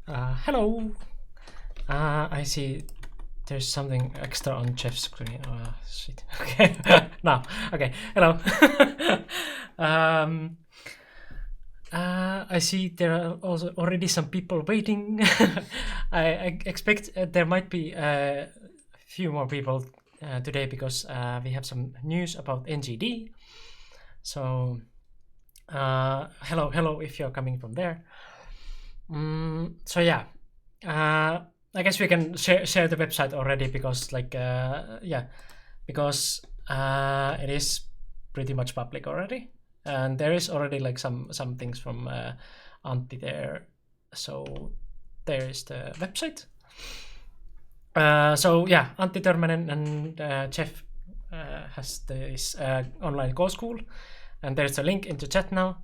Hello. I see there's something extra on Jeff's screen. Shit. Okay. Now. Okay. Hello. um, I see there are also already some people waiting. I expect there might be a few more people today because we have some news about NGD. So, hello if you're coming from there. So yeah, I guess we can share the website already because because it is pretty much public already, and there is already like some things from Antti there. So there is the website. So yeah, Antti Törmänen and Jeff has this online call school, and there's a link in the chat now.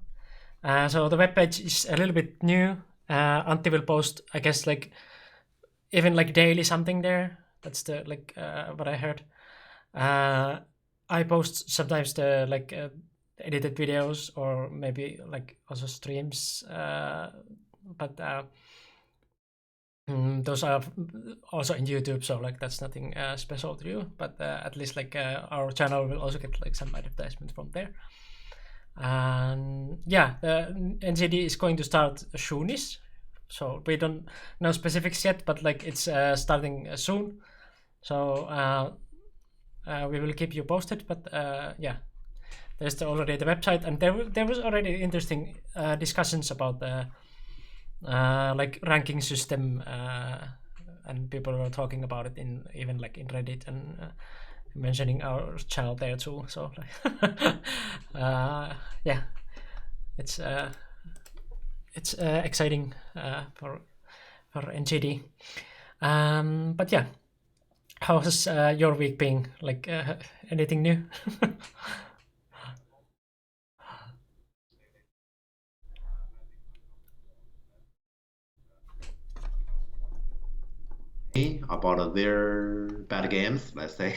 So the webpage is a little bit new. Antti will post, I guess, like even like daily something there. That's the what I heard. I post sometimes the edited videos or maybe like also streams, but those are also in YouTube, so like that's nothing special to you. But at least like our channel will also get like some advertisement from there. And yeah, the NGD is going to start soonish, so we don't know specifics yet, but like it's starting soon. So we will keep you posted. But yeah, there's already the website, and there was already interesting discussions about the like ranking system, and people were talking about it in even like in Reddit and mentioning our channel there too. So yeah, it's exciting for NGD. But yeah, how has your week been? Like anything new? About their bad games, let's say.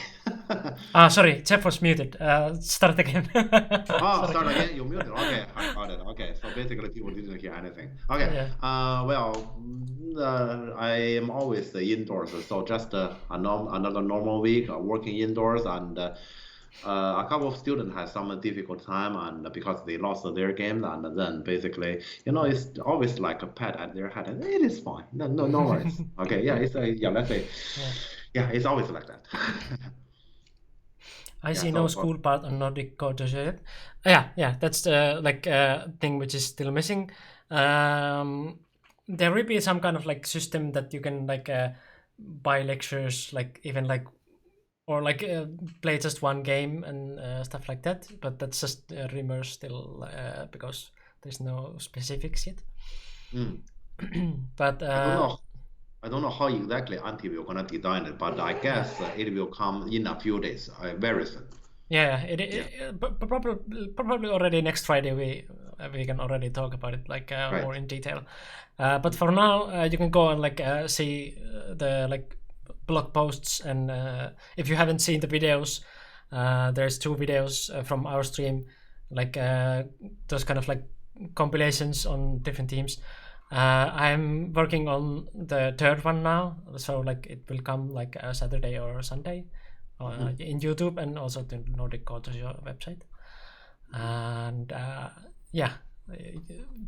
Sorry, Jeff was muted. Start again. Oh, Sorry. start again. You muted. Okay, I got it. Okay, so basically people didn't hear anything. Okay. Yeah. I am always indoors, so just another normal week working indoors, and a couple of students had some difficult time, and because they lost their game, and then basically, it's always like a pat at their head, and it is fine. No worries. Okay, yeah, it's yeah, let's say, Yeah. yeah, it's always like that. I Yeah, see no school part on Nordic culture yet. Yeah, that's the thing which is still missing. There will be some kind of like system that you can like buy lectures, like even like or like play just one game and stuff like that. But that's just rumors still because there's no specifics yet. Mm. But I don't know how exactly Anti will gonna design it, but I guess it will come in a few days, very soon. yeah, Yeah, probably already next Friday we can already talk about it like more right. in detail. But for now, you can go and like see the like blog posts, and if you haven't seen the videos, there's two videos from our stream, like those kind of like compilations on different teams. I'm working on the third one now, so like it will come like Saturday or Sunday Hmm. in YouTube and also the Nordic Culture website. And yeah,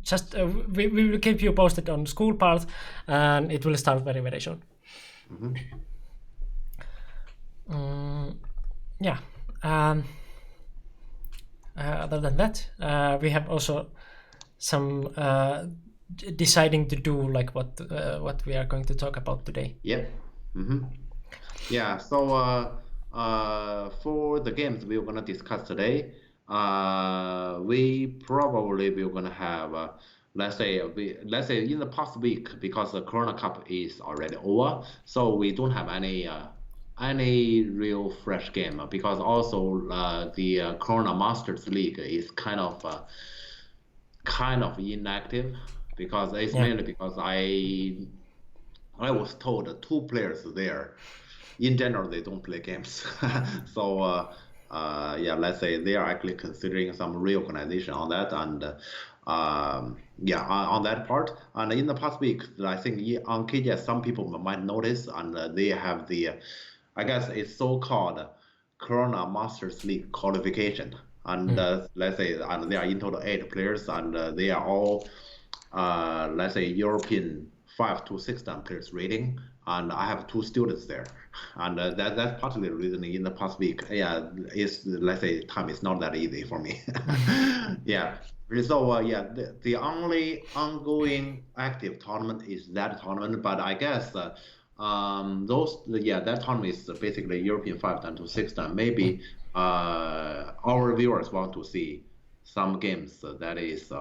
just we will keep you posted on school part, and it will start very soon. Hmm. Yeah. Um, Other than that, we have also some deciding to do like what we are going to talk about today. Yep. Hmm. Yeah. So for the games we are gonna discuss today, we probably will gonna have let's say in the past week, because the Corona Cup is already over, so we don't have any real fresh game, because also the Corona Masters League is kind of inactive, because it's Yeah. mainly because I was told two players there in general they don't play games. So yeah, let's say they are actually considering some reorganization on that, and yeah, on that part. And in the past week, I think on KGS, some people might notice, and they have the, I guess it's so-called Corona Masters League qualification. And let's say, and there are in total 8 players, and they are all, let's say, European 5 to 6 time players rating. And I have 2 students there, and that's partly the reason in the past week. Yeah, is let's say time is not that easy for me. Yeah. So yeah, the only ongoing active tournament is that tournament, but I guess those yeah that tournament is basically European 5 time to 6 time. Maybe our viewers want to see some games that is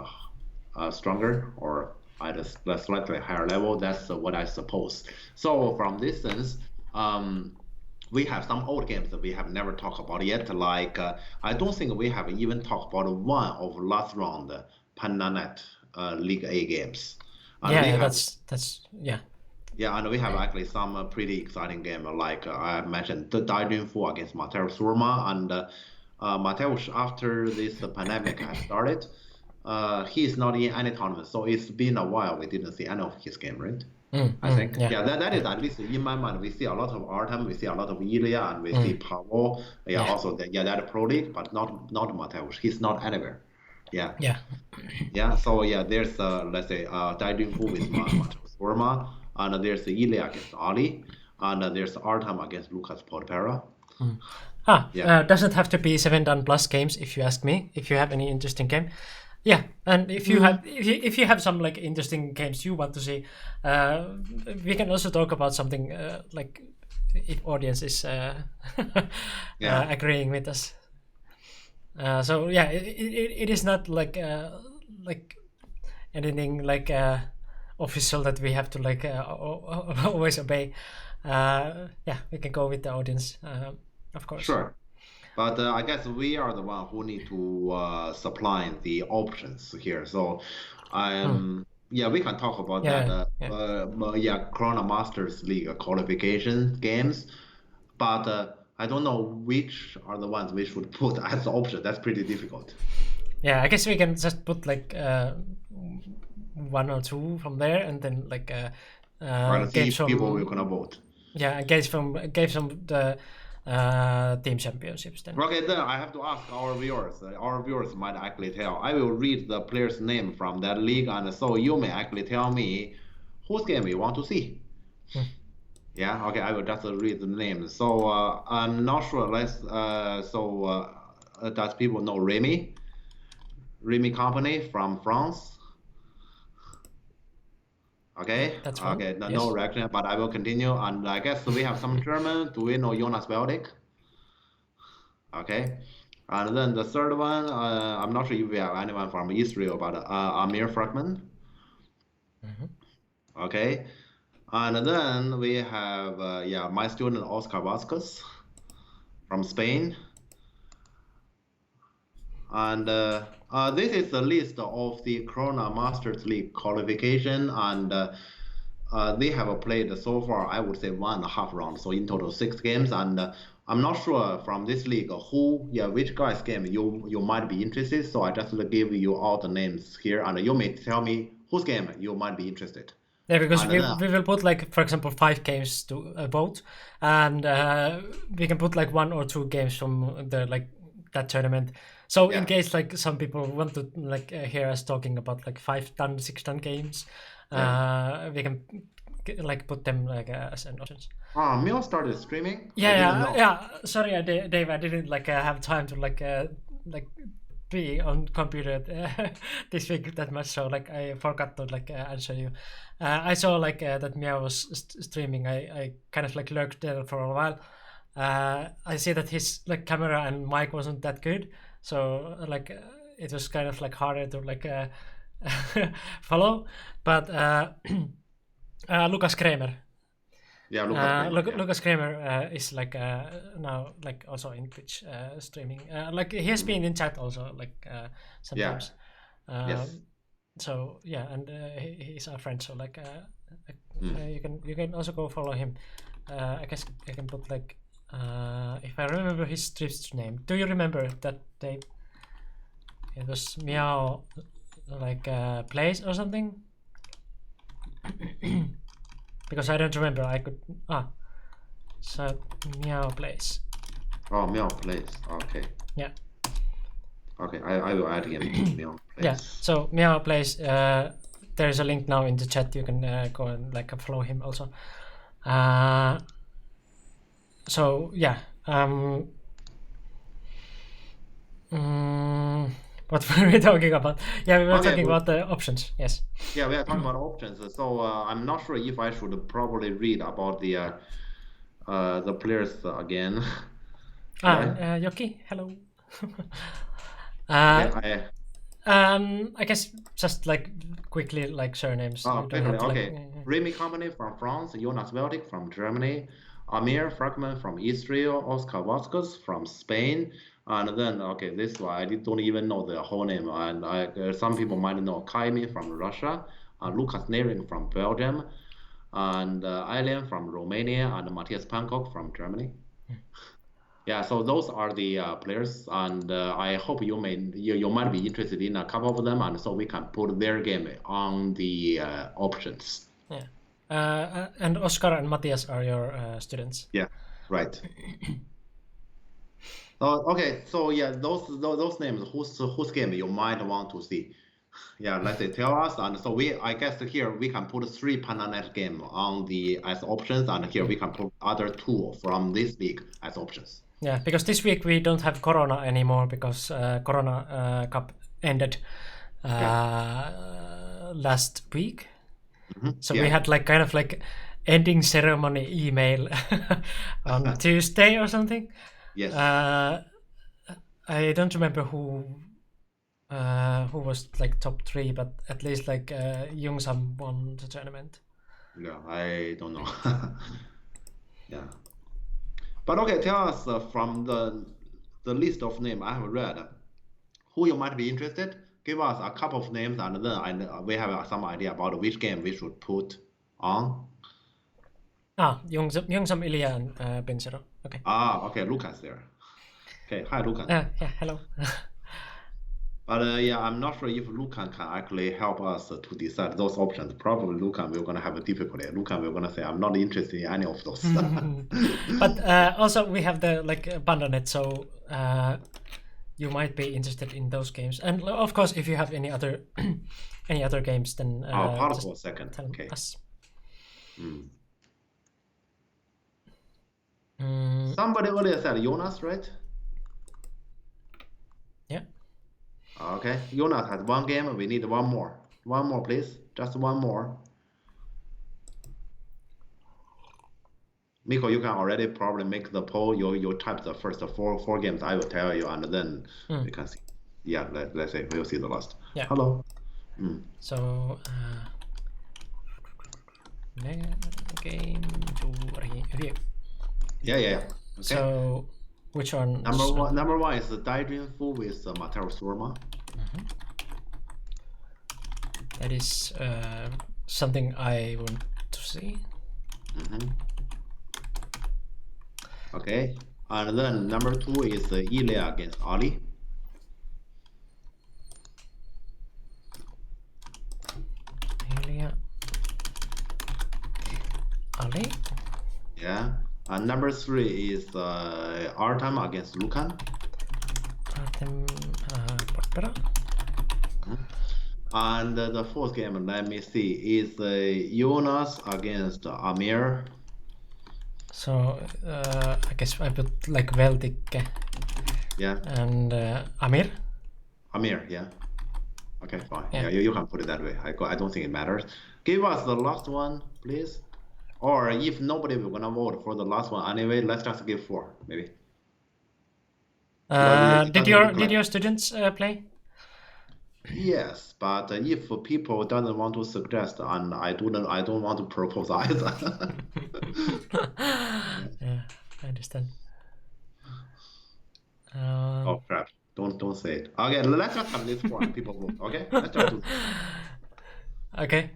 stronger or at a slightly higher level. That's what I suppose. So from this sense, we have some old games that we have never talked about yet. Like I don't think we have even talked about one of last round PandaNet League A games. And we Yeah, have that's yeah. yeah, and we have actually some pretty exciting game like I mentioned the Daijun Fu against Mateusz Surma, and Mateusz after this pandemic has started, he is not in any tournament, so it's been a while we didn't see any of his game, right? I think Yeah. yeah, that is at least in my mind. We see a lot of Artem, we see a lot of Ilya, and we see Pavel. Yeah, Yeah. also yeah, that pro league, but not Mateusz. He's not anywhere. Yeah. Yeah. Yeah, so yeah, there's let's say Daijun Fu with Mateusz Surma, and there's Ilya against Ali, and there's Artem against Lucas Podpera. Yeah. Doesn't have to be 7 plus games if you ask me. If you have any interesting game, yeah, and if you have if you have some like interesting games you want to see, we can also talk about something like if audience is Yeah. agreeing with us. So yeah, it is not like anything like official that we have to like always obey. Yeah, we can go with the audience, of course. Sure. But I guess we are the one who need to supply the options here. So, yeah, we can talk about that. Yeah, Corona Masters League qualification games, but I don't know which are the ones we should put as option. That's pretty difficult. Yeah, I guess we can just put like 1 or 2 from there, and then like Right, see games if from people will gonna vote. yeah, games from the team championships then. Okay, then I have to ask our viewers. Our viewers might actually tell. I will read the player's name from that league, and so you may actually tell me whose game you want to see. Yeah, okay, I will just read the name. So I'm not sure. Does people know Remy? Remy Company from France. Okay. That's fine. Okay. No, Yes. no reaction, but I will continue. And I guess we have some German. Do we know Jonas Beldic? Okay. And then the third one, I'm not sure if we have anyone from Israel, but Amir Fragman. Okay. And then we have, yeah, my student Oscar Vasquez from Spain. And this is the list of the Corona Masters League qualification, and they have played so far, I would say 1.5 rounds, so in total 6 games. And I'm not sure from this league which guy's game you might be interested. So I just give you all the names here, and you may tell me whose game you might be interested. Yeah, because we will put like, for example, 5 games to vote, and we can put like 1 or 2 games from the like that tournament. So in case like some people want to like hear us talking about like 5-ton, 6-ton games, we can like put them like as an options. Mil started streaming. Yeah. Sorry, Dave, I didn't like have time to like be on computer this week that much, so like I forgot to like answer you. I saw like that Mia was streaming. I kind of like lurked there for a while. I see that his like camera and mic wasn't that good, so like it was kind of like harder to like follow. But Lucas Kramer. Yeah, Lucas Kramer is like now like also in Twitch streaming. Like he has been in chat also like sometimes. Yes. So yeah, and he's our friend. So like you can also go follow him. I guess I can put like if I remember his Twitch name. Do you remember that they? It was Meow, like place or something. Because I don't remember. I could so Meow place. Oh, Meow Place. Okay. Yeah. Okay, I will add him to Meow Place. Yeah. So Meow place. There's a link now in the chat. You can go and like follow him also. So yeah. What were we talking about? Yeah, we were talking about the options. Yes. Yeah, we are talking about options. So I'm not sure if I should probably read about the players again. Yoki, hello. Yeah, I guess just like quickly like surnames. Oh, You don't have to, okay. like, Remy Company from France, Jonas Veltic from Germany, Amir Fragman from Israel, Oscar Vasquez from Spain, and then okay, this one I don't even know the whole name, and some people might know Kaimi from Russia, Lucas Nering from Belgium, and Aileen from Romania, and Matthias Pankok from Germany. Yeah, so those are the players, and I hope you might be interested in a couple of them, and so we can put their game on the options. Yeah. And Oscar and Matthias are your students. Yeah, right. Okay, so yeah, those names, whose game you might want to see. Yeah, let's say tell us, and so I guess here we can put 3 PandaNet game on the as options, and here we can put other 2 from this week as options. Yeah, because this week we don't have Corona anymore because Corona Cup ended last week. So we had like kind of like ending ceremony email on Tuesday or something. Yes. I don't remember who was like top 3, but at least like Youngsam won the tournament. Yeah, I don't know. Yeah. But okay, tell us from the list of names I have read, who you might be interested. Give us a couple of names, and then we have some idea about which game we should put on. Youngsam, Ilya, and Benzero. Okay. Okay, Lucas there. Okay, hi Lucas. Yeah, hello. But yeah, I'm not sure if Lucan can actually help us to decide those options. Probably Lucan we're gonna have a difficulty. Lucan we're gonna say I'm not interested in any of those. But also we have the like PandaNet, so you might be interested in those games. And of course, if you have any other games, then pause for a second. Tell Okay. us. Somebody earlier said Jonas, right? Yeah. Okay, Jonas has 1 game. We need 1 more. 1 more, please. Just 1 more. Miko, you can already probably make the poll. You type the first 4 games. I will tell you, and then we can see. Yeah, let's say we'll see the last. Yeah. Hello. So game to review. Yeah. Okay. So which one? Number one is the Daydream Fu with Mateo Surma. That is something I want to see. Okay, and then number 2 is Ilya against Ali. Ilya, Ali. Yeah, and number 3 is Artem against Lucan. Artem Porpera. And the 4th game, let me see, is Jonas against Amir. So I guess I put like Veltic. Yeah. And Amir. Amir, yeah. Okay, fine. Yeah, you can put it that way. I don't think it matters. Give us the last one, please. Or if nobody will gonna vote for the last one anyway, let's just give 4, maybe. Did your students play? Yes, but if people doesn't want to suggest, and I don't want to propose either. Yeah, I understand. Oh crap! Don't say it. Okay, let's just have this for people vote. Okay, let's just do. Okay,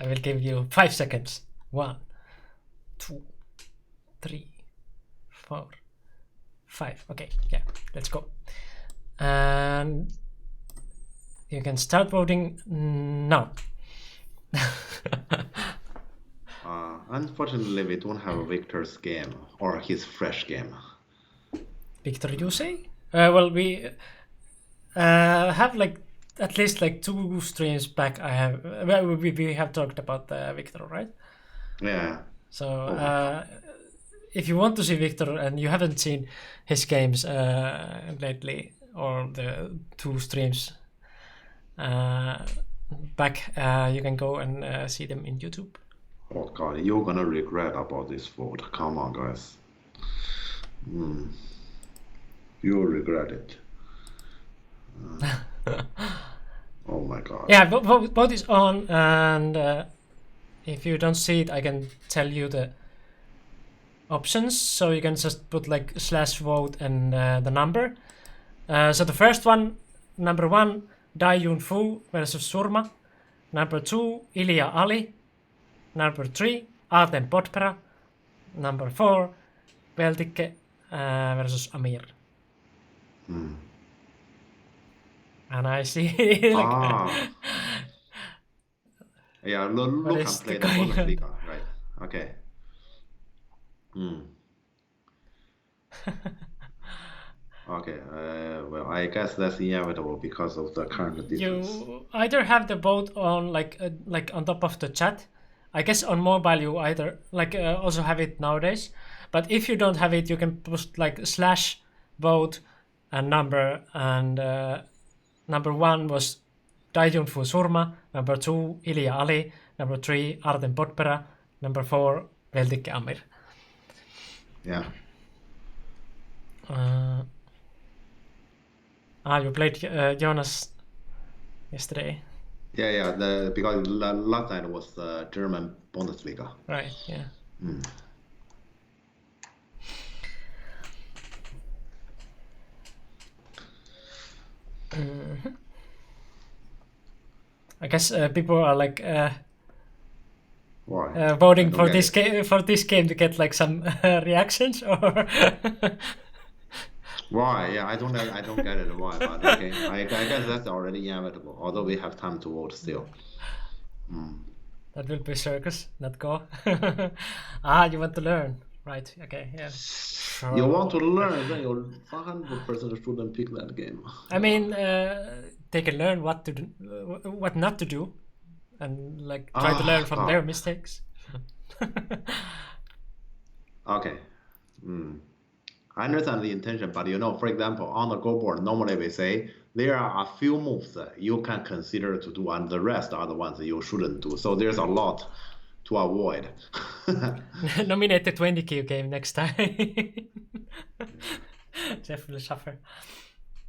I will give you 5 seconds. 1, 2, 3, 4, 5. Okay, yeah, let's go. And you can start voting now. Unfortunately, we don't have Victor's game or his fresh game. Victor, you say? Well, we have like at least like 2 streams back. We have talked about Victor, right? Yeah. So if you want to see Victor and you haven't seen his games lately, or the 2 streams back, you can go and see them in YouTube. Oh God, you're gonna regret about this vote. Come on, guys. You'll regret it. Oh my God. Yeah, vote is on, and if you don't see it, I can tell you the options. So you can just put like /vote and the number. So the first one, number 1, Dai Yun Fu versus Surma. Number 2, Ilya Ali. Number 3, Artem Podpera. Number 4, Veltike versus Amir. And I see Yeah, Lukas played the Bundesliga, right? Okay. Okay, well, I guess that's inevitable because of the current difference. You either have the vote on like on top of the chat. I guess on mobile you either like also have it nowadays. But if you don't have it, you can post like /vote and number, and number 1 was Dai Yun Fu Surma, number 2 Ilya Ali, number 3 Artem Podpera, number 4 Veltike Amir. Yeah. You played Jonas yesterday. Yeah. Because last night was the German Bundesliga. Right. Yeah. I guess people are like Why? voting for this game to get like some reactions, or Why? Yeah, I don't get it. Why? But okay, I guess that's already inevitable. Although we have time to vote still. That will be circus, not go. You want to learn, right? Okay, yeah. Sure. You want to learn, then you 100% shouldn't pick that game. I mean, they can learn what to do, what not to do, and like try to learn from their mistakes. Okay. I understand the intention, but for example, on the Go board, normally we say there are a few moves that you can consider to do, and the rest are the ones that you shouldn't do. So there's a lot to avoid. Nominate the 20Q game next time. Jeff will suffer.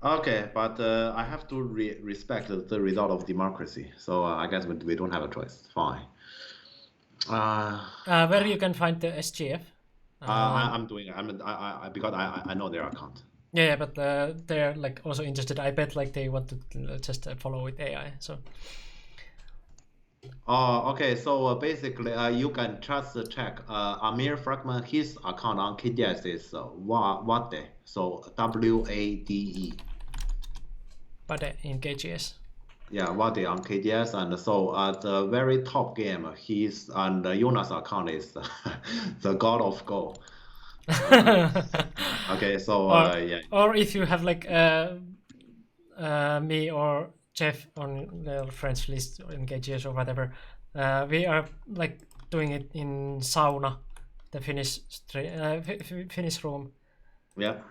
Okay, but I have to respect the result of democracy. So I guess we don't have a choice. Fine. Where you can find the SGF? I'm doing it. Because I know their account. Yeah, but they're like also interested. I bet like they want to just follow with AI. So. Okay. So basically, you can just check Amir Fragman. His account on KDS is Wade. So WADE. Wade in KGS. Yeah, Wade on KDS, and so at the very top game, he's and Jonas' account is the God of Go. Okay, so yeah. Or if you have like me or Jeff on the friends list or in KGS or whatever, we are like doing it in Sauna, the Finnish room. Yeah.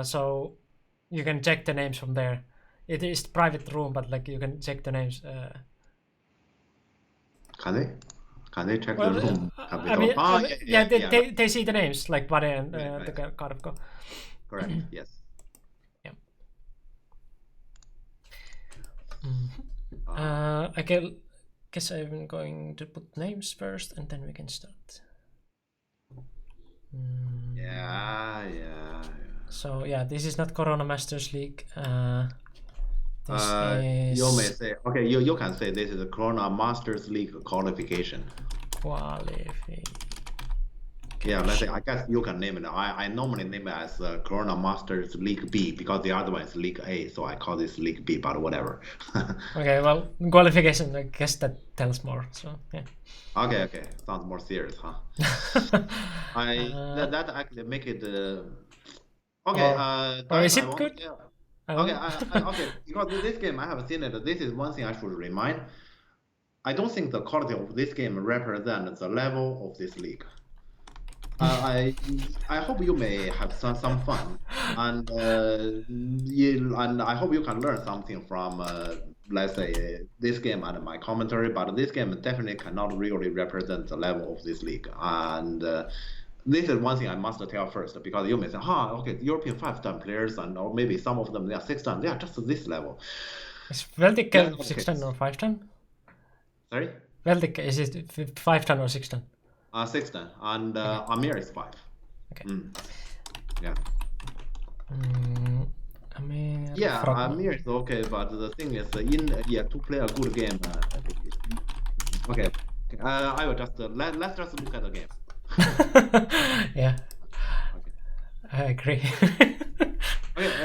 So you can check the names from there. It is private room, but like you can check the names. Can they check the room? I mean, they see the names like Wade and the God of Go. Correct. Yes. Yeah. I guess I'm going to put names first, and then we can start. Yeah. So yeah, this is not Corona Masters League. This is... You may say, okay, you can say this is the Corona Masters League qualification. Yeah, let's say I guess you can name it. I normally name it as Corona Masters League B because the other one is League A, so I call this League B. But whatever. Okay, well, qualification, I guess that tells more. So yeah. Okay, sounds more serious, huh? That actually make it okay. or Guys, is I it want good? to tell. I Okay, don't. okay, because this game I haven't seen it. This is one thing I should remind. I don't think the quality of this game represents the level of this league. I hope you may have some fun, and and I hope you can learn something from let's say this game and my commentary. But this game definitely cannot really represent the level of this league, and this is one thing I must tell first because you may say, okay, European 5-star players, and or maybe some of them they are 6-star, they are just this level. Is Veltic That's not the 6 ton case. or 5 ton? Sorry, Veltic, is it 5 ton or 6 ton? 6-star, and Amir is 5. Okay. Yeah. Amir. Yeah, Frogman. Amir is okay, but the thing is, to play a good game. Okay, I will just let's just look at the game. Yeah, Okay, I agree.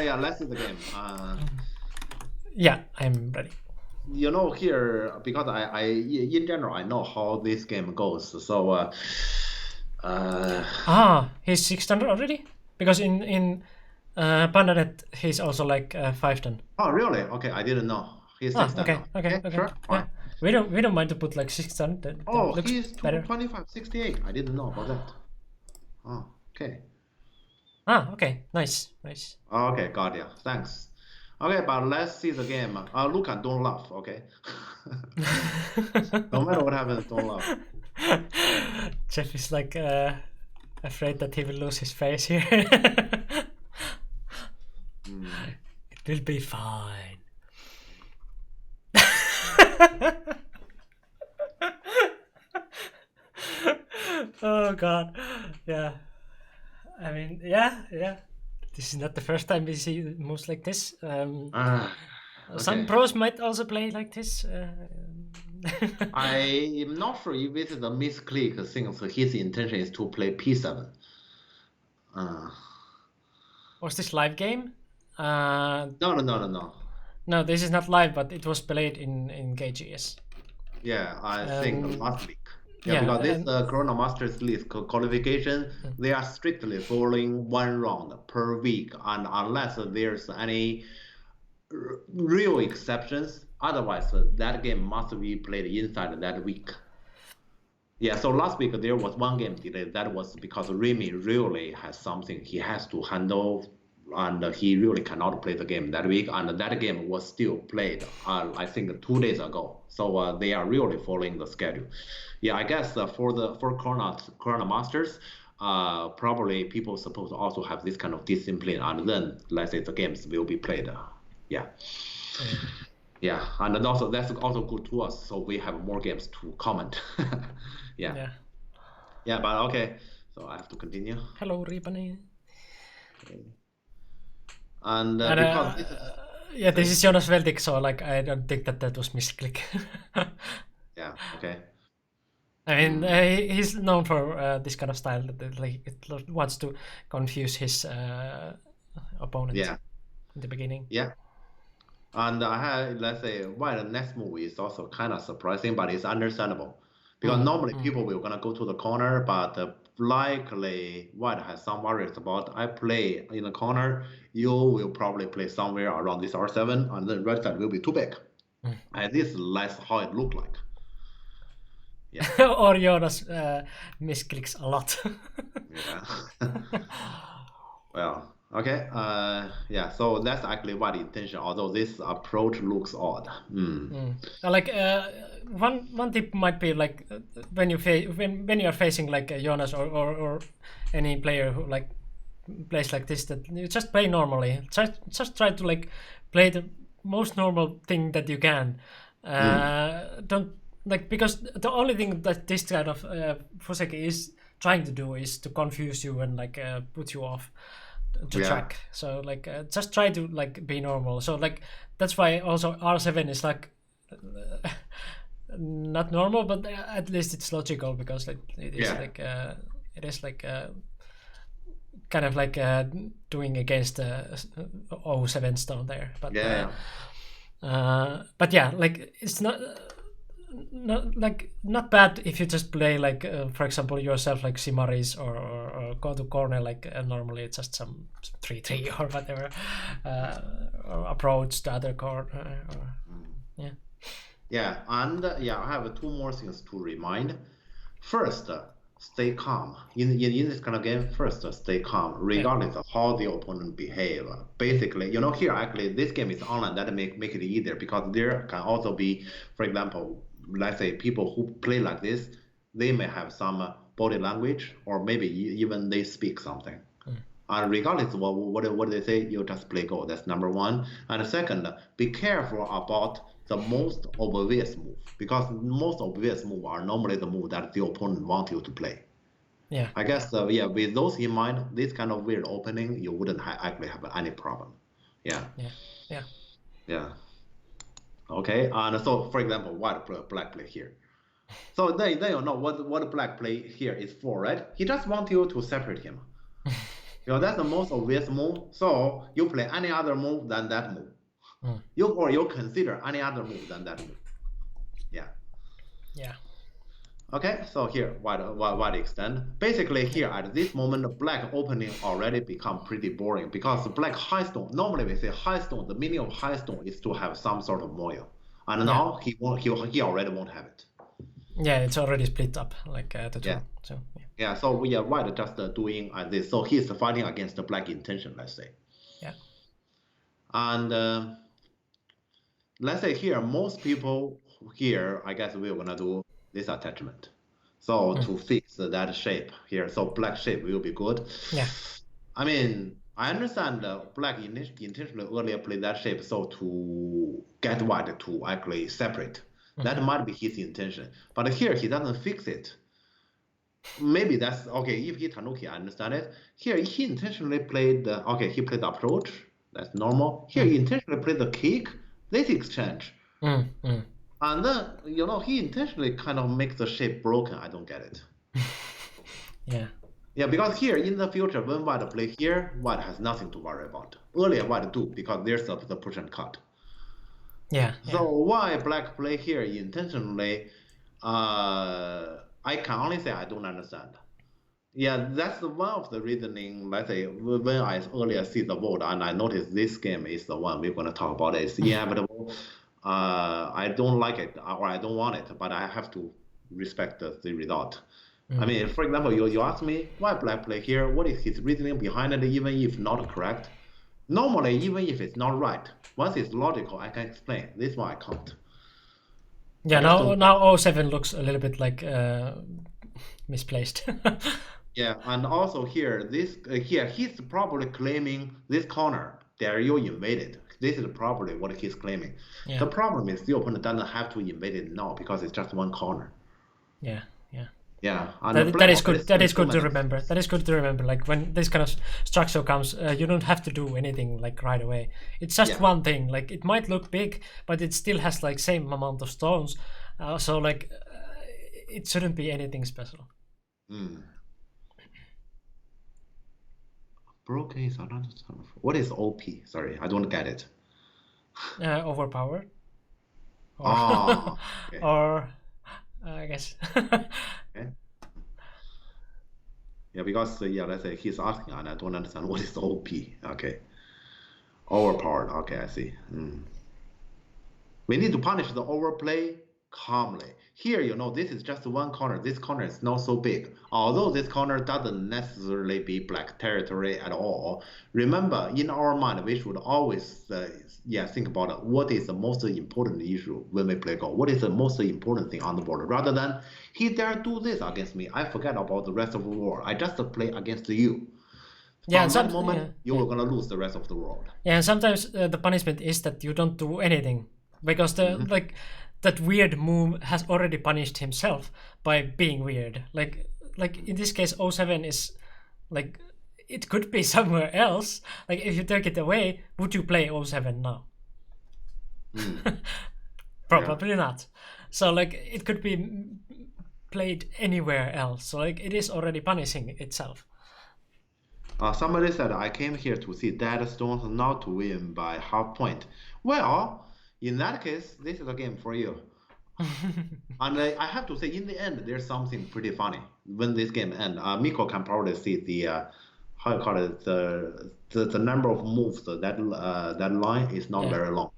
yeah, let's see the game. Yeah, I'm ready. You know, here because I in general I know how this game goes. So He's 6 ton already? Because in Pandanet he's also like 5 ton. oh really? Okay, I didn't know. He's 6 Okay, now. okay. Sure, Yeah. fine. We don't mind to put like 6 ton. That Oh, looks he's better. 2568. I didn't know about that. Oh, okay. Okay, nice. Okay, got ya. Thanks. Okay, but let's see the game. Luca, don't laugh, okay? No matter what happens, don't laugh. Jeff is like afraid that he will lose his face here. It will be fine. Oh god. Yeah. I mean, yeah. This is not the first time we see moves like this. Some Okay. pros might also play like this. I'm not sure if it is a misclick since his intention is to play P7. Was this live game? No. No, this is not live, but it was played in KGS. Yeah, I think last week. yeah, Because this and- Corona Masters League qualification, they are strictly following one round per week, and unless there's any real exceptions, otherwise that game must be played inside that week. Yeah, so last week there was one game delayed. That was because Remy really has something he has to handle, and he really cannot play the game that week. And that game was still played, I think 2 days ago. So they are really following the schedule. Yeah, I guess for Corona Masters, probably people supposed to also have this kind of discipline, and then let's say the games will be played. Yeah. Yeah, and also that's also good to us, so we have more games to comment. Yeah, but okay, so I have to continue. Hello, Ripani. And because this is, Yeah, this is Jonas Veltic, so like I don't think that was misclick. yeah, okay. I mean, he's known for this kind of style that like it wants to confuse his opponent Yeah, in the beginning. yeah. And I had, let's say, why the next move is also kind of surprising, but it's understandable. Because normally people will gonna go to the corner, but likely White has some worries about I play in the corner, you will probably play somewhere around this R7, and then red side will be too big. And this is less how it looked like. Yeah. Or Jonas misclicks a lot. Yeah. Well, okay. Yeah. So that's actually what the intention. Although this approach looks odd. Like one tip might be like when you when you are facing like Jonas or any player who like plays like this, that you just play normally. Just try to like play the most normal thing that you can. Don't like, because the only thing that this kind of Fuseki is trying to do is to confuse you and like put you off to track. So like just try to like be normal. So like that's why also R7 is like not normal, but at least it's logical, because like it is like it is like kind of like doing against 07 stone there, but Yeah. but yeah, like it's not not bad if you just play like for example yourself like Simaris or go to corner like normally it's just some 3-3 or whatever or approach the other corner or, yeah. Yeah, and yeah, I have two more things to remind. First, stay calm. In this kind of game, first stay calm, regardless of how the opponent behave. Basically, you know, here actually this game is online. That make it easier because there can also be, for example, let's say people who play like this, they may have some body language or maybe even they speak something. And regardless of what they say, you just play Go. That's number one. And second, be careful about the most obvious move because most obvious move are normally the move that the opponent wants you to play. Yeah. I guess yeah, with those in mind, this kind of weird opening, you wouldn't actually have any problem. Yeah. Yeah. Yeah. Yeah. Okay. And so, for example, white black play here. So then you know what black play here is for, right? He just wants you to separate him. You know, that's the most obvious move. So you play any other move than that move. You consider any other move than that move. Yeah. Yeah. Okay, so here, white extend. Basically here at this moment, black opening already become pretty boring because black high stone, normally we say high stone, the meaning of high stone is to have some sort of moil. And now he already won't have it. Yeah, it's already split up like the two. Yeah. So yeah, so we are white just doing this. So he's fighting against the black intention, let's say. Yeah. And let's say here, most people here, I guess we're gonna do this attachment. So to fix that shape here, so black shape will be good. Yeah. I mean, I understand black intentionally earlier played that shape so to get white to actually separate. That might be his intention. But here he doesn't fix it. Maybe that's okay. If he Tanuki, I understand it. Here he intentionally played he played the approach. That's normal. Here he intentionally played the kick. This exchange. And then, you know, he intentionally kind of makes the shape broken. I don't get it. Yeah. Yeah, because here in the future, when white play here, white has nothing to worry about. Earlier white do because there's the push and cut. Yeah. So why black play here intentionally? I can only say I don't understand. Yeah, that's one of the reasoning. Let's say when I earlier see the vote and I noticed this game is the one we're going to talk about. It's inevitable. I don't like it or I don't want it, but I have to respect the result. I mean, for example, you ask me why black play here. What is his reasoning behind it, even if not correct? Normally, even if it's not right, once it's logical, I can explain. This one I can't. Yeah, now 07 looks a little bit like misplaced. Yeah, and also here, here he's probably claiming this corner that you invaded. This is probably what he's claiming. Yeah. The problem is the opponent doesn't have to invade it now because it's just one corner. Yeah. Yeah, that is good. That is good to remember. That is good to remember. Like when this kind of structure comes, you don't have to do anything like right away. It's just one thing. Like it might look big, but it still has like same amount of stones. So like it shouldn't be anything special. Broken is another term. What is OP? Sorry, I don't get it. Overpowered. Or, okay. Or I guess. Okay. Yeah, because let's say he's asking and I don't understand what is OP. Okay. Overpowered. Okay, I see. We need to punish the overplay calmly. Here, you know, this is just one corner. This corner is not so big. Although this corner doesn't necessarily be black territory at all. Remember, in our mind, we should always think about what is the most important issue when we play Go. What is the most important thing on the board? Rather than, he dare do this against me. I forget about the rest of the world. I just play against you. Yeah, from that moment, you're going to lose the rest of the world. Yeah, and sometimes the punishment is that you don't do anything. Because the that weird move has already punished himself by being weird. Like in this case, 07 is like it could be somewhere else. Like if you take it away, would you play 07 now? Probably not. So like it could be played anywhere else. So like it is already punishing itself. Somebody said I came here to see Dead Stones, not to win by half point. Well, in that case, this is a game for you. And I have to say, in the end, there's something pretty funny when this game ends. Miko can probably see the how you call it, the number of moves that line is not Yeah. very long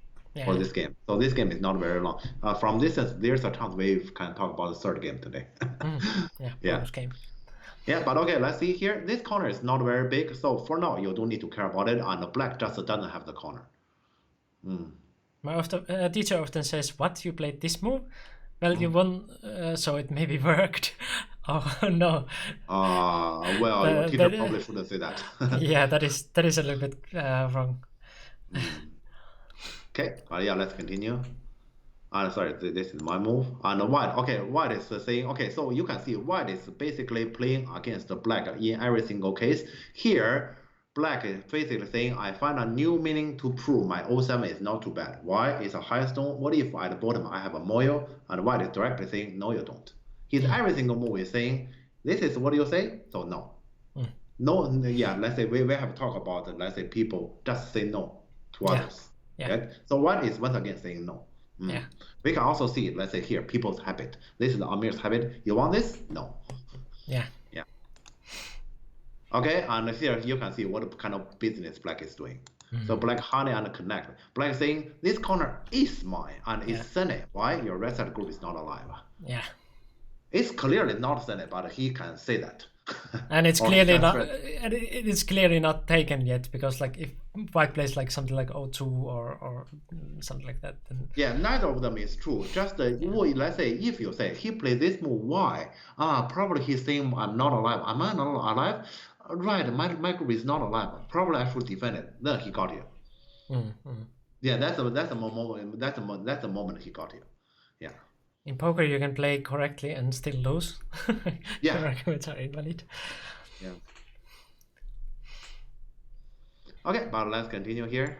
for Yeah. this game. So this game is not very long. From this sense, there's a chance we can talk about the third game today. Yeah. Yeah. Bonus game. Yeah, but okay, let's see here. This corner is not very big, so for now you don't need to care about it, and the black just doesn't have the corner. My teacher often says, "What, you played this move? Well, you won, so it maybe worked." Oh no. Well, your teacher probably shouldn't say that. Yeah, that is a little bit wrong. Okay, yeah, let's continue. Sorry, this is my move. And white, okay, white is saying, okay, so you can see white is basically playing against the black in every single case. Here, black is basically saying, I find a new meaning to prove my 07 is not too bad. Why? It's a high stone. What if at the bottom I have a Moyo? And white is directly saying, no, you don't. His every single move is saying, this is what you say, so no. No, yeah, let's say we have talked about, let's say people just say no to others. Yeah. Right? So white is once again saying no. Yeah. We can also see, let's say here, people's habit. This is Amir's habit. You want this? No. Yeah. Yeah. Okay, and here you can see what kind of business black is doing. So black honey and connect. Black saying this corner is mine and it's Sene. Why? Your red side group is not alive. Yeah. It's clearly not Sene, but he can say that. And it's clearly not. It is clearly not taken yet, because like if white plays like something like O2 or something like that, then yeah, neither of them is true. Just let's say if you say he played this move, why? Probably he's saying I'm not alive. Am I not alive? Right, my group is not alive. Probably I should defend it. Then he got you. Yeah, that's a moment. That's a moment he got you. Yeah. in poker you can play correctly and still lose. Yeah. Your arguments are invalid. Yeah. Okay, but let's continue here.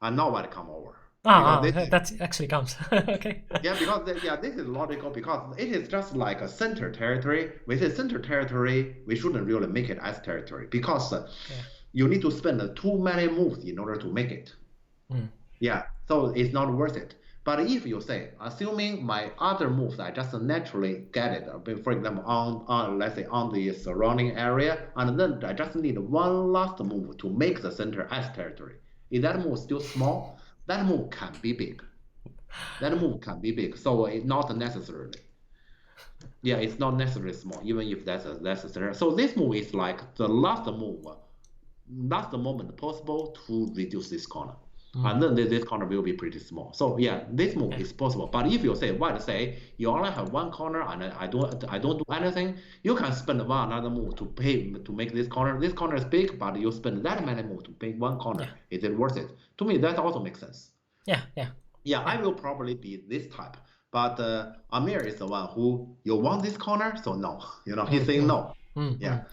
And now what come over? That actually counts. Okay. Yeah, because this is logical because it is just like a center territory. With a center territory, we shouldn't really make it as territory because you need to spend too many moves in order to make it. Yeah, so it's not worth it. But if you say, assuming my other moves, I just naturally get it, for example, on let's say on the surrounding area, and then I just need one last move to make the center as territory. If that move is still small, that move can be big. That move can be big, so it's not necessarily. Yeah, it's not necessarily small, even if that's necessary. So this move is like the last move, last moment possible to reduce this corner. And then this corner will be pretty small. So yeah, this move is possible. But if you say white say you only have one corner and I don't do anything, you can spend another move to make this corner. This corner is big, but you spend that many moves to make one corner. Is it worth it? To me, that also makes sense. Yeah. I will probably be this type. But Amir is the one who you want this corner, so no. He's saying no. Yeah.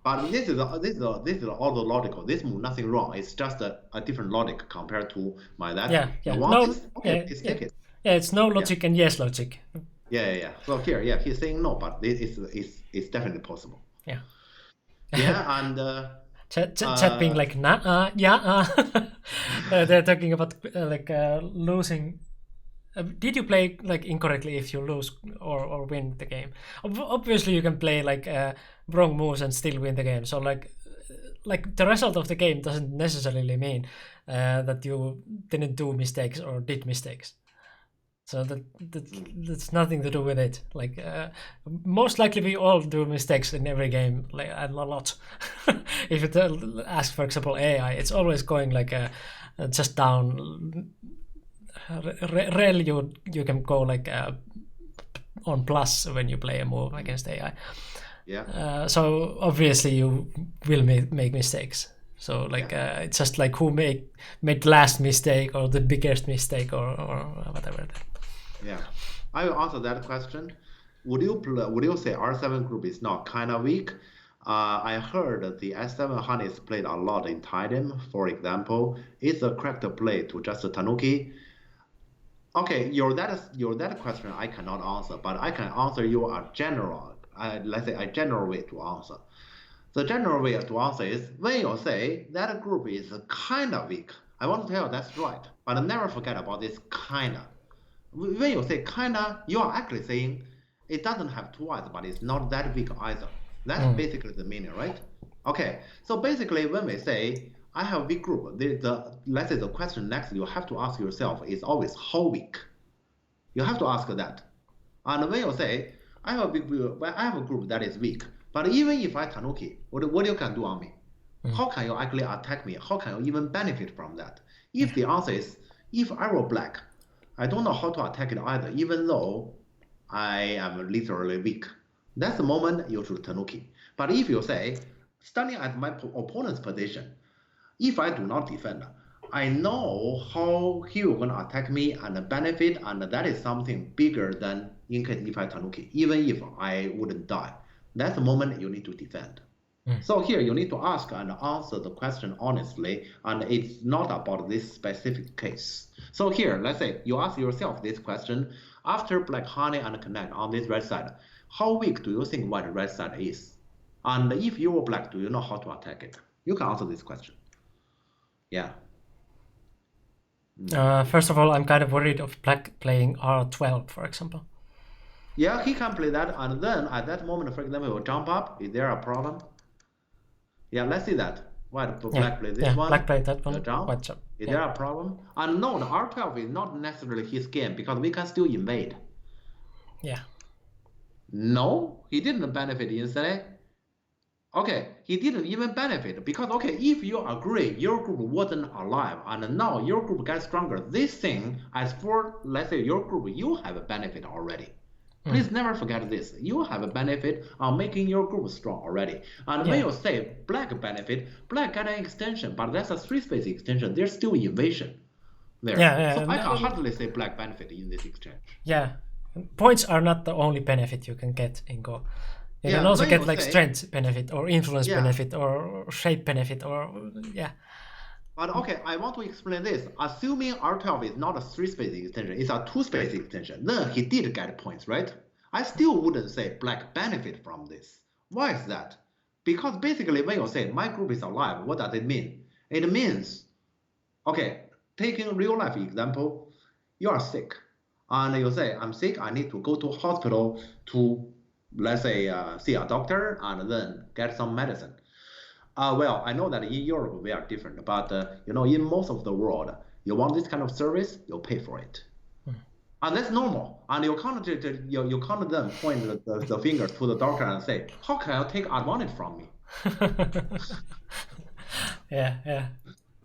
But this is all the logical. This move, nothing wrong. It's just a different logic compared to my that. Yeah. You want this? Okay, let's take it. Yeah, it's no logic and yes logic. Yeah. So here, he's saying no, but it's definitely possible. Yeah. Yeah, and chat being like they're talking about losing. Did you play like incorrectly if you lose or win the game? Obviously, you can play like wrong moves and still win the game. So like the result of the game doesn't necessarily mean that you didn't do mistakes or did mistakes. So that's nothing to do with it. Like most likely we all do mistakes in every game, like a lot. If you ask, for example, AI, it's always going like just down. Rarely you can go like on plus when you play a move against AI. Yeah. So obviously you will make mistakes. So like it's just like who made the last mistake or the biggest mistake or whatever. Yeah, I will answer that question. Would you say R7 group is not kind of weak? I heard the S7 Honey is played a lot in Taidim, for example. It's a correct play to just Tanuki. Okay, your that question I cannot answer, but I can answer you a general, let's say a general way to answer. The general way to answer is when you say that group is kind of weak, I want to tell you that's right, but never forget about this kinda. When you say kinda, you are actually saying it doesn't have two eyes, but it's not that weak either. That's basically the meaning, right? Okay, so basically when we say I have a weak group, let's say the question next you have to ask yourself is always how weak. You have to ask that. And when you say I have a group that is weak, but even if I Tanuki, what you can do on me? How can you actually attack me? How can you even benefit from that? If the answer is if I were black, I don't know how to attack it either, even though I am literally weak. That's the moment you should Tanuki. But if you say, standing at my opponent's position, if I do not defend, I know how he will gonna attack me and benefit, and that is something bigger than in case if I Tanuki, even if I wouldn't die. That's the moment you need to defend. So here you need to ask and answer the question honestly, and it's not about this specific case. So here, let's say you ask yourself this question, after Black Honey and Connect on this red side, how weak do you think white red side is? And if you were black, do you know how to attack it? You can answer this question. Yeah. First of all, I'm kind of worried of black playing R12, for example. Yeah, he can play that, and then at that moment, for example, he will jump up. Is there a problem? Yeah, let's see that. White, black play this one. Black play that one. Jump. White jump. Is there a problem? And no, the R12 is not necessarily his game because we can still invade. Yeah. No, he didn't benefit instantly. Okay, he didn't even benefit because, okay, if you agree your group wasn't alive and now your group gets stronger, this thing, as for, let's say, your group, you have a benefit already. Please never forget this. You have a benefit on making your group strong already. And when you say black benefit, black get an extension, but that's a 3-space extension. There's still invasion there. So I can hardly say black benefit in this exchange. Yeah. Points are not the only benefit you can get in Go. You can also get like strength benefit or influence benefit or shape benefit or But okay, I want to explain this. Assuming R12 is not a 3-space extension, it's a 2-space extension, then he did get points, right? I still wouldn't say black benefit from this. Why is that? Because basically when you say my group is alive, what does it mean? It means, okay, taking a real life example, you are sick. And you say, I'm sick, I need to go to hospital to, let's say, see a doctor and then get some medicine. Well, I know that in Europe we are different, but in most of the world, you want this kind of service, you pay for it, and that's normal. And you can't then point the finger to the doctor and say, "How can you take advantage from me?" Yeah.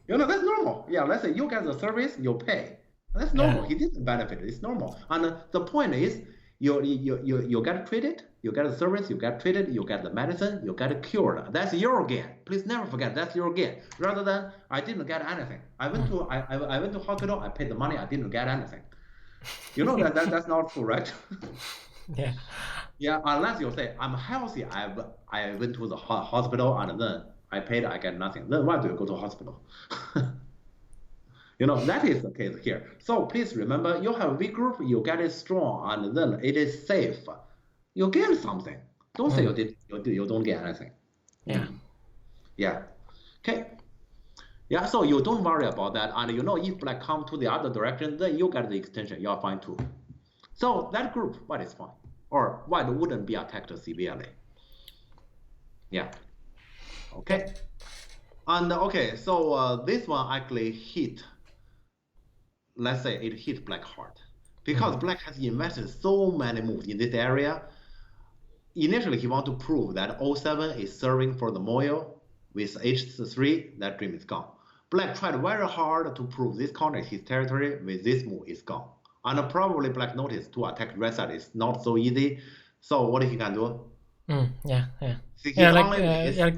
That's normal. Yeah, let's say you get the service, you pay. That's normal. He didn't benefit. It's normal. And the point is, you get treated, you get the service, you get treated, you get the medicine, you get cured. That's your gain. Please never forget that's your gain. Rather than I didn't get anything. I went to hospital, I paid the money, I didn't get anything. That's not true, right? Yeah. Yeah, unless you say I'm healthy, I went to the hospital and then I paid, I get nothing. Then why do you go to hospital? That is the case here. So please remember, you have a weak group, you get it strong, and then it is safe. You gain something. Don't say you don't get anything. Yeah. Yeah. Okay. Yeah, so you don't worry about that. And if black come to the other direction, then you get the extension. You're fine too. So that group, white is fine. Or white wouldn't be attacked severely. Yeah. Okay. And okay, so this one actually hit. Let's say it hit black hard because black has invested so many moves in this area. Initially, he want to prove that 07 is serving for the Moyo with H3. That dream is gone. Black tried very hard to prove this corner is his territory. With this move, is gone. And probably black noticed to attack red side is not so easy. So what he can do? Like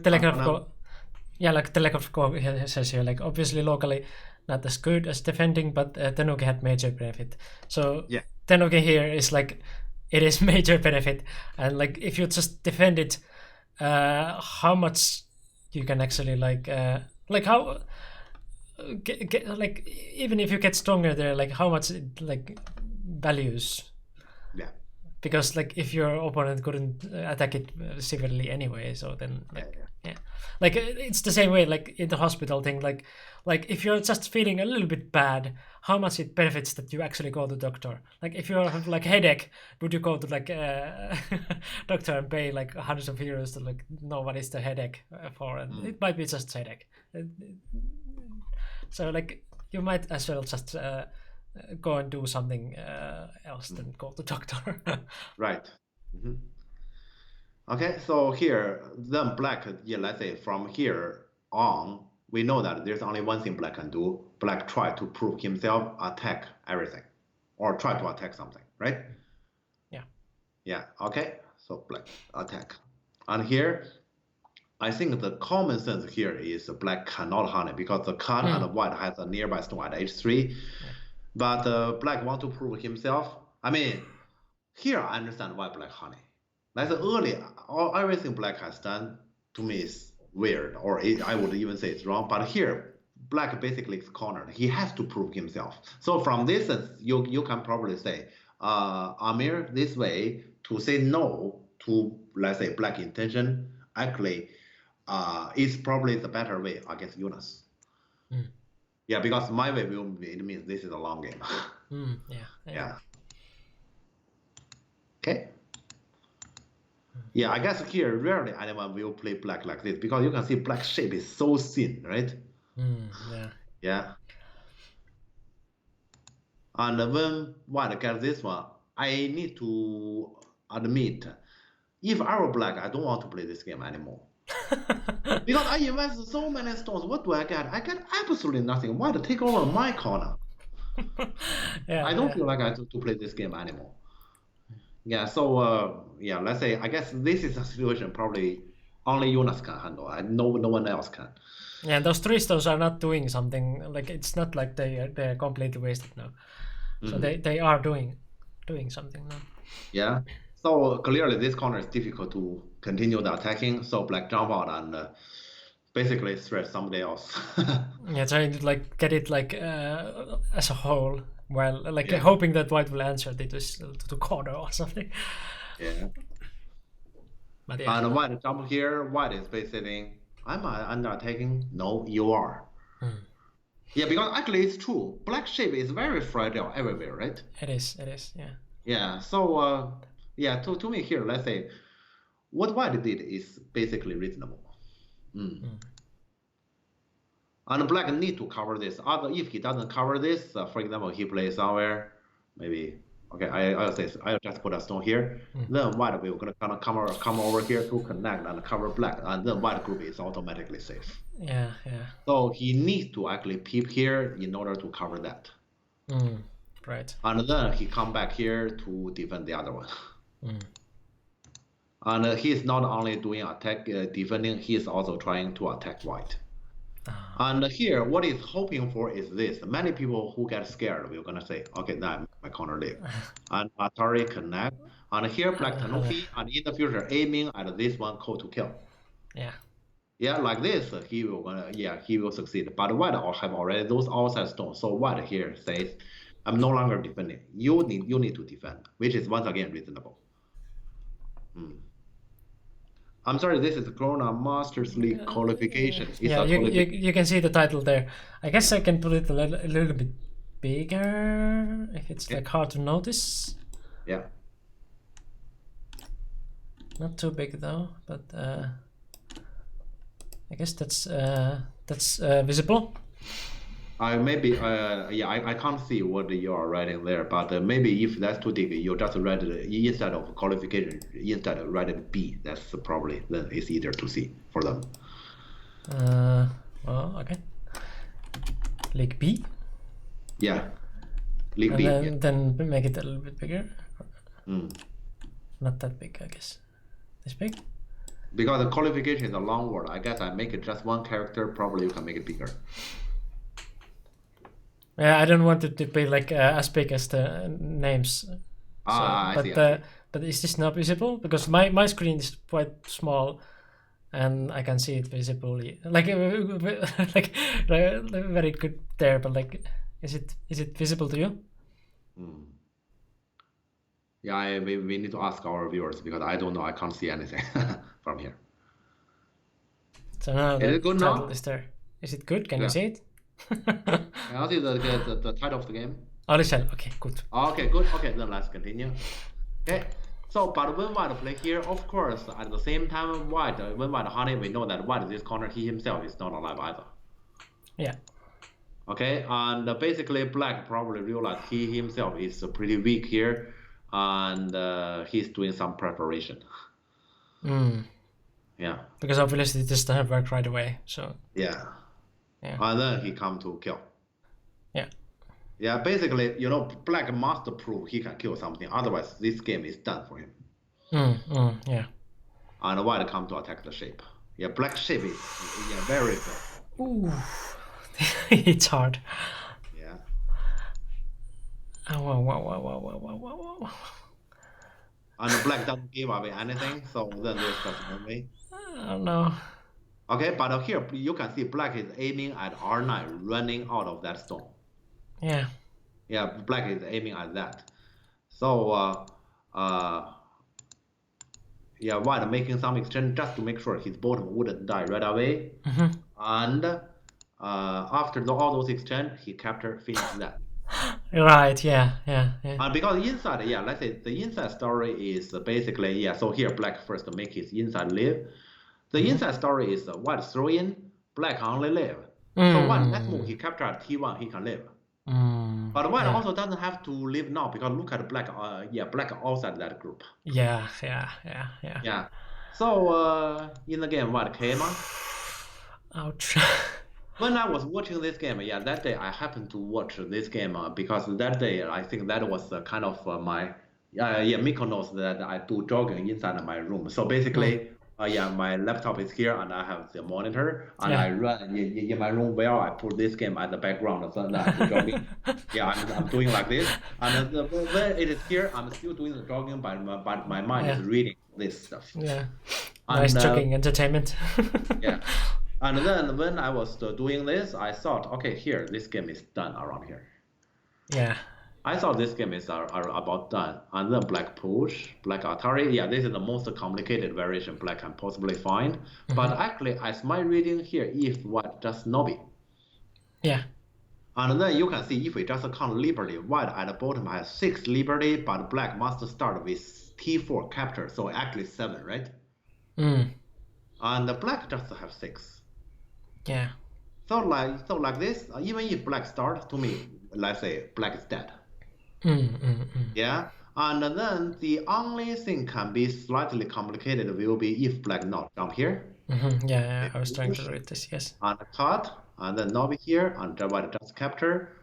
Telegraph Go says here, like obviously locally not as good as defending, but Tanuki had major benefit. So Tanuki here is like, it is major benefit, and like if you just defend it, how much you can actually how like even if you get stronger there, like how much it like values. Yeah. Because like if your opponent couldn't attack it severely anyway, so then like yeah, like it's the same way like in the hospital thing, like if you're just feeling a little bit bad, how much it benefits that you actually go to doctor. Like if you have like headache, would you go to like doctor and pay like hundreds of euros to like know what is the headache for, and it might be just headache. So like you might as well just go and do something else than go to doctor. Right. Mhm. Okay, so here, then black, yeah, let's say from here on, we know that there's only one thing black can do. Black try to prove himself, attack everything, or try to attack something, right? Yeah. Yeah, okay, so black attack. And here, I think the common sense here is black cannot hunt it because the Khan and white has a nearby stone at h3. But black want to prove himself. I mean, here I understand why black hunt it. Like early, everything black has done to me is weird, or I would even say it's wrong. But here, black basically is cornered. He has to prove himself. So from this sense, you can probably say, Amir, this way to say no to, let's say, black intention, actually, is probably the better way against Yunus. Yeah, because my way it means this is a long game. Yeah. Okay. Yeah, I guess here rarely anyone will play black like this because you can see black shape is so thin, right? Yeah. And when white gets this one, I need to admit, if I were black, I don't want to play this game anymore. Because I invest so many stones, what do I get? I get absolutely nothing. Why to take over my corner? I don't feel like I have to play this game anymore. Yeah, so yeah, let's say I guess this is a situation probably only Jonas can handle. No one else can. Yeah, those 3 stones are not doing something. Like it's not like they're completely wasted now. So they are doing something now. Yeah. So clearly this corner is difficult to continue the attacking. So black jump out and basically threat somebody else. Yeah, trying to like get it like as a whole, while like hoping that white will answer it to corner or something. Yeah. But yeah. And white jump here. White is basically, I'm under attacking. No, you are. Yeah, because actually it's true. Black shape is very fragile everywhere, right? It is. Yeah. Yeah. So yeah, to me here, let's say what white did is basically reasonable. And black need to cover this. If he doesn't cover this, for example, he plays somewhere, maybe. Okay, I'll just put a stone here. Then white will gonna kind of come over here to connect and cover black, and then white group is automatically safe. Yeah. So he needs to actually peep here in order to cover that. Right. And then he come back here to defend the other one. And he's not only doing attack defending, he's also trying to attack white. And here, what he's hoping for is this. Many people who get scared, we're gonna say, okay, now my corner live. And Atari connect. And here, black Tanuki, and in the future, aiming at this one call to kill. Yeah, like this, he will succeed. But white have already those outside stones. So white here says, I'm no longer defending. You need to defend, which is once again reasonable. I'm sorry, this is the Corona Masters League qualification. You can see the title there. I guess I can put it a little bit bigger if it's like hard to notice. Yeah. Not too big though, but I guess that's visible. I can't see what you are writing there, but maybe if that's too big, you just write it instead of qualification, instead of write it B. That's probably then it's easier to see for them. Well, okay. League B. Yeah. League B. Then make it a little bit bigger. Not that big, I guess. This big? Because the qualification is a long word. I guess I make it just one character. Probably you can make it bigger. Yeah, I don't want it to be like as big as the names. I see. But is this not visible? Because my screen is quite small, and I can see it visibly. Like like very good there, but like, is it visible to you? Yeah, we need to ask our viewers because I don't know. I can't see anything from here. So now Is the it good title now? is there. Is it good? Can you Yeah. see it? Can I see the title of the game? Alice, okay, good. Okay, good. Okay, then let's continue. Okay. So, but when White play here, of course, at the same time, when White honey, we know that White this corner, he himself is not alive either. Yeah. Okay, and basically Black probably realized he himself is pretty weak here, and he's doing some preparation. Yeah. Because obviously this doesn't work right away. So. Yeah. Yeah. And then he come to kill. Yeah. Yeah, basically, you know, Black must prove he can kill something. Otherwise, this game is done for him. Yeah. And White come to attack the shape. Yeah, Black shape is very good. Ooh, it's hard. Yeah. Oh, wow. And Black doesn't give away anything, so then there's just one way. I don't know. Okay, but here you can see Black is aiming at R9, running out of that stone. Yeah. Yeah, Black is aiming at that. So, yeah, White making some exchange just to make sure his bottom wouldn't die right away. And after all those exchange, he finished that. Right, yeah. And because inside, yeah, let's say the inside story is basically, yeah, so here Black first make his inside live. The inside story is White throw in, Black only live. So White next move, he capture at T1, he can live. But White also doesn't have to live now because look at Black, Black outside that group. Yeah. Yeah. So in the game, White came. Ouch. When I was watching this game, yeah, that day I happened to watch this game because that day I think that was kind of my, Miko knows that I do jogging inside my room. So basically, my laptop is here and I have the monitor and I run in my room where I put this game at the background. So that I'm jogging. Yeah, I'm doing like this. And when it is here, I'm still doing the jogging, but my mind is reading this stuff. Yeah. Nice jogging entertainment. Yeah. And then when I was doing this, I thought, okay, here, this game is done around here. Yeah. I thought this game is about done. And then Black push, Black Atari. Yeah, this is the most complicated variation Black can possibly find. But actually, as my reading here, if White just Nobi. Yeah. And then you can see if we just count Liberty, White at the bottom has 6 Liberty, but Black must start with T4 capture. So actually 7, right? And the Black just have 6. Yeah. So like this, even if Black starts, to me, let's say Black is dead. Yeah, and then the only thing can be slightly complicated will be if Black not jump here. Yeah, I was trying to read this, yes. And cut, and then Nobi here, and White just capture.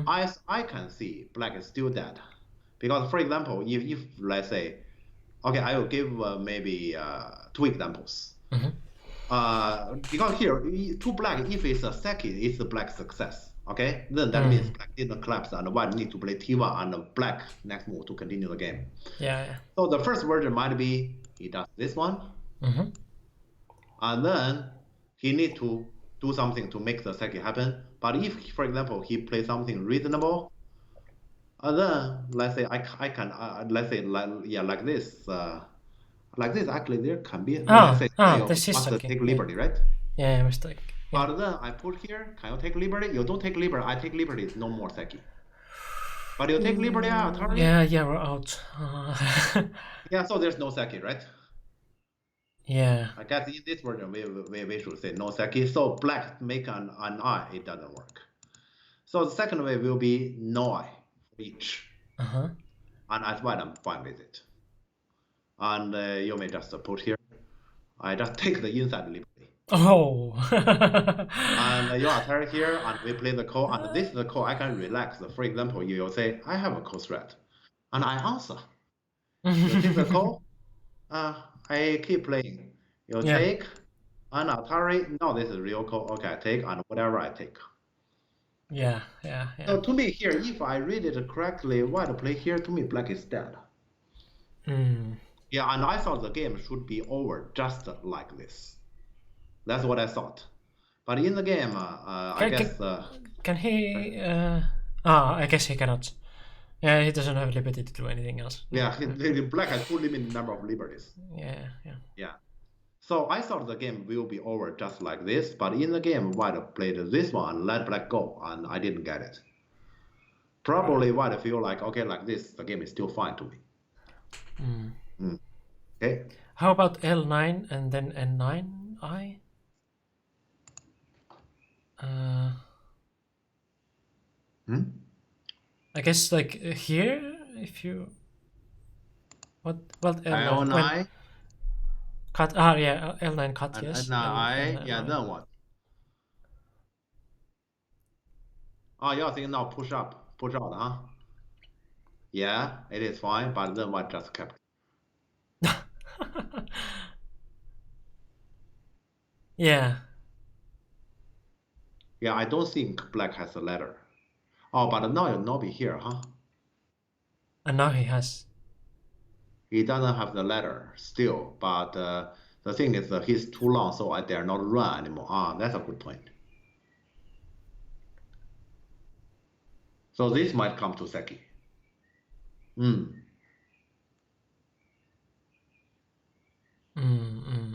As I can see, Black is still dead. Because, for example, if let's say, okay, I will give maybe 2 examples. Because here, to Black, if it's a second, it's a Black success. Okay, then that means Black didn't collapse and White need to play T1 and Black next move to continue the game. Yeah. So the first version might be he does this one, and then he need to do something to make the second happen. But if, for example, he plays something reasonable, then let's say I can let's say like this. Like this, actually, there can be. This is okay. Take liberty, right? Yeah, mistake. Yeah. But then I put here, can you take liberty? You don't take liberty. I take liberty. It's no more Seki. But you take liberty out. Yeah, we're out. Yeah, so there's no Seki, right? Yeah. I guess in this version, we should say no Seki. So Black make an eye, it doesn't work. So the second way will be no eye for each. And as White, I'm fine with it. And you may just put here. I just take the inside liberty. Oh. And you attack here, and we play the call, and this is the call I can relax. For example, you'll say, I have a call threat, and I answer. You take the call, I keep playing. You take, and Atari, no, this is real call. Okay, I take, and whatever I take. Yeah. So to me here, if I read it correctly, White play here, to me, Black is dead. Yeah, and I thought the game should be over just like this. That's what I thought. But in the game, I guess. Can he? I guess he cannot. Yeah, he doesn't have liberty to do anything else. Yeah, black has full limited number of liberties. Yeah. So I thought the game will be over just like this, but in the game, white played this one and let black go, and I didn't get it. Probably white feel like, okay, like this, the game is still fine to me. Okay. How about L9 and then N9I? I guess like here, if you what L9 L9 cut. Yeah, L9 cut. and Yes. N9, yeah, then what? Oh, you're thinking now push out, huh? Yeah, it is fine, but then white just kept. Yeah. Yeah, I don't think black has a ladder. Oh, but now you'll not be here, huh? And now he has. He doesn't have the ladder still, but the thing is he's too long, so I dare not run anymore. Ah, that's a good point. So this might come to Seki.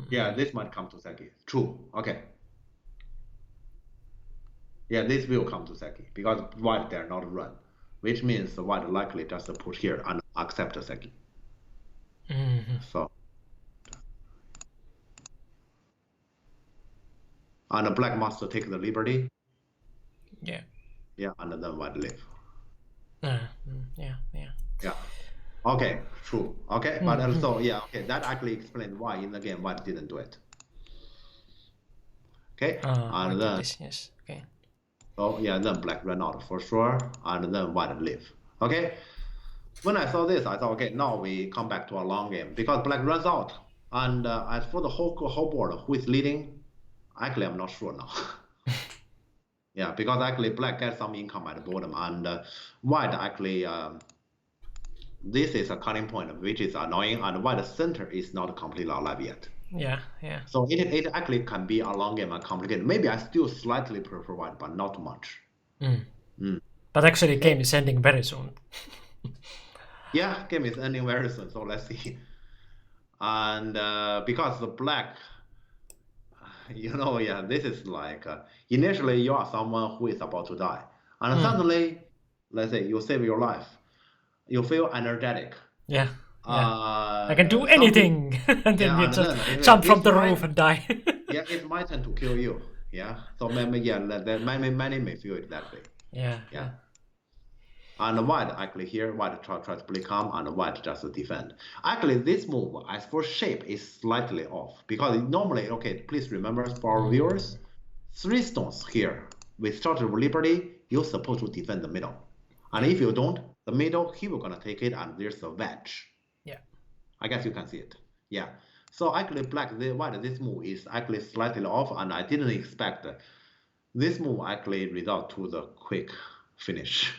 Yeah, this might come to Seki. True. Okay. Yeah, this will come to Seki because white dare not run, which means white likely just push here and accept Seki. So. And black must take the liberty. Yeah. Yeah, and then white leave. Yeah. Okay, true. Okay, but also, yeah, okay, that actually explains why in the game white didn't do it. Okay, and then yes. Okay. So yeah, then black ran out for sure, and then white leave. Okay. When I saw this, I thought, okay, now we come back to a long game because black runs out, and as for the whole board, who is leading? Actually, I'm not sure now. Yeah, because actually black gets some income at the bottom, and white actually this is a cutting point, which is annoying, and white center is not completely alive yet. Yeah. So it actually can be a long game and complicated. Maybe I still slightly prefer white, but not much. But actually, game is ending very soon. Yeah, game is ending very soon, so let's see. And because the black, yeah, this is like initially you are someone who is about to die, and suddenly, let's say you save your life, you feel energetic. Yeah. I can do anything, and then you just jump from the roof and die. Yeah, it's my turn to kill you. Yeah, so many may feel it that way. Yeah. And white actually here, white try to play calm, and white just defend. Actually, this move, as for shape, is slightly off because normally, okay, please remember for our viewers, 3 stones here with Statue of Liberty, you're supposed to defend the middle, and if you don't, the middle he will gonna take it, and there's a wedge. Yeah, I guess you can see it. Yeah. So actually, white this move is actually slightly off, and I didn't expect this move actually result to the quick finish.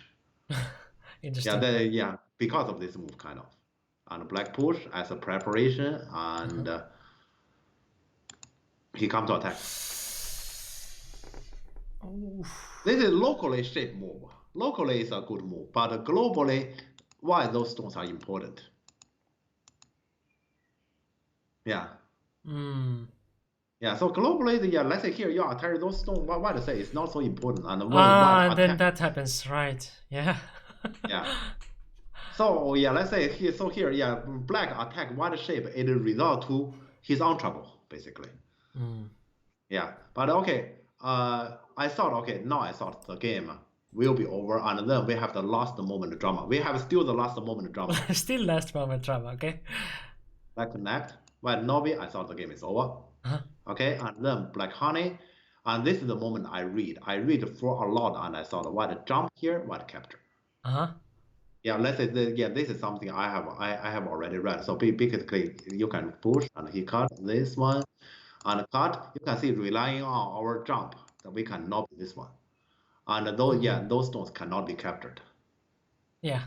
Interesting. Yeah, because of this move, kind of. And black push as a preparation, and he comes to attack. This is locally shaped move. Locally is a good move, but globally, why those stones are important? Yeah. Yeah, so globally, let's say here you attack those stones, why to say it's not so important, and when then that happens, right? Yeah. Yeah. So yeah, let's say here, yeah, black attack white shape, it result to he's on trouble basically. Yeah, but okay, I thought the game will be over, and then we have the last moment drama. We have still the last moment drama. Still last moment drama, okay. Black connect, white Novi, I thought the game is over. Okay, and then black honey, and this is the moment I read for a lot, and I thought white jump here, white capture. Yeah, let's say this is something I have already read. So basically, you can push, and he cut this one, and cut. You can see relying on our jump that we cannot be this one, and those stones cannot be captured. Yeah.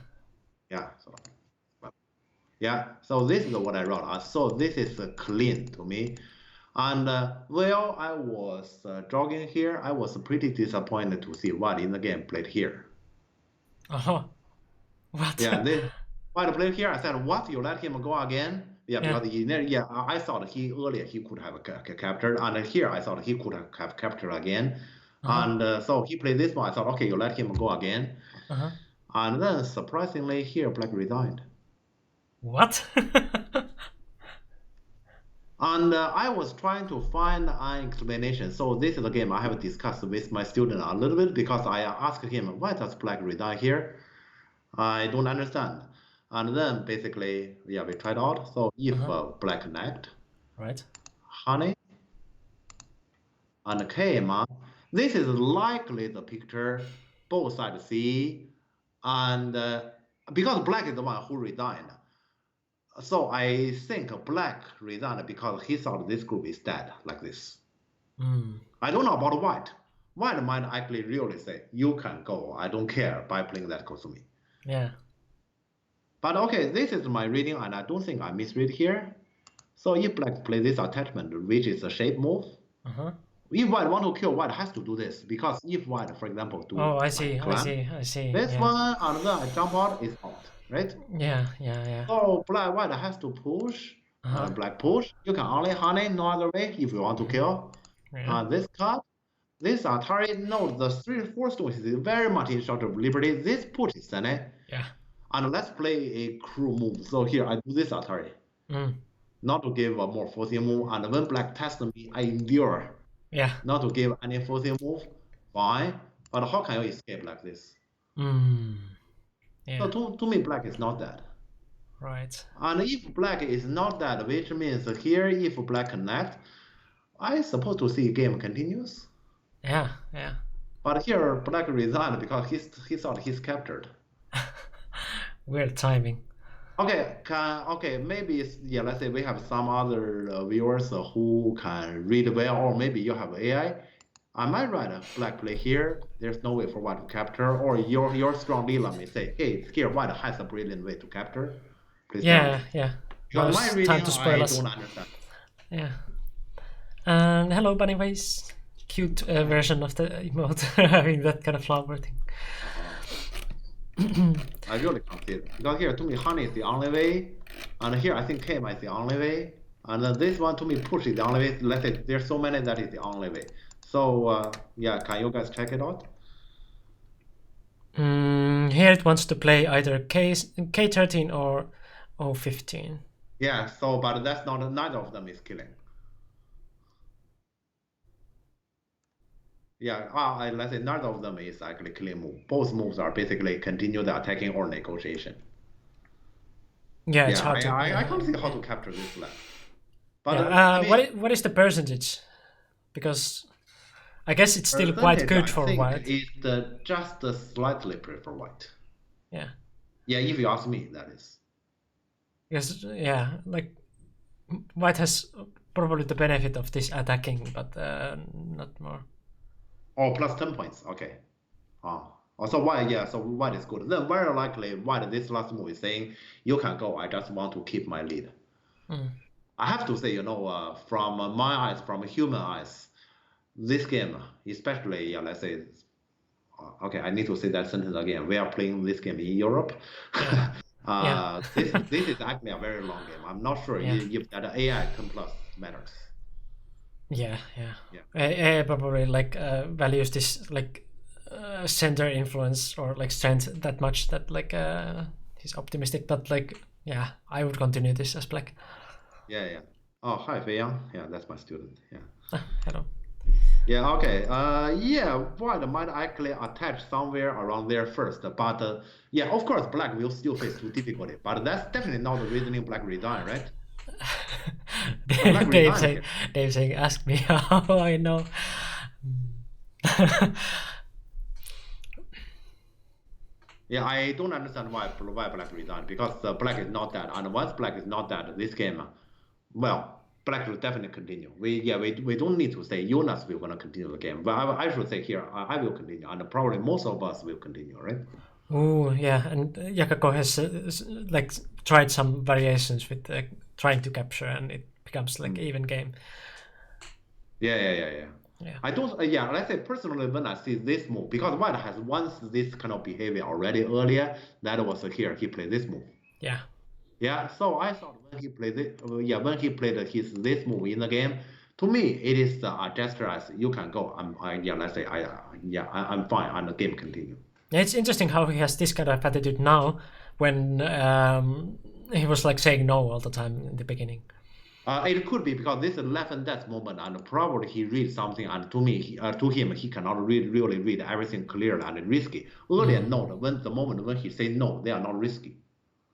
Yeah. So this is what I wrote. So this is clean to me, And while I was jogging here, I was pretty disappointed to see white in the game played here. Oh, what? Yeah, this white played here. I said, "What? You let him go again?" Yeah, Yeah. because yeah, I thought he earlier he could have captured, and here I thought he could have captured again, and so he played this one. I thought, okay, you let him go again, and then surprisingly here black resigned. What? And I was trying to find an explanation. So this is a game I have discussed with my student a little bit because I asked him, why does black resign here? I don't understand. And then basically, yeah, we tried out. So if black connect, Right. honey, and came, this is likely the picture both sides see. And because black is the one who resigned, so I think black resigned because he thought this group is dead, like this. I don't know about white. White might actually really say, you can go, I don't care, by playing that Kosumi. Yeah. But okay, this is my reading, and I don't think I misread here. So if black play this attachment, which is a shape move, if white want to kill, white has to do this, because if white, for example, do Oh, I like see. climb, I see. this Yeah. one, and then I jump out, is out, right? Yeah. So white has to push, black push. You can only honey, no other way, if you want to kill. Yeah. This cut, this Atari, no, the 3-4 stone is very much in short of liberty. This push is Sene. Yeah. And let's play a crew move. So here I do this Atari. Not to give a more forcing move. And when black tests me, I endure. Yeah. Not to give any forcing move. Fine. But how can you escape like this? Yeah. So to me, black is not dead. Right. And if black is not dead, which means here, if black connect, I suppose to see game continues. Yeah. But here, black resigned because he thought he's captured. Weird timing. Okay, maybe yeah. Let's say we have some other viewers who can read well, or maybe you have AI. I might write a black play here. There's no way for white to capture, or your strong leader may say, hey, here white has a brilliant way to capture. Please Yeah. Because my reading, time to spoil I us. don't understand. Yeah. And hello, Bunnyface. Cute version of the emote having that kind of flower thing. I really can't see it. Because here, to me, honey is the only way. And here, I think Kema is the only way. And then this one, to me, push is the only way. Let's say there's so many that is the only way. So, yeah, can you guys check it out? Here it wants to play either K13 or O15. Yeah, so, but that's not, neither of them is killing. Yeah, let's say neither of them is actually killing move. Both moves are basically continue the attacking or negotiation. Yeah, it's hard to... I can't see how to capture this left. But I mean, what is the percentage? Because I guess it's still quite good for white. It's just slightly prefer white. Yeah. Yeah, if you ask me, that is. Because, yeah, like, white has probably the benefit of this attacking, but not more. Oh, plus 10 points. Okay. So white, yeah, so white is good. Then very likely white, this last move is saying, you can go, I just want to keep my lead. I have to say, from my eyes, from human eyes, this game, especially, yeah, let's say, okay, I need to say that sentence again. We are playing this game in Europe. This is actually a very long game. I'm not sure if that AI 10 plus matters. Yeah. AI probably like values this like center influence or like strength that much that like he's optimistic. But like, yeah, I would continue this as black. Yeah. Oh, hi, Fei Yang. Yeah, that's my student. Yeah. Hello. Yeah, okay. Yeah, white might actually attach somewhere around there first, but yeah, of course, black will still face two difficulty, but that's definitely not the reasoning black resign, right? Dave saying, ask me how I know. Yeah, I don't understand why black resigned, because black is not that, and once black is not that, this game, well, black will definitely continue. We don't need to say Jonas will gonna continue the game, but I should say here I will continue, and probably most of us will continue, right? Oh yeah, and Yakako has like tried some variations with trying to capture, and it becomes like even game. Yeah. Yeah. I don't, yeah, let's say personally, when I see this move, because White has once this kind of behavior already earlier, that was here, he played this move. Yeah. Yeah, so I thought when he played it, yeah, when he played his this move in the game, to me it is a gesture as you can go. Yeah, let's say I'm fine, and the game continue. Yeah, it's interesting how he has this kind of attitude now when he was like saying no all the time in the beginning. It could be because this is life and death moment, and probably he reads something, and to me, to him, he cannot really read everything clearly and risky. Earlier, no, when the moment when he say no, they are not risky.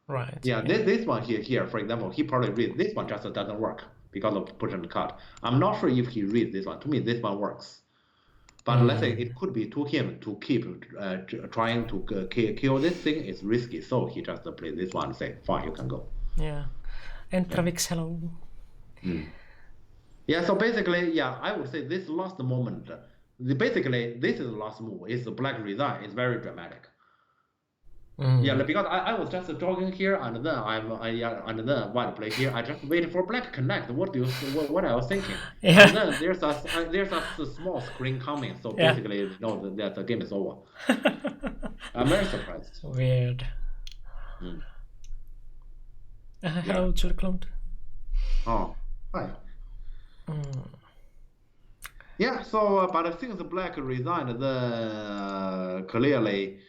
Right. Yeah, this one here, for example, he probably read this one just doesn't work because of push and cut. I'm not sure if he reads this one. To me, this one works. But let's say it could be to him to keep trying to kill this thing is risky, so he just play this one and say, fine, you can go. Yeah. Entravix, hello. Yeah, so basically, yeah, I would say this last moment, basically, this is the last move. It's the black resign. It's very dramatic. Yeah, because I was just jogging here, and then and then white play here. I just waited for black connect. What what I was thinking? Yeah. And then there's a small screen coming, so Yeah. basically, you know that the game is over. I'm very surprised. Weird. Hello, Churklund. Oh, hi. Yeah, so but since black resigned, then clearly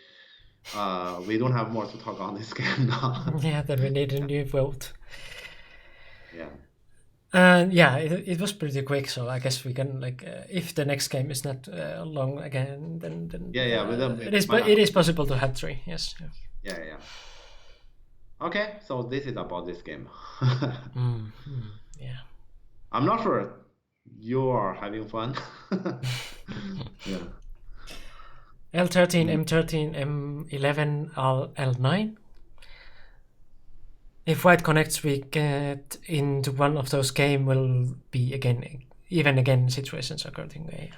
we don't have more to talk on this game now. Yeah, then we need a new vote. Yeah. And yeah, it was pretty quick, so I guess we can like if the next game is not long again, then Yeah, but then it is possible to have 3. Yes. Yeah. Okay, so this is about this game. Yeah. I'm not sure you are having fun. Yeah. L13, M13, M11, L9. If white connects, we get into one of those game will be again situations occurring.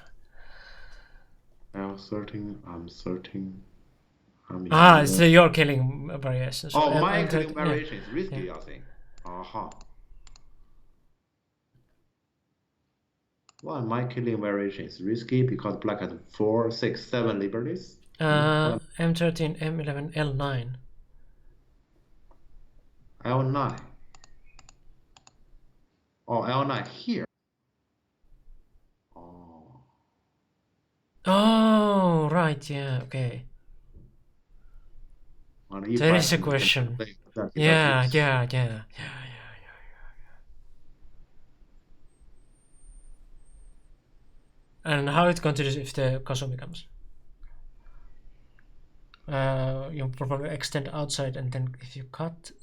L13, I'm 13. So your killing variation. So oh, my killing variation is risky, I think. Well, my killing variation is risky because black has 4, 6, 7 liberties. M13, M11, L9. L9. Oh, L9 here. Oh, right. Yeah. Okay. There is a question. Yeah. And how it continues if the Kazumi comes? You probably extend outside, and then if you cut.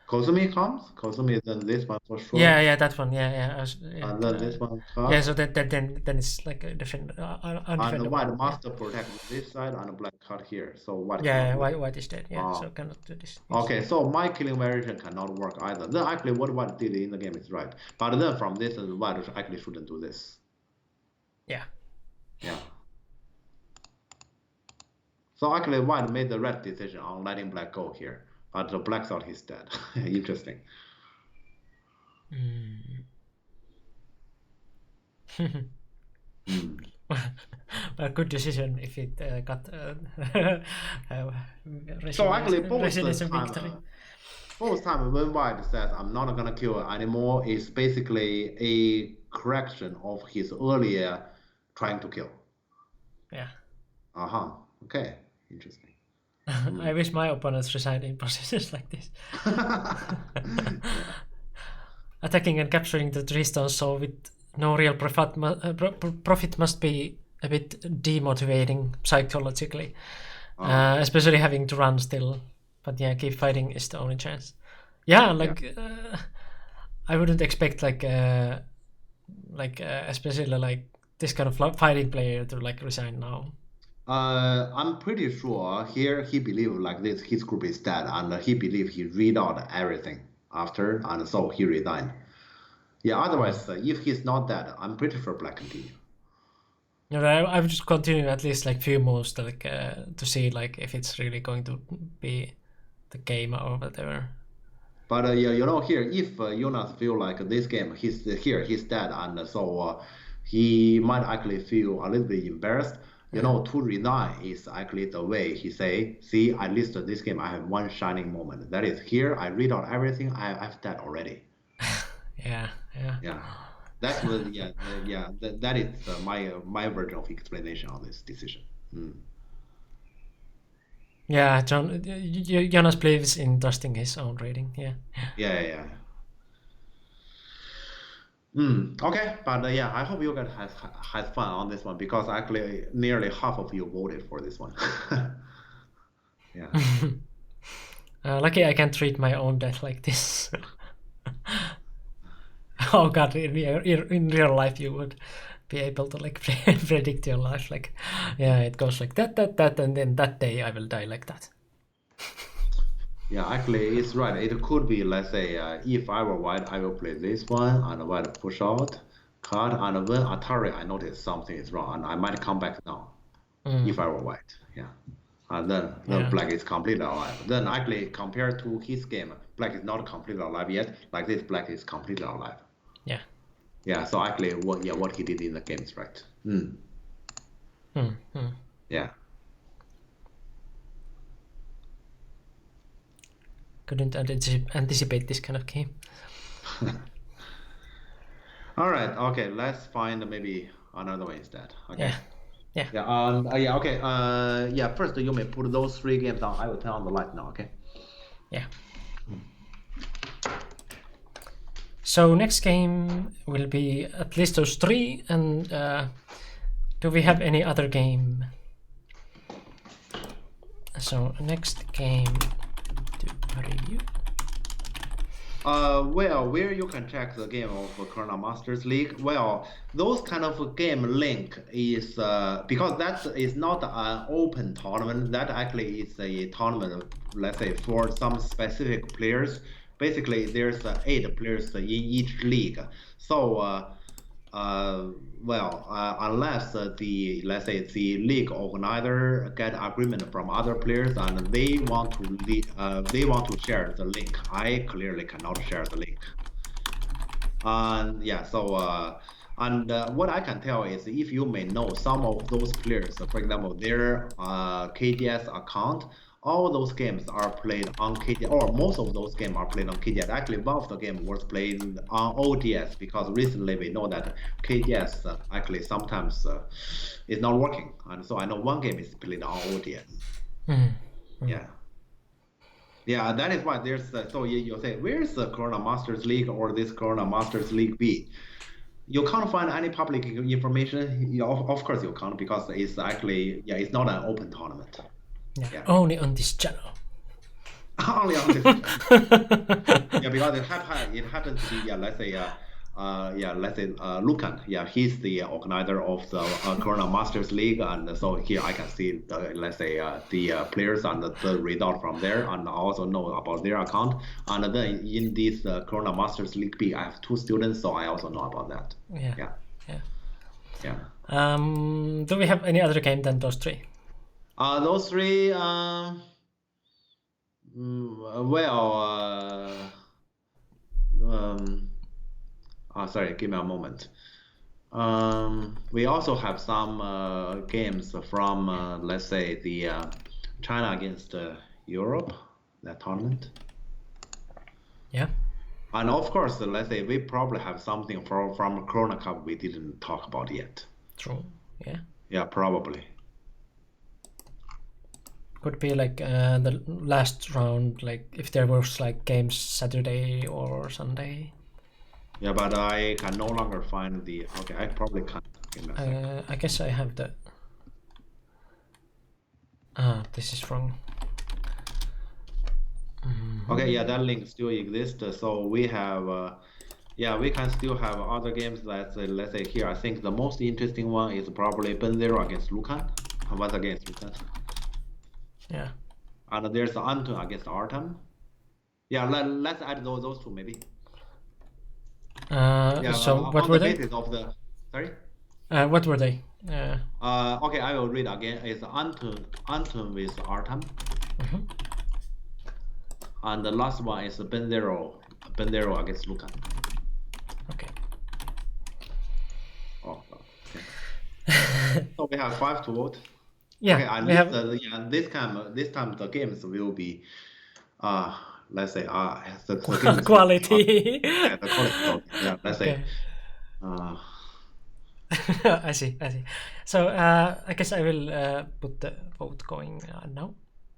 Kazumi comes. Kazumi, then this one for sure. Yeah, that one. Yeah. And then this one cuts. Yeah, so then it's like a different. And the white master protects this side, and the black cut here. So white. Yeah, white is dead. Yeah, so cannot do this. Yes. Okay, so my killing variation cannot work either. Then actually, what white did in the game is right. But then from this, white actually shouldn't do this. Yeah. So actually, white made the right decision on letting black go here. But the black thought he's dead. Interesting. Well, good decision if it got so actually both time when white says I'm not gonna kill anymore is basically a correction of his earlier trying to kill. Yeah. Okay. Interesting. I wish my opponents resigned in positions like this. Attacking and capturing the 3 stones, so with no real profit must be a bit demotivating psychologically, especially having to run still. But yeah, keep fighting is the only chance. Yeah, I wouldn't expect especially like this kind of fighting player to like resign now. I'm pretty sure here he believed like this his group is dead, and he believed he read out everything after, and so he resigned. Yeah, otherwise if he's not dead, I'm pretty sure black continue. No, I would just continue at least like few moves to see like if it's really going to be the game or whatever. But here, if Jonas feel like this game, he's dead, and so he might actually feel a little bit embarrassed. To resign is actually the way he say, see, at least this game I have one shining moment. That is here, I read out everything, I've dead already. Yeah. That's what, that is my version of explanation on this decision. Yeah, Jonas believes in trusting his own rating. Yeah. Okay, but I hope you guys has fun on this one because actually nearly half of you voted for this one. Yeah. Lucky I can't treat my own death like this. Oh god, in real life you would be able to like predict your life, like it goes like that, and then that day I will die like that. Yeah, actually it's right. It could be, let's say, if I were white, I will play this one and white push out card, and when Atari I notice something is wrong, and I might come back now if I were white. Yeah. And then black is completely alive. Then actually compared to his game, black is not completely alive yet. Like this, black is completely alive. Yeah. Yeah, so actually what he did in the game is right. Yeah. Couldn't anticipate this kind of game. All right. Okay. Let's find maybe another way instead. Okay. Yeah. Okay. First you may put those 3 games down. I will turn on the light now. Okay. Yeah. So next game will be at least those 3. And do we have any other game? So next game to review. Where you can check the game of Corona Masters League. Well, those kind of game link is because that is not an open tournament. That actually is a tournament, let's say, for some specific players. Basically, there's 8 players in each league. So, unless the, let's say, the league organizer get agreement from other players and they want to share the link, I clearly cannot share the link. And what I can tell is, if you may know some of those players, for example, their KDS account, all those games are played on KDS, or most of those games are played on KDS. Actually, one of the games was played on ODS because recently we know that KDS actually sometimes is not working, and so I know one game is played on ODS. Yeah, that is why there's so you say, where's the Corona Masters League or this Corona Masters League B? You can't find any public information. Of course you can't, because it's actually it's not an open tournament. Yeah. Only on this channel. Only on this channel. Because it happens to be let's say Lucan. He's the organizer of the Corona Masters League, and so here I can see the players and the result from there, and I also know about their account. And then in this Corona Masters League B, I have 2 students, so I also know about that. Yeah. Do we have any other game than those 3? Those 3, sorry, give me a moment. We also have some games from, let's say, the China against Europe, that tournament. Yeah. And of course, let's say we probably have something from Corona Cup we didn't talk about yet. True. Yeah. Yeah, probably. Could be like the last round, like if there was like games Saturday or Sunday. Yeah, but I can no longer find the. Okay, I probably can't. I guess I have the. This is wrong. Okay, yeah, that link still exists. So we have, we can still have other games. Let's say here, I think the most interesting one is probably Benzero against Lucan. Once against Lucan. Yeah. And there's Anton against Artem. Yeah, let's add those 2 maybe. So what were they? Sorry? What were they? Okay, I will read again. It's Anton with Artem. And the last one is Bendero against Lucan. Okay. Oh, okay. So we have 5 to vote. Yeah, Okay, and we have. this time the games will be, let's say, the games Quality. yeah, the quality. Yeah, let's say, Okay. I see. So I guess I will put the vote going now.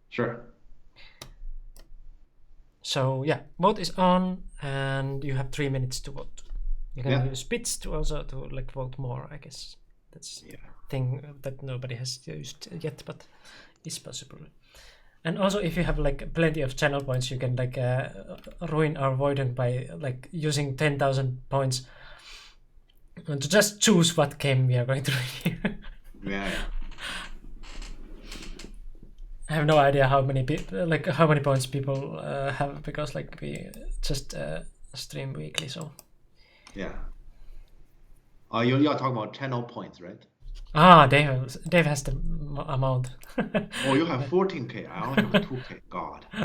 sure. So yeah, vote is on, and you have 3 minutes to vote. You can Yeah. use bits to also to like vote more. I guess that's Yeah. thing that nobody has used yet, but is possible. And also, if you have like plenty of channel points, you can like ruin our voting by like using 10,000 points to just choose what game we are going to review. Yeah. I have no idea how many how many points people have, because like we just stream weekly, so. Yeah. You are talking about channel points, right? Dave has the amount. Oh, you have 14K. I only have 2K. God. You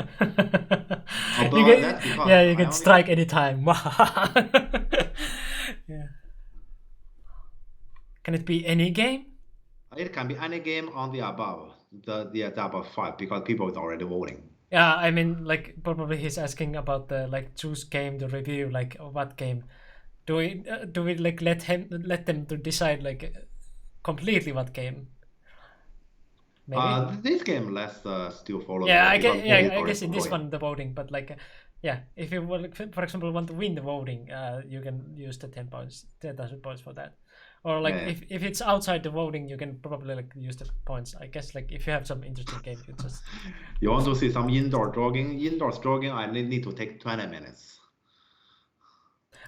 But that's because yeah, you I can only- strike anytime. Yeah. Can it be any game? It can be any game on the above, the above 5, because people is already voting. Yeah, I mean, like probably he's asking about the like choose game to review, like what game. Do we like let them to decide like completely what game? Maybe. This game, let's still follow. Yeah, the I because guess. voting Yeah, is I guess already in this going. one the voting, but like, yeah, if you for example want to win the voting, you can use the 10,000 points for that. Or like Yeah. if it's outside the voting, you can probably like use the points. I guess like if you have some interesting game, you just. You want to see some indoor jogging? Indoor jogging, I need to take 20 minutes.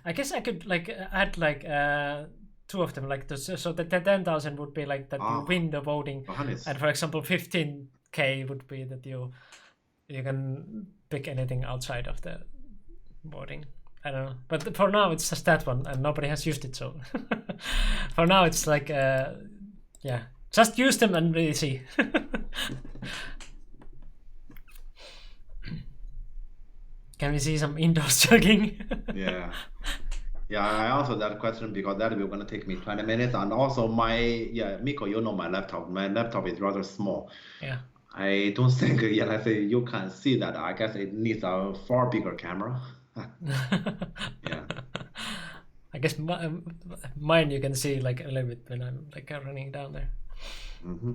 I guess I could like add like 2 of them, like so the 10,000 would be like that you win the voting, Johannes. and for example 15K would be that you can pick anything outside of the voting. I don't know, but for now it's just that one, and nobody has used it. So for now it's like yeah, just use them and really see. Can we see some indoors jogging? Yeah. Yeah, I answered that question because that will gonna take me 20 minutes. And also Miko, you know my laptop. My laptop is rather small. Yeah. I don't think, let's say you can see that. I guess it needs a far bigger camera. Yeah. I guess mine you can see like a little bit when I'm like running down there. Mm-hmm.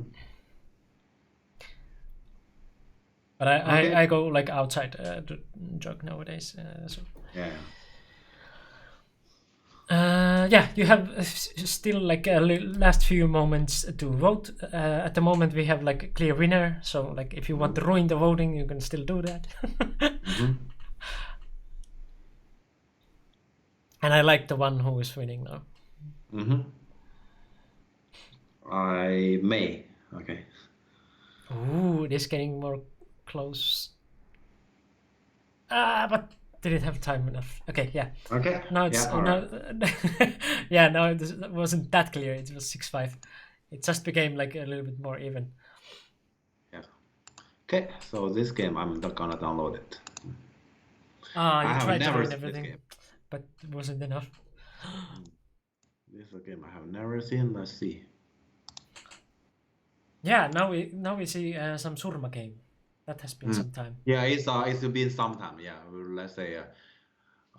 But Okay. I go like outside to jog nowadays. So. Yeah. Yeah, you have still like last few moments to vote. At the moment, we have like a clear winner. So like, if you want to ruin the voting, you can still do that. Mm-hmm. And I like the one who is winning now. Mm-hmm. I may. Okay. Ooh, this getting more close. But didn't have time enough. Okay, yeah. Okay. Now it's Yeah, all now, yeah. Now it wasn't that clear. It was 6-5. It just became like a little bit more even. Yeah. Okay. So this game, I'm not gonna download it. Ah, I you have tried to never ruin seen this everything, game. but it wasn't enough. This is a game I have never seen. Let's see. Yeah, now we see some Surma game. That has been some time. Yeah, it's been some time. Yeah, let's say.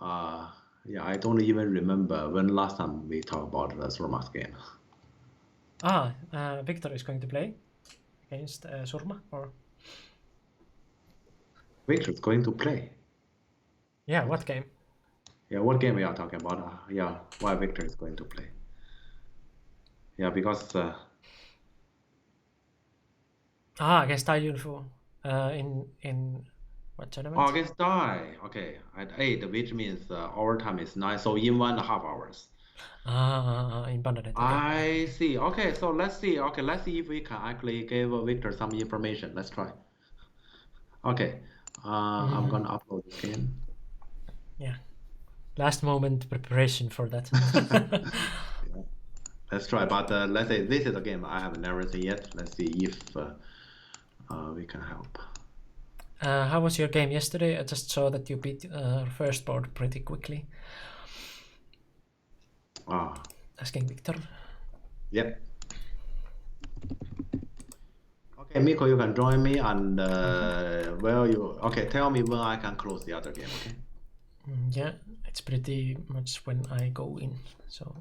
Yeah, I don't even remember when last time we talked about the Surma's game. Victor is going to play against Surma, or Victor's going to play. yeah, what game? Yeah, what game we are talking about? Yeah, why Victor is going to play? Yeah, because Against Tai Yunfu. In what tournament? against Dai. Okay, at 8, which means our time is 9, so in 1.5 hours. In Bangladesh. Okay. I see. Okay, so let's see. Okay, let's see if we can actually give Victor some information. Let's try. Okay, I'm gonna upload this game. Yeah. Last moment preparation for that. Yeah. Let's try. But let's say this is a game I have never seen yet. Let's see if we can help. How was your game yesterday? I just saw that you beat first board pretty quickly. Asking Victor. Yep. Okay, Miko, you can join me, and tell me when I can close the other game, okay? Yeah, it's pretty much when I go in, so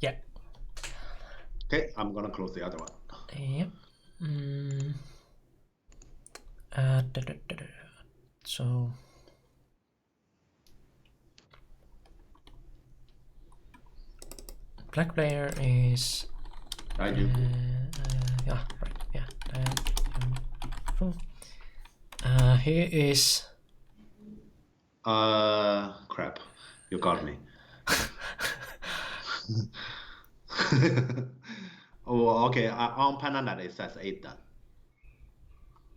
yeah. Okay, I'm gonna close the other one. Yep. So black player is I do. yeah, right, yeah. He is Crap, you got me. Oh, okay. On Pananet it says 8 done.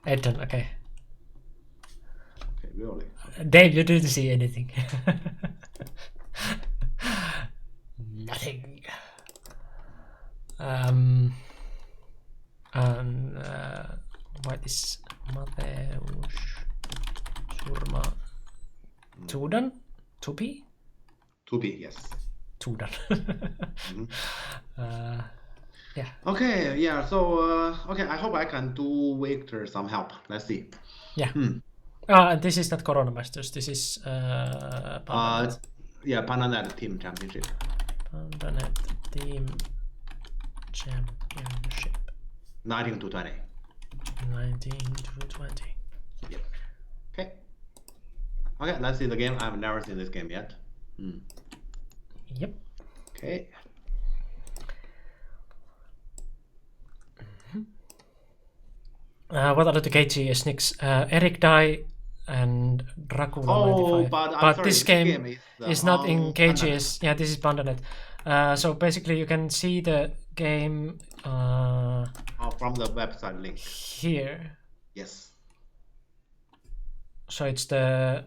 Edon, okay. Okay, really? Dave, you didn't see anything. Nothing. And what is Mateus Surma? Tudan? Tupi? Tupi, yes. Tudan. Yeah. Okay, yeah. So okay, I hope I can do Victor some help. Let's see. Yeah. This is not Corona Masters. This is Pandanet. Yeah, Pananet Team Championship. Pandanet Team Championship. 19 to 20. 19 to 20. Yep. Okay. Okay, let's see the game. I've never seen this game yet. Yep. Okay. What are the KG snicks? Eric Dye and Dracula 95. But sorry, this game is not in KGS. Pandanet. Yeah, this is Pandanet. So basically, you can see the game From the website link. here. Yes. So it's the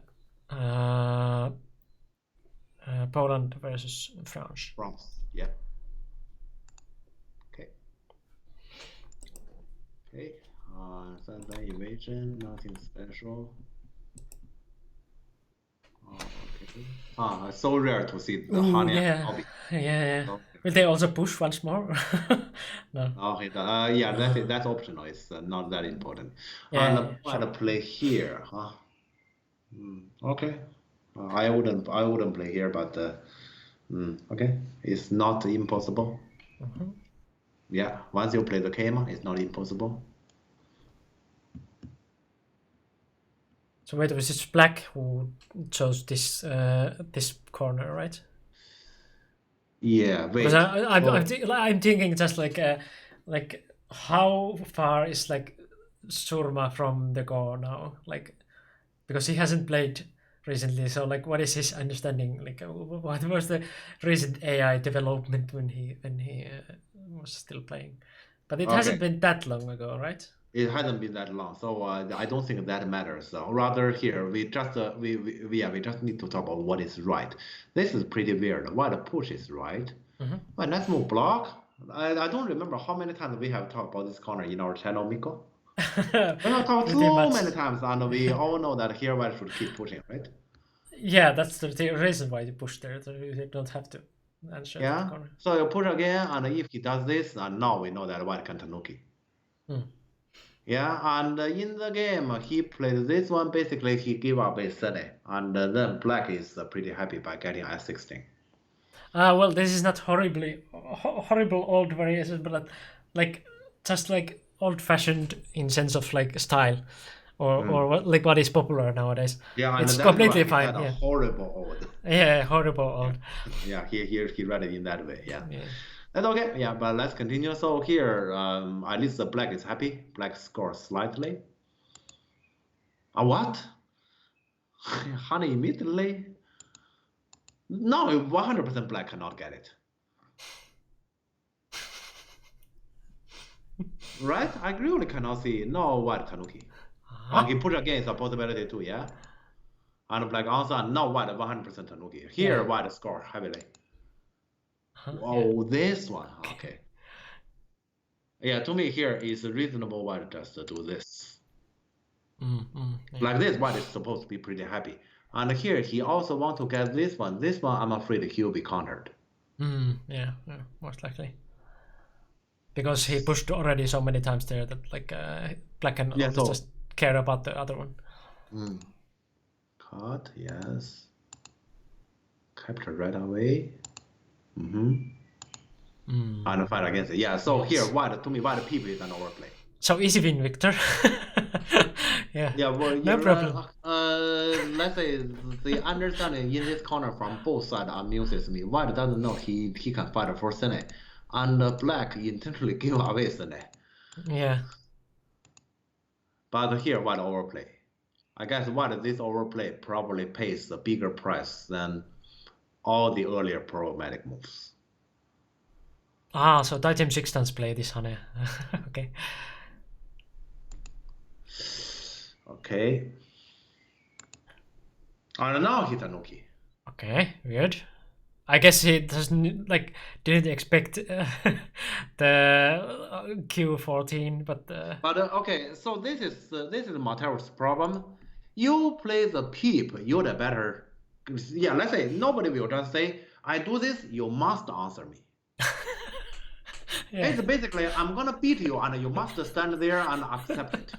Poland versus France. France. Yeah. Okay. Okay. Sensei evasion, nothing special. Okay. So rare to see the Hanya. Yeah. Yeah. Will they also push once more? No. Okay. Yeah, that's optional. It's not that important. Yeah, And try to play here, huh? Okay. I wouldn't play here, but okay. It's not impossible. Yeah. Once you play the Keima, it's not impossible. So wait, it was just Black who chose this this corner, right? Yeah. Wait. Because I'm thinking just like how far is like Surma from the goal now? Like, because he hasn't played recently, so like what is his understanding? Like what was the recent AI development when he was still playing? But it hasn't been that long ago, right? It hasn't been that long, so I don't think that matters. Rather here, we just need to talk about what is right. This is pretty weird. Why the push is right? Well, let's move block. I don't remember how many times we have talked about this corner in our channel, Miko. We have talked so many times, and we all know that here white should keep pushing, right? Yeah, that's the reason why you push there. You don't have to answer the corner. So you push again, and if he does this, and now we know that white can tanuki. Yeah, and in the game, he played this one. Basically, he gave up a 30, and then black is pretty happy by getting S16. Well, this is not horrible old variation, but like just like old-fashioned in sense of like style, or what is popular nowadays. Yeah, and it's completely fine. Yeah, horrible old. Yeah, horrible old. Yeah, he read it in that way. Yeah. That's okay. Yeah, but let's continue. So here, at least the black is happy. Black scores slightly. What? Honey immediately. No, 100% black cannot get it. Right? I really cannot see no white tanuki. Okay, push again is a possibility too, yeah? And black answer, no white 100% tanuki. Here, white score heavily. Oh, this one. Okay. Yeah, to me here is reasonable white just to do this. Yeah. Like this, white is supposed to be pretty happy. And here he also want to get this one. This one, I'm afraid he'll be countered. Yeah, most likely. Because he pushed already so many times there that like black can Yeah, only so just care about the other one. cut, yes. Capture right away. And fight against it. Yeah, so here, white, to me, white people is an overplay. So easy win, Victor. Yeah. Yeah, well, No problem. Let's say the understanding in this corner from both sides amuses me. White doesn't know he can fight for Sene, and black intentionally give away Sene. Yeah. But here, white overplay. I guess white this overplay probably pays a bigger price than all the earlier problematic moves. Ah, so Titan 6 does play this Hane. Okay. Okay. And now Hitanuki. Okay, weird. I guess he didn't expect the Q14, but But okay, so this is Mateo's problem. You play the peep, you're the better. Yeah, let's say nobody will just say, I do this, you must answer me. yeah. It's basically, I'm gonna beat you and you must stand there and accept it.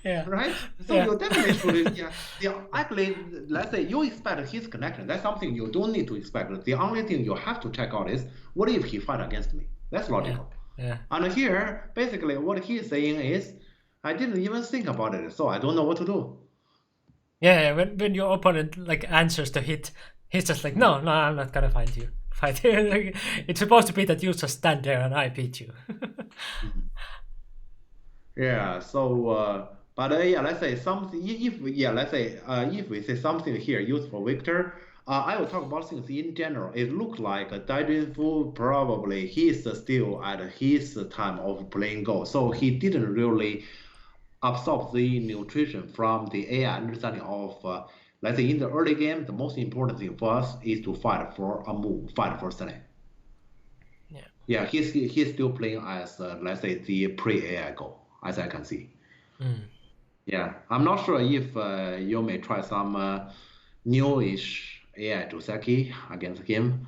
Yeah. Right? So Yeah. you definitely should, actually, let's say you expect his connection. That's something you don't need to expect. The only thing you have to check out is, what if he fight against me? That's logical. Yeah. And here, basically, what he's saying is, I didn't even think about it, so I don't know what to do. Yeah, when your opponent like answers the hit, he's just like, no, I'm not gonna fight you. Like, it's supposed to be that you just stand there and I beat you. Yeah. So, but yeah, let's say something. If we say something here used for Victor, I will talk about things in general. It looks like Daijin probably he's still at his time of playing Go, so he didn't really absorb the nutrition from the AI understanding of, let's say in the early game, the most important thing for us is to fight for a move, fight for Sene. Yeah. Yeah, he's still playing as let's say the pre-AI Go, as I can see. Yeah, I'm not sure if you may try some newish AI Joseki against him.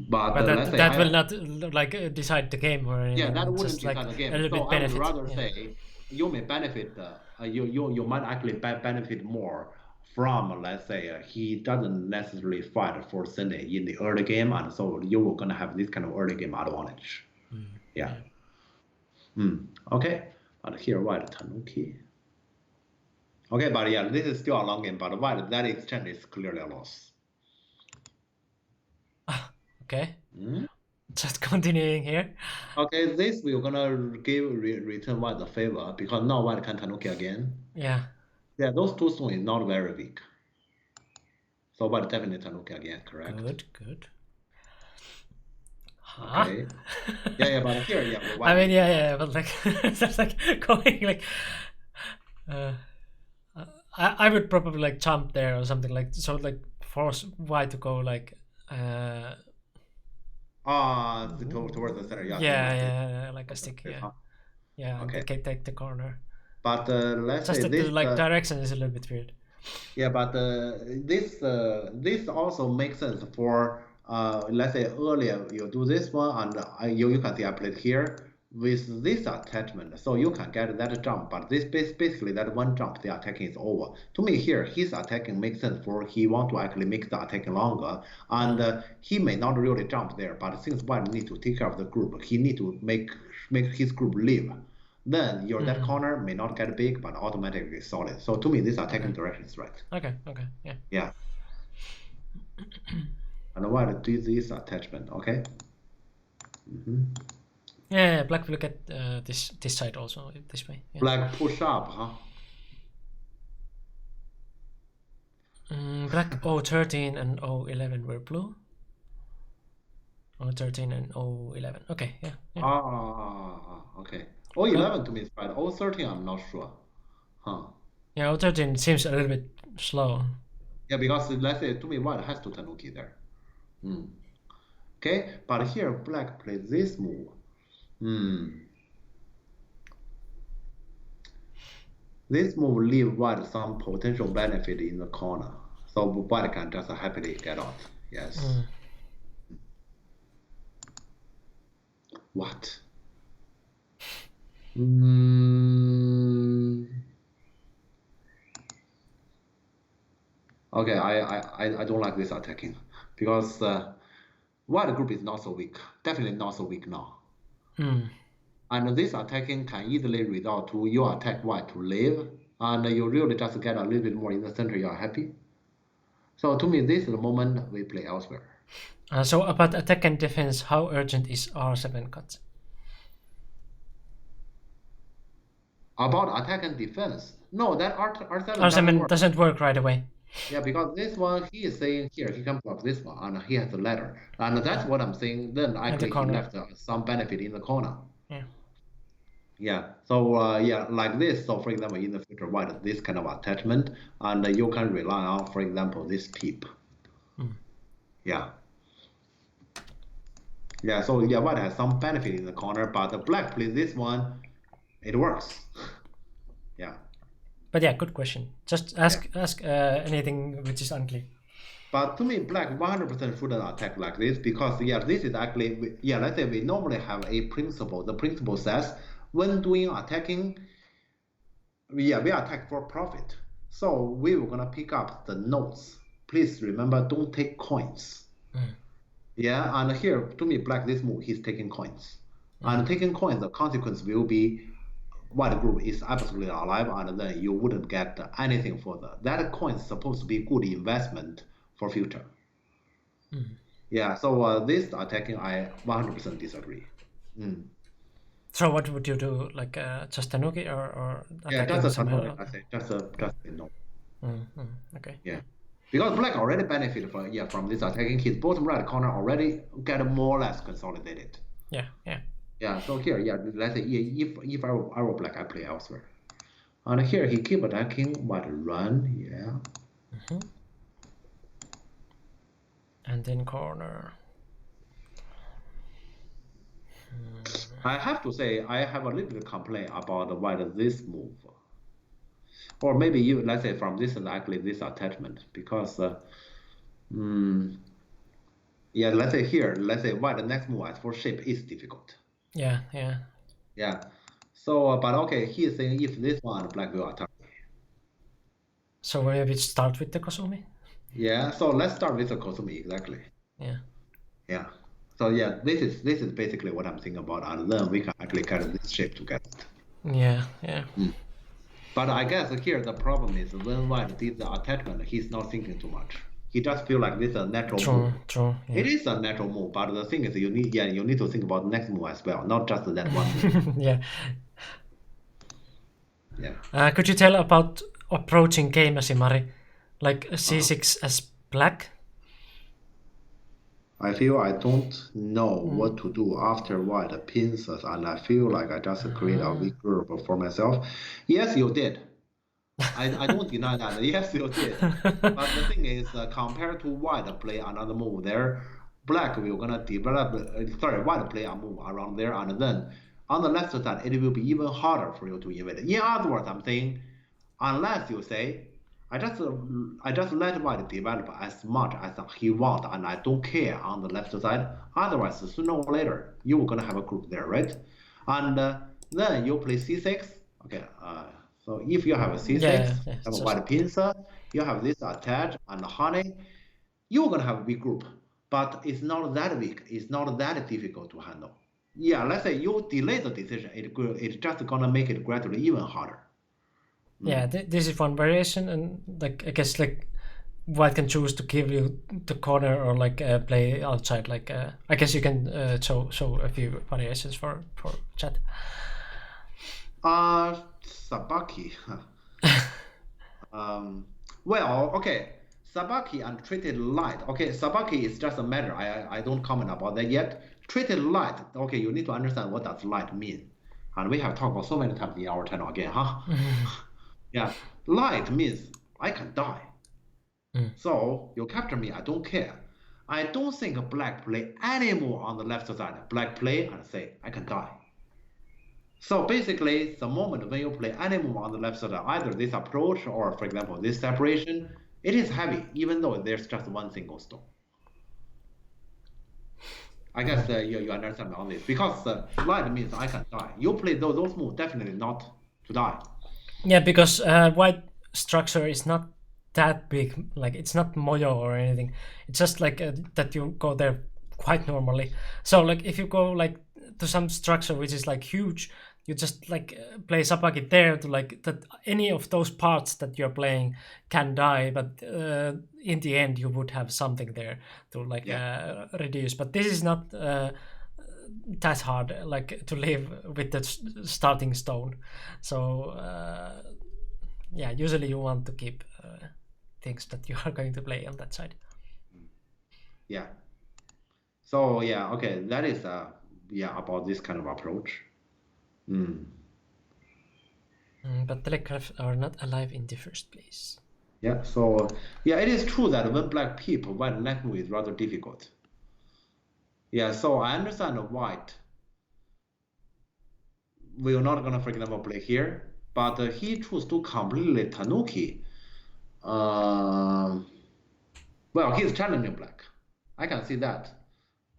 But let's say that will not like decide the game or anything. yeah, that it's wouldn't just like decide the game. a little So bit I would benefit. rather say you may benefit. You might actually benefit more from, let's say, he doesn't necessarily fight for Sene in the early game, and so you're gonna have this kind of early game advantage. Yeah. Okay. But here white Tanuki. Okay, but yeah, this is still a long game, but white that exchange is clearly a loss. Okay. Just continuing here. Okay, this we're gonna give return white the favor because now white can Tanuki again. Yeah. Yeah, those two stones is not very weak. So white definitely Tanuki again, correct? Good. Okay. Yeah, but here, yeah. I mean, yeah, but like that's like going like. I would probably like jump there or something like so like force white to go like. To go towards the center. Yeah, like a stick. Okay. Yeah. Okay. Take the corner. But let's just say that this the like direction is a little bit weird. Yeah, but this also makes sense for let's say earlier you do this one and you can see I played here with this attachment, so you can get that jump. But this basically that one jump the attacking is over. To me here, his attacking makes sense for he want to actually make the attacking longer, and he may not really jump there. But since white need to take care of the group, he need to make his group live. Then your that corner may not get big, but automatically solid. So to me, this attacking direction is right. Okay, yeah. Yeah. And white do this attachment, okay? Yeah, black will get this side also this way. Yeah. Black push up, huh? Black 013 and 011 were blue. 013 and 011. Okay, yeah. Okay. 011 to me is right. 013 I'm not sure. Huh. Yeah, 013 seems a little bit slow. Yeah, because let's say to me white has to Tanuki there. Okay, but here black plays this move. This move leave white some potential benefit in the corner, so white can just happily get out. Yes. What? Okay, I don't like this attacking because white group is not so weak. Definitely not so weak now. And this attacking can easily result to you attack white to live, and you really just get a little bit more in the center. You are happy. So to me, this is the moment we play elsewhere. So about attack and defense, how urgent is R7 cut? About attack and defense, no, that R7 R7 doesn't work right away. Yeah, because this one he is saying here he can block this one and he has a ladder, and that's what I'm saying. Then actually he left some benefit in the corner. Yeah. So yeah, like this. So for example, in the future, white this kind of attachment, and you can rely on, for example, this peep. Yeah. Yeah. So yeah, white has some benefit in the corner, but the black plays this one, it works. Yeah. But yeah, good question. Just ask anything which is unclear. But to me, black 100% shouldn't attack like this because yeah, this is actually let's say we normally have a principle. The principle says when doing attacking, we attack for profit. So we were gonna pick up the nodes. Please remember, don't take coins. Yeah, and here to me, black this move he's taking coins, and taking coins, the consequence will be white group is absolutely alive, and then you wouldn't get anything further. That coin is supposed to be good investment for future. Yeah, so this attacking I 100% disagree. So what would you do, like just Tanuki or just a Tanuki? I say just no. Okay. Yeah, because black already benefit from this attacking. His bottom right corner already get more or less consolidated. Yeah, so here, let's say if I were black, I play elsewhere. And here he keep attacking, but run, And in corner. I have to say, I have a little bit complaint about white this move. Or maybe you, let's say from this actually this attachment, because let's say here, let's say white the next move as for shape is difficult. Yeah. So, but okay, he is saying if this one black will attack. So maybe start with the Kosumi. Yeah. So let's start with the Kosumi exactly. Yeah. So yeah, this is basically what I'm thinking about, and then we can actually carry this shape together. Yeah. But I guess here the problem is when white did the attachment, he's not thinking too much. He just feel like this is a natural move. True. Yeah. It is a natural move, but the thing is you need to think about the next move as well, not just that one move. Yeah. Could you tell about approaching game Asimari, like C6 as black? I feel I don't know what to do after white pins us, and I feel like I just create a weak group for myself. Yes, you did. I don't deny that. Yes, you did. But the thing is, compared to white play another move there, black will gonna develop. White play a move around there, and then on the left side it will be even harder for you to invade. In other words, I'm saying, unless you say, I just let white develop as much as he wants, and I don't care on the left side. Otherwise, sooner or later you're gonna have a group there, right? And then you play C6. Okay. So if you have a C6, have a white pincer, you have this attach and honey, you're gonna have a big group, but it's not that weak. It's not that difficult to handle. Yeah, let's say you delay the decision, it's just gonna make it gradually even harder. Yeah, this is one variation, and like I guess like white can choose to give you the corner or like play outside. Like I guess you can show a few variations for chat. Sabaki. Well, okay. Sabaki and treated light. Okay, Sabaki is just a matter. I don't comment about that yet. Treated light. Okay, you need to understand what does light mean. And we have talked about so many times in our channel again, huh? Yeah, light means I can die. So you capture me, I don't care. I don't think black play anymore on the left side. Black play and say, I can die. So basically, the moment when you play any move on the left side, either this approach or, for example, this separation, it is heavy, even though there's just one single stone. I guess you understand on this, because light means I can die. You play those moves, definitely not to die. Yeah, because white structure is not that big. Like it's not moyo or anything. It's just like that you go there quite normally. So like if you go like to some structure which is like huge, you just like play Sabagi there to like that any of those parts that you're playing can die, but in the end you would have something there to like reduce. But this is not that hard like to live with the starting stone. So yeah, usually you want to keep things that you are going to play on that side. Yeah. So yeah, okay, that is about this kind of approach. But Telegraph are not alive in the first place. Yeah, so yeah, it is true that when black people, white neck move is rather difficult. Yeah, so I understand white. We're not gonna, for example, play here, but he chose to completely Tanuki. Well, he's challenging black. I can see that.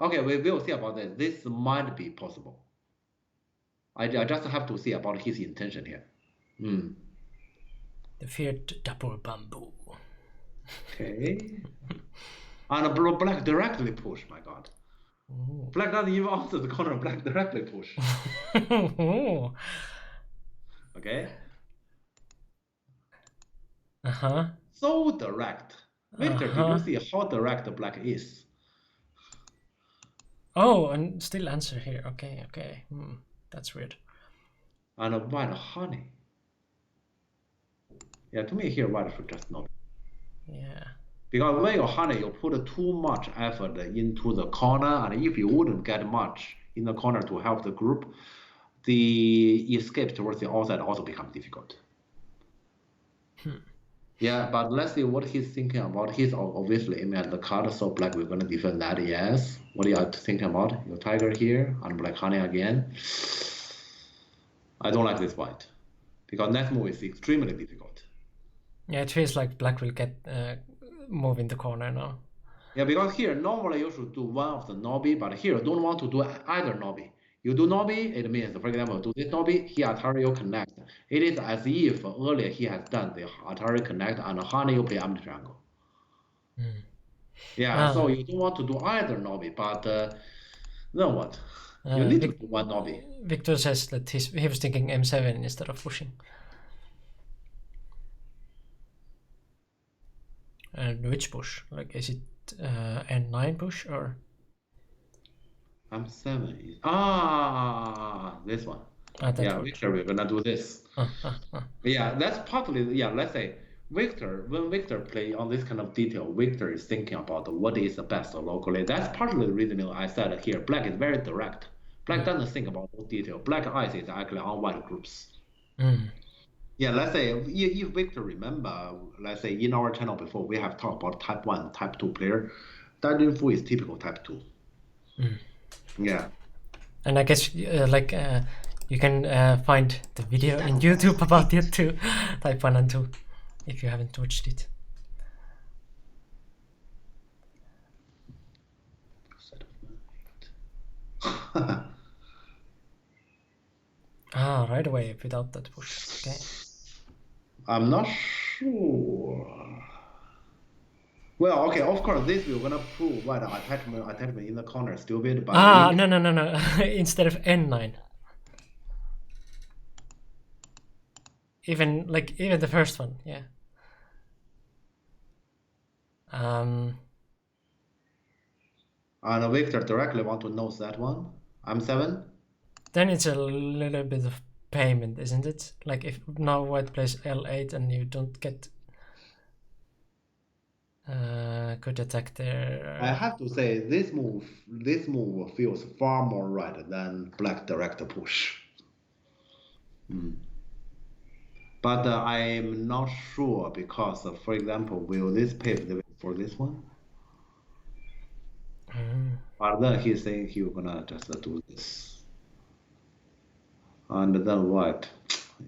Okay, we will see about that. This might be possible. I just have to see about his intention here. The feared double bamboo. Okay. And black directly push, my god. Ooh. Black doesn't even answer the corner, black directly push. Okay. So direct. Victor, did you see how direct black is? Oh, and still answer here. Okay. That's weird. And white honey. Yeah, to me here white should just not. Yeah. Because when you honey, you put too much effort into the corner, and if you wouldn't get much in the corner to help the group, the escape towards the outside also becomes difficult. Yeah, but let's see what he's thinking about. He's obviously aiming at the card, so black, we're gonna defend that, yes. What are you thinking about? Your tiger here, and black honey again. I don't like this white, because next move is extremely difficult. Yeah, it feels like black will get move in the corner now. Yeah, because here, normally you should do one of the Nobi, but here you don't want to do either Nobi. You do Nobi, it means, for example, do this Nobi, here Atari you connect. It is as if earlier he has done the Atari connect and honey you play empty triangle. Yeah, so you don't want to do either Nobi, but then what? You need to do one Nobi. Victor says that he was thinking M7 instead of pushing. And which push? Like, is it N9 push or? M7 is this one. Yeah, one. Victor, we're gonna do this. Yeah, that's partly, let's say Victor, when Victor play on this kind of detail, Victor is thinking about what is the best locally. That's partly the reason I said here, black is very direct. Black doesn't think about those detail. Black eyes is actually on white groups. Yeah, let's say if Victor remember, let's say in our channel before, we have talked about type 1, type 2 player. Dajun Fu is typical type 2. Yeah. And I guess you can find the video in YouTube about it too, type 1 and 2, if you haven't watched it. Right away without that push. Okay. I'm not sure. Well, okay, of course, this we're gonna prove why the attachment in the corner is stupid, but no. Instead of N9. Even the first one, yeah. And Victor directly want to know that one. M7. Then it's a little bit of payment, isn't it? Like if now white plays L8 and you don't get good attack there. I have to say this move feels far more right than black direct push. But I'm not sure because, for example, will this pave the way for this one? But then he's saying he was gonna just do this. And then what?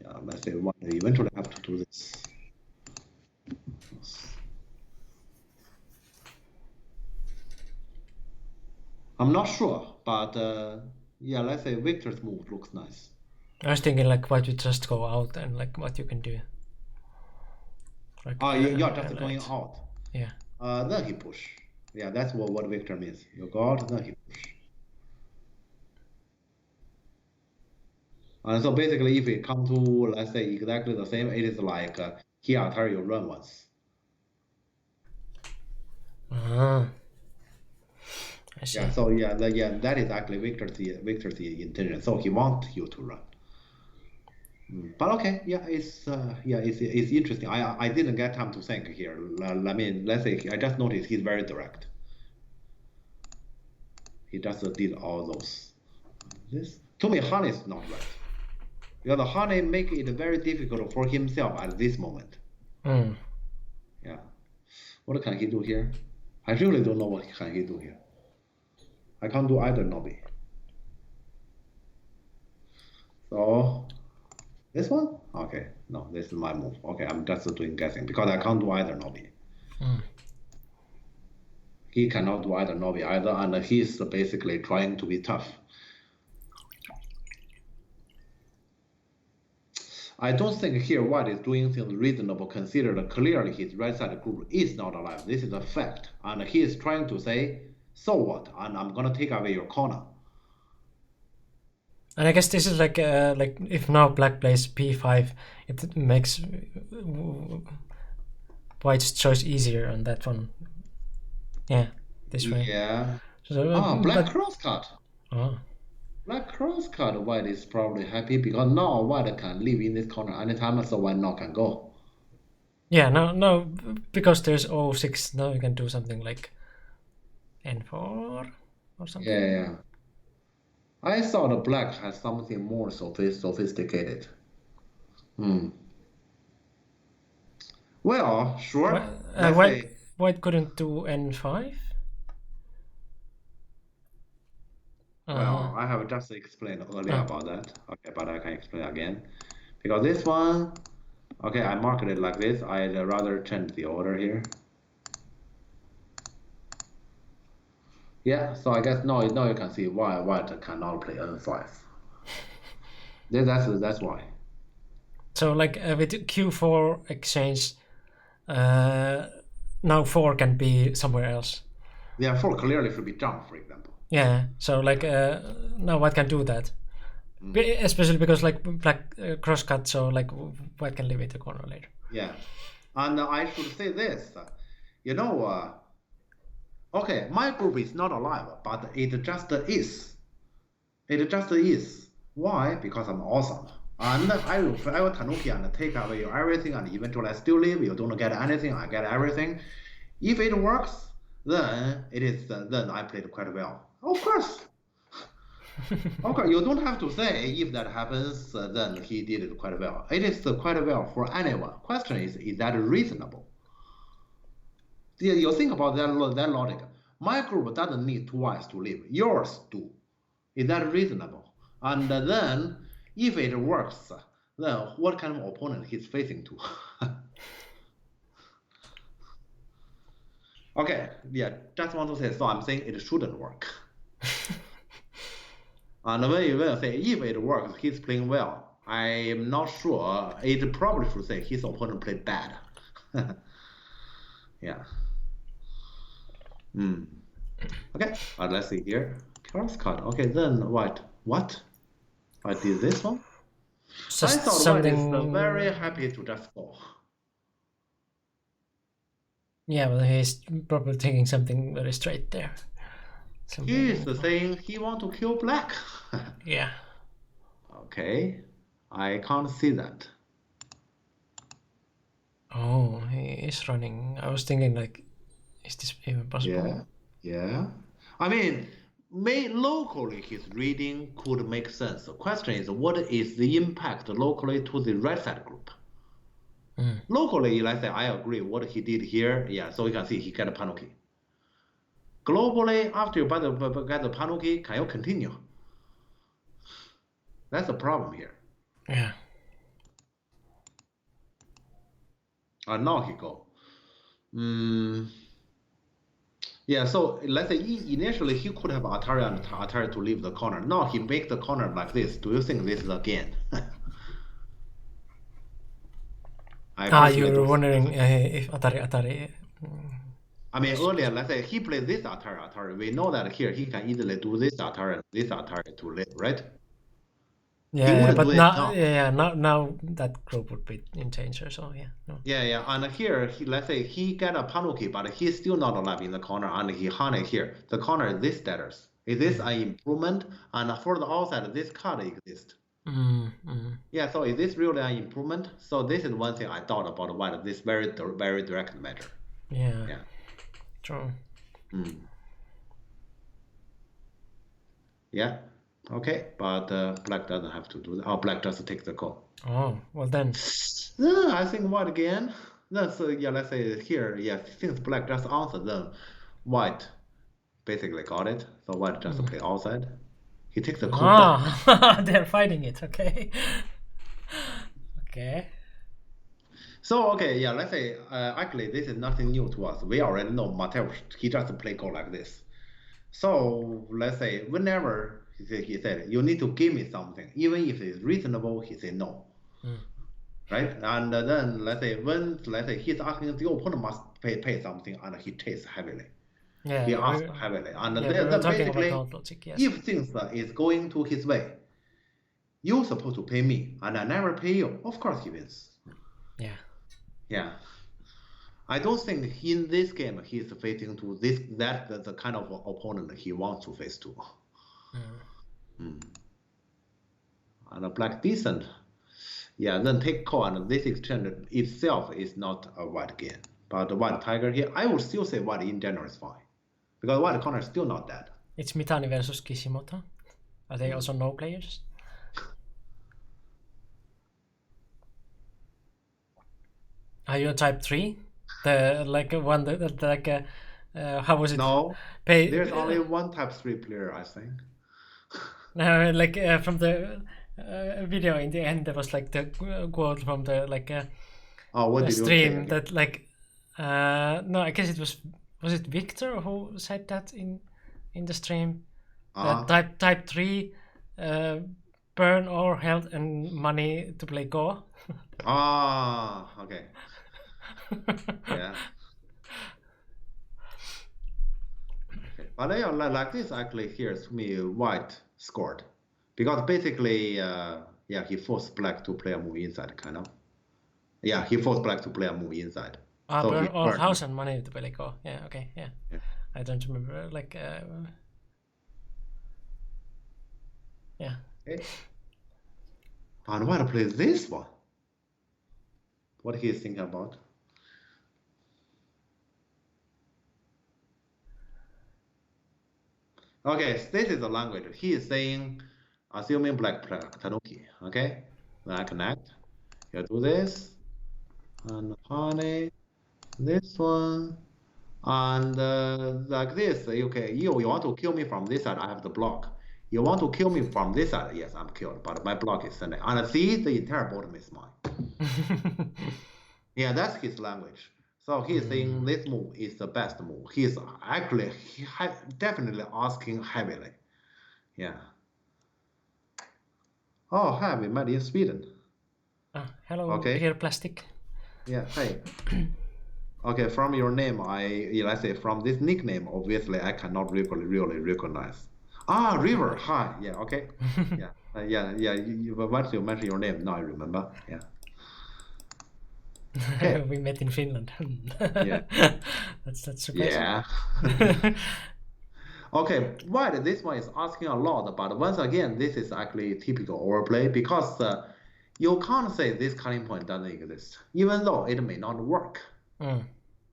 Yeah, let's say what they eventually have to do this. I'm not sure, but yeah, let's say Victor's move looks nice. I was thinking like why you just go out and like what you can do. Like, You're just going right. out. Yeah. Then he push. Yeah, that's what Victor means. You go out, then he push. And so basically, if it come to, let's say, exactly the same, it is like here, tell you run once. I see. Yeah, so yeah, that is actually Victor's intention. So he wants you to run. But okay, yeah, it's interesting. I didn't get time to think here. I mean, let's say I just noticed he's very direct. He just did all those. This to me, Han is not right. Because Han make it very difficult for himself at this moment. Yeah. What can he do here? I really don't know what can he do here. I can't do either Nobi. So this one? Okay. No, this is my move. Okay, I'm just doing guessing because I can't do either Nobi. He cannot do either Nobi either, and he's basically trying to be tough. I don't think here White is doing things reasonable, considered clearly his right side group is not alive. This is a fact. And he is trying to say, so what? And I'm going to take away your corner. And I guess this is like if now black plays b5, it makes White's choice easier on that one. Yeah, this way. Yeah. So, black crosscut. Oh. Black crosscut, White is probably happy because now White can live in this corner anytime, so White now can go. Yeah, no, because there's 06, now you can do something like n4 or something. Yeah. I thought black has something more sophisticated. Well, sure. White couldn't do n5? Well, I have just explained earlier about that. Okay, but I can explain again. Because this one, okay, I marked it like this. I'd rather change the order here. Yeah, so I guess now you can see why White cannot play n5. That's why. So like with q4 exchange, now 4 can be somewhere else. Yeah, 4 clearly should be jump, for example. Yeah, so like now White can do that. Especially because like black crosscut, so like White can leave it a corner later. Yeah, and I should say this, okay, my group is not alive, but it just is. It just is. Why? Because I'm awesome. And I will Tanuki and take away your everything, and eventually I still live. You don't get anything, I get everything. If it works, then then I played quite well. Of course. Okay, you don't have to say if that happens, then he did it quite well. It is quite well for anyone. Question is that reasonable? You think about that logic. My group doesn't need 2 whites to live. Yours do. Is that reasonable? And then, if it works, then what kind of opponent he's facing to? Okay, yeah, just want to say, so I'm saying it shouldn't work. And when you say if it works, he's playing well. I'm not sure. It probably should say his opponent played bad. Yeah. Okay, let's see here. Crosscut. Okay, then what? What? I did this one? I thought White is very happy to just go. Yeah, but he's probably thinking something very straight there. He is saying he want to kill black. Yeah. Okay, I can't see that. Oh, he is running. I was thinking like, is this even possible? Yeah. I mean, locally his reading could make sense. The question is, what is the impact locally to the right side group? Locally, let's say I agree what he did here. Yeah, so you can see he got a Panuki. Globally, after you get the Panuki, can you continue? That's the problem here. Yeah. Now he go. Yeah, so let's say initially he could have Atari and Atari to leave the corner. Now he make the corner like this. Do you think this is a gain? You're wondering if Atari. I mean, earlier, let's say he played this Atari. We know that here he can easily do this Atari to live, right? Yeah, but now that group would be in danger. So yeah, no. Yeah, and here let's say he get a Panuki, but he's still not alive in the corner, and he hung it here. The corner is this status. Is this an improvement? And for the outside, this card exists. Yeah, so is this really an improvement? So this is one thing I thought about white. This very direct measure. Yeah. True. Yeah. Okay, but black doesn't have to do that. Oh, black does take the call. Oh, well then. I think white again. Let's say here, since black just answer, then white basically got it. So white just play outside. He takes the call. They're fighting it. Okay. Okay. So let's say actually this is nothing new to us. We already know Mateo. He just play Go like this. So let's say whenever he said you need to give me something, even if it's reasonable, he said no. Right? And then let's say he's asking the opponent must pay something, and he takes heavily. Yeah, he asks heavily, and then basically, logic, yes. If things is going to his way, you're supposed to pay me, and I never pay you. Of course, he wins. Yeah. I don't think in this game he's facing to the kind of opponent he wants to face to. And a black decent. Yeah, then take call, and this exchange itself is not a white game. But the white tiger here, I would still say white in general is fine. Because white corner is still not dead. It's Mitani versus Kishimoto. Are they also no players? Are you a type 3? The one that how was it? No, there's only one type 3 player, I think. No, from the video in the end, there was the quote from the what did stream you say? That no, I guess it was it Victor who said that in the stream? That type 3 burn all health and money to play Go. Okay. Yeah. But like this actually here to me white scored, because basically he forced black to play a move inside, kind of. Yeah, he forced black to play a move inside. So burn all house and money to play Go. Yeah, okay, yeah. I don't remember yeah. Okay. And white plays this one. What he is thinking about? Okay, so this is the language. He is saying, assuming black Tanuki. Okay, then I connect. You do this, and honey, this one, and like this. Okay, you want to kill me from this side? I have the block. You want to kill me from this side? Yes, I'm killed, but my block is sending. And see, the entire bottom is mine. Yeah, that's his language. So he's saying this move is the best move. He's actually definitely asking heavily. Yeah. Oh, hi, we met in Sweden. Hello, Dear Plastic. Yeah, hey. Okay, from your name, let's say from this nickname, obviously I cannot really recognize. River, hi. Yeah, okay. Yeah. Once you mention your name, now I remember. Yeah. Okay. We met in Finland. Yeah. That's surprising. Yeah. Okay, white, this one is asking a lot, but once again, this is actually typical overplay, because you can't say this cutting point doesn't exist, even though it may not work.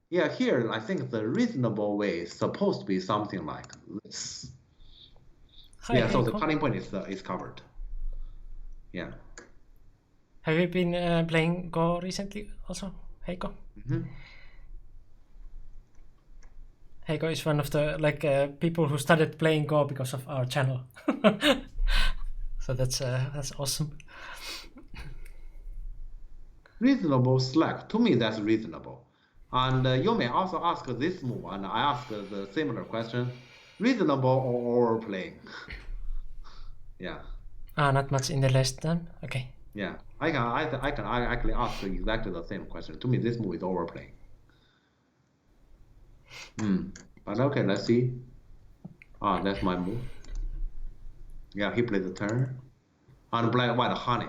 Yeah, here I think the reasonable way is supposed to be something like this. So the cutting point is covered. Yeah. Have you been playing Go recently also, Heiko? Heiko is one of the people who started playing Go because of our channel. So that's awesome. Reasonable slack. To me, that's reasonable. And you may also ask this move, and I ask the similar question: reasonable or overplaying? Yeah. Not much in the list then. Okay. Yeah. I can actually ask exactly the same question. To me, this move is overplaying. But okay, let's see. That's my move. Yeah, he played the turn. And black white honey.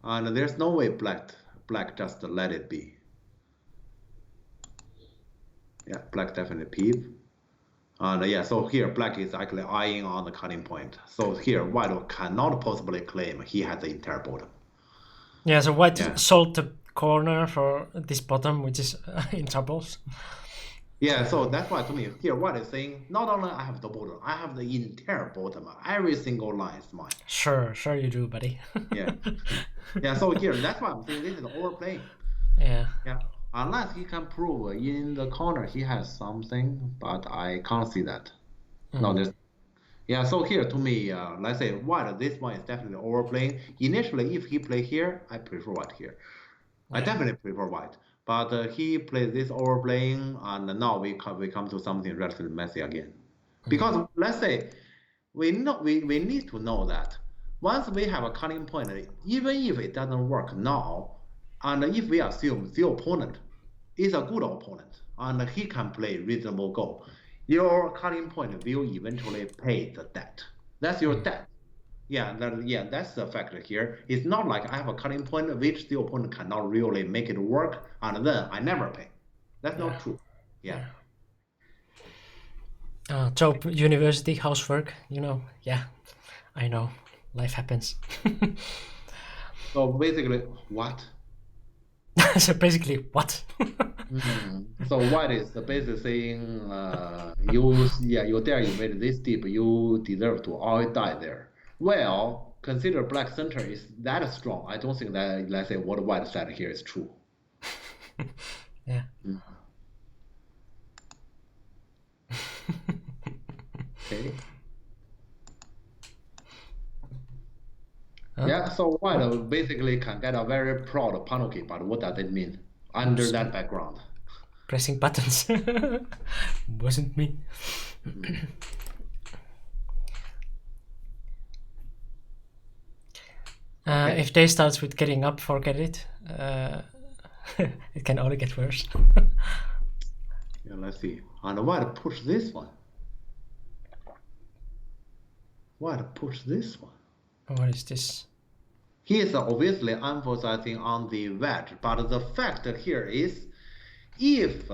And there's no way black just let it be. Yeah, black definitely peep. And yeah, so here black is actually eyeing on the cutting point. So here white cannot possibly claim he has the entire bottom. Yeah, so white sold the corner for this bottom, which is in troubles. Yeah, so that's why to me here white is saying not only I have the bottom, I have the entire bottom. Every single line is mine. Sure you do, buddy. Yeah. So here that's why I'm saying this is overplaying. Yeah. Unless he can prove in the corner he has something, but I can't see that. No, there's. Yeah, so here to me, let's say white, this one is definitely overplaying. Initially, if he play here, I prefer white here. I definitely prefer white, but he plays this overplaying, and now we come to something relatively messy again. Because let's say we need to know that once we have a cutting point, even if it doesn't work now, and if we assume the opponent is a good opponent and he can play reasonable Go, your cutting point will eventually pay the debt. That's your debt. Yeah, that's the factor here. It's not like I have a cutting point which the opponent cannot really make it work, and then I never pay. That's not true. Yeah. Job university housework, Yeah, I know. Life happens. So basically, what? So basically, what? So white is basically saying, you dare invade this deep, you deserve to always die there. Well, consider black center is that strong. I don't think that, let's say, what white said here is true. Yeah. Okay. Yeah, so white basically can get a very proud Panuki, but what does it mean under that background? Pressing buttons. Wasn't me. If day starts with getting up, forget it. It can only get worse. Yeah, let's see. And white push this one. White push this one. What is this? He is obviously emphasizing on the wedge, but the fact here is, if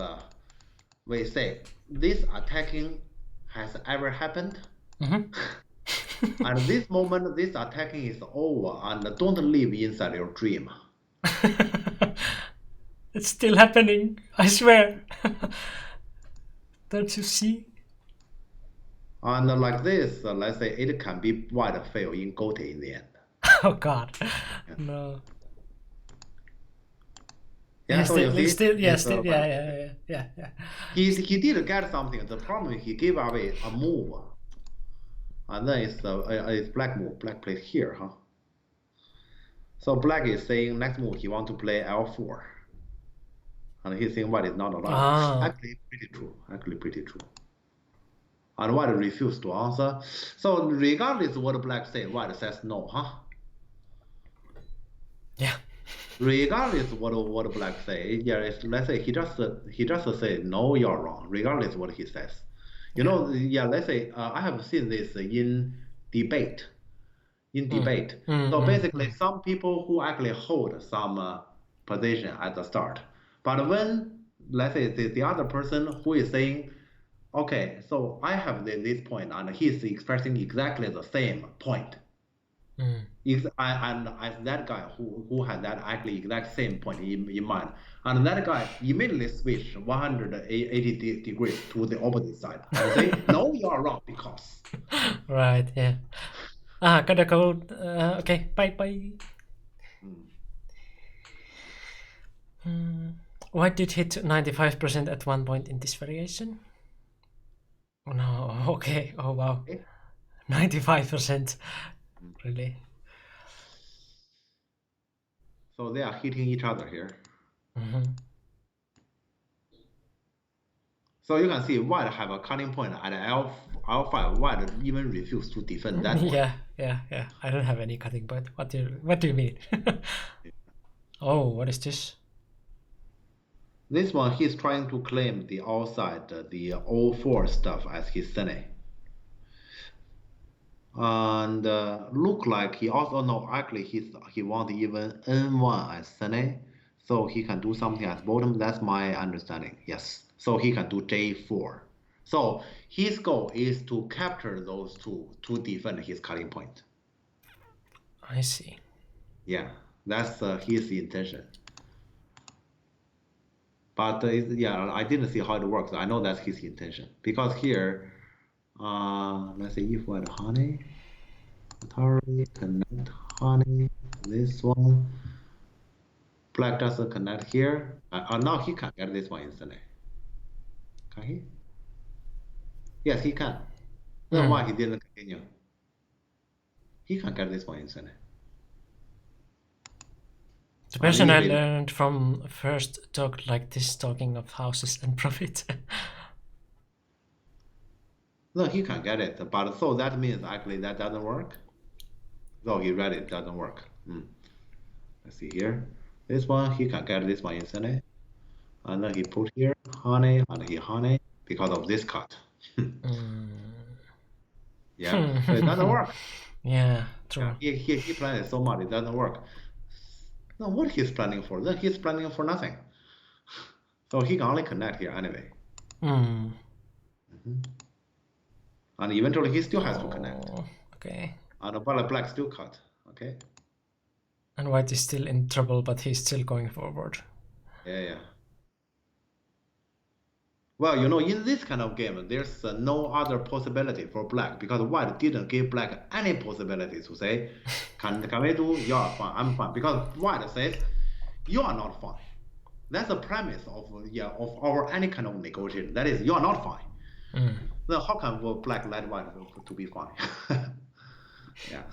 we say this attacking has ever happened, at this moment this attacking is over, and don't live inside your dream. It's still happening, I swear. Don't you see? And like this, let's say it can be white fail in Gote in the end. Oh God, no. Yeah, so you see, yeah. He did get something. The problem is he gave away a move, and then it's black move. Black plays here, huh? So black is saying next move he want to play L4, and he's saying white is not allowed. Actually, pretty true. And white refused to answer. So regardless of what black says, white says no, huh? Yeah. Regardless of what black say, let's say he just say no, you're wrong. Regardless of what he says, let's say I have seen this in debate. So basically, some people who actually hold some position at the start, but when let's say the other person who is saying, okay, so I have this point, and he's expressing exactly the same point. And as that guy who had that actually exact same point in mind, and that guy immediately switched 180 degrees to the opposite side and say, no, you are wrong because. Right, yeah. Gotta go. Okay, bye. White did hit 95% at one point in this variation. Oh no, okay, oh wow. Okay. 95%, really. So they are hitting each other here. So you can see white have a cutting point at L5. White even refused to defend that point. Yeah. I don't have any cutting point. What do you mean? Oh, what is this? This one, he's trying to claim the outside, the O4 stuff as his Sene. And look like he also know actually he want even N1 as Sene, so he can do something at bottom. That's my understanding. Yes, so he can do J4. So his goal is to capture those two to defend his cutting point. I see. Yeah, that's his intention. But yeah, I didn't see how it works. I know that's his intention because here, let's say if white honey, Atari connect honey, this one, black doesn't connect here. Now he can get this one instantly. Can he? Yes, he can. Then why he didn't continue? He can get this one instantly. The person I learned from first talked like this, talking of houses and profit. No, he can get it, but so that means actually that doesn't work. So he read it doesn't work. Let's see here. This one he can get this one instantly, and then he put here honey and he honey because of this cut. Yeah, so it doesn't work. Yeah, true. Yeah, he planned it so much it doesn't work. No, what he's planning for? Then he's planning for nothing. So he can only connect here anyway. And eventually he still has to connect. Okay. And black still cut. Okay. And white is still in trouble, but he's still going forward. Yeah. Well, in this kind of game, there's no other possibility for black because white didn't give black any possibility to say, can we do? You are fine, I'm fine. Because white says, you are not fine. That's the premise of our any kind of negotiation. That is, you are not fine. Then how can black let white to be fine? Yeah.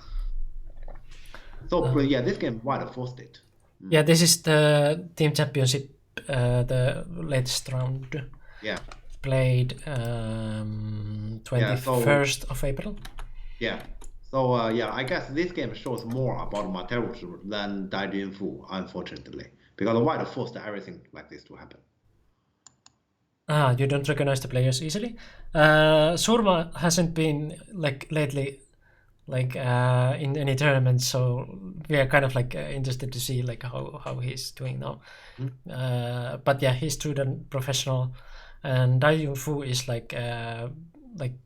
So this game white forced it. Yeah, this is the team championship, the latest round. Yeah. Played 21st of April. Yeah. So I guess this game shows more about Mateus than Dai Junfu, unfortunately, because white forced everything like this to happen. You don't recognize the players easily. Surma hasn't been lately in any tournaments, so we are kind of interested to see how he's doing now. But yeah, he's student professional, and Dai Junfu is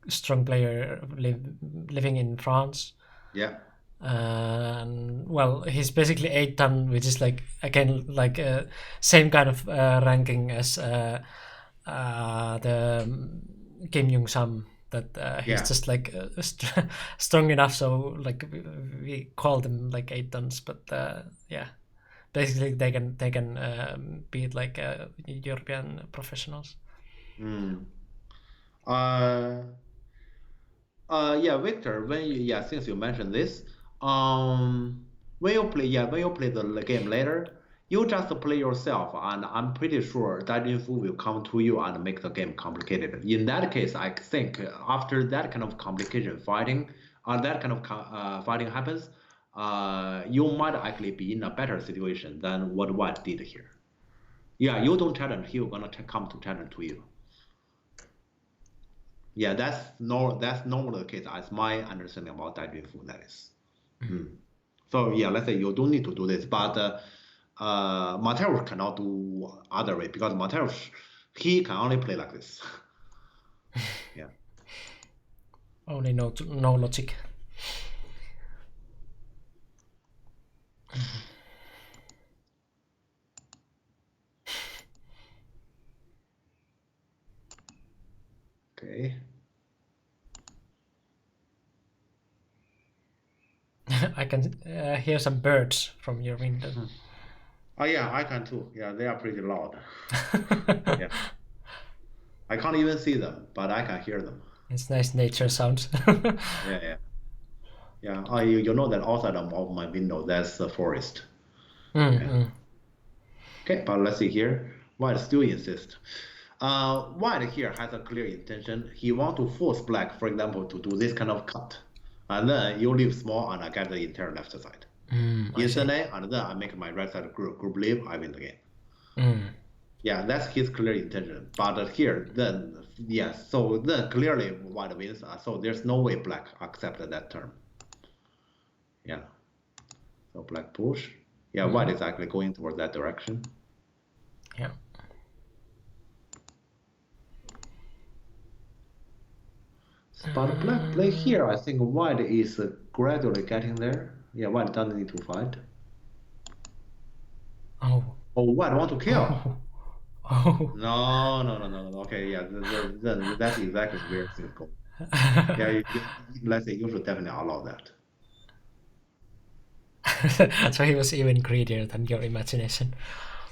strong player living in France. Yeah. And well, he's basically 8-ton, which is again same kind of ranking as the Kim Young Sam. That he's just strong enough, so we call them 8-tons, but yeah, basically they can beat European professionals. Victor, since you mentioned this, when you play the game later, you just play yourself, and I'm pretty sure Dai Junfu will come to you and make the game complicated. In that case, I think after that kind of complication fighting, that kind of fighting happens, you might actually be in a better situation than what white did here. Yeah, you don't challenge, he will gonna come to challenge to you. Yeah, that's normally the case, as my understanding about Dai Junfu, that is. So yeah, let's say you don't need to do this, but Mateus cannot do other way because Mateus, he can only play like this. Yeah. Only no logic. Okay. I can hear some birds from your window. Oh yeah, I can too. Yeah, they are pretty loud. Yeah, I can't even see them, but I can hear them. It's nice nature sounds. Yeah, yeah, yeah. Oh, you know that outside of my window, that's the forest. Yeah. Mm-hmm. Okay, but let's see here. White still insists. White here has a clear intention. He want to force black, for example, to do this kind of cut. And then you leave small and I get the entire left side. I see. Yesterday, and then I make my right side group leave, I win the game. Mm. Yeah, that's his clear intention. But here, then, yes, so then clearly white wins. So there's no way black accepted that term. Yeah. So black push. Yeah, white is actually going towards that direction. Yeah. But black play here, I think white is gradually getting there. Yeah, white doesn't need to fight. Oh. Oh, white want to kill. Oh. No. Okay, yeah, then that's exactly where things go. Yeah, let's say you should definitely allow that. So he was even greedier than your imagination.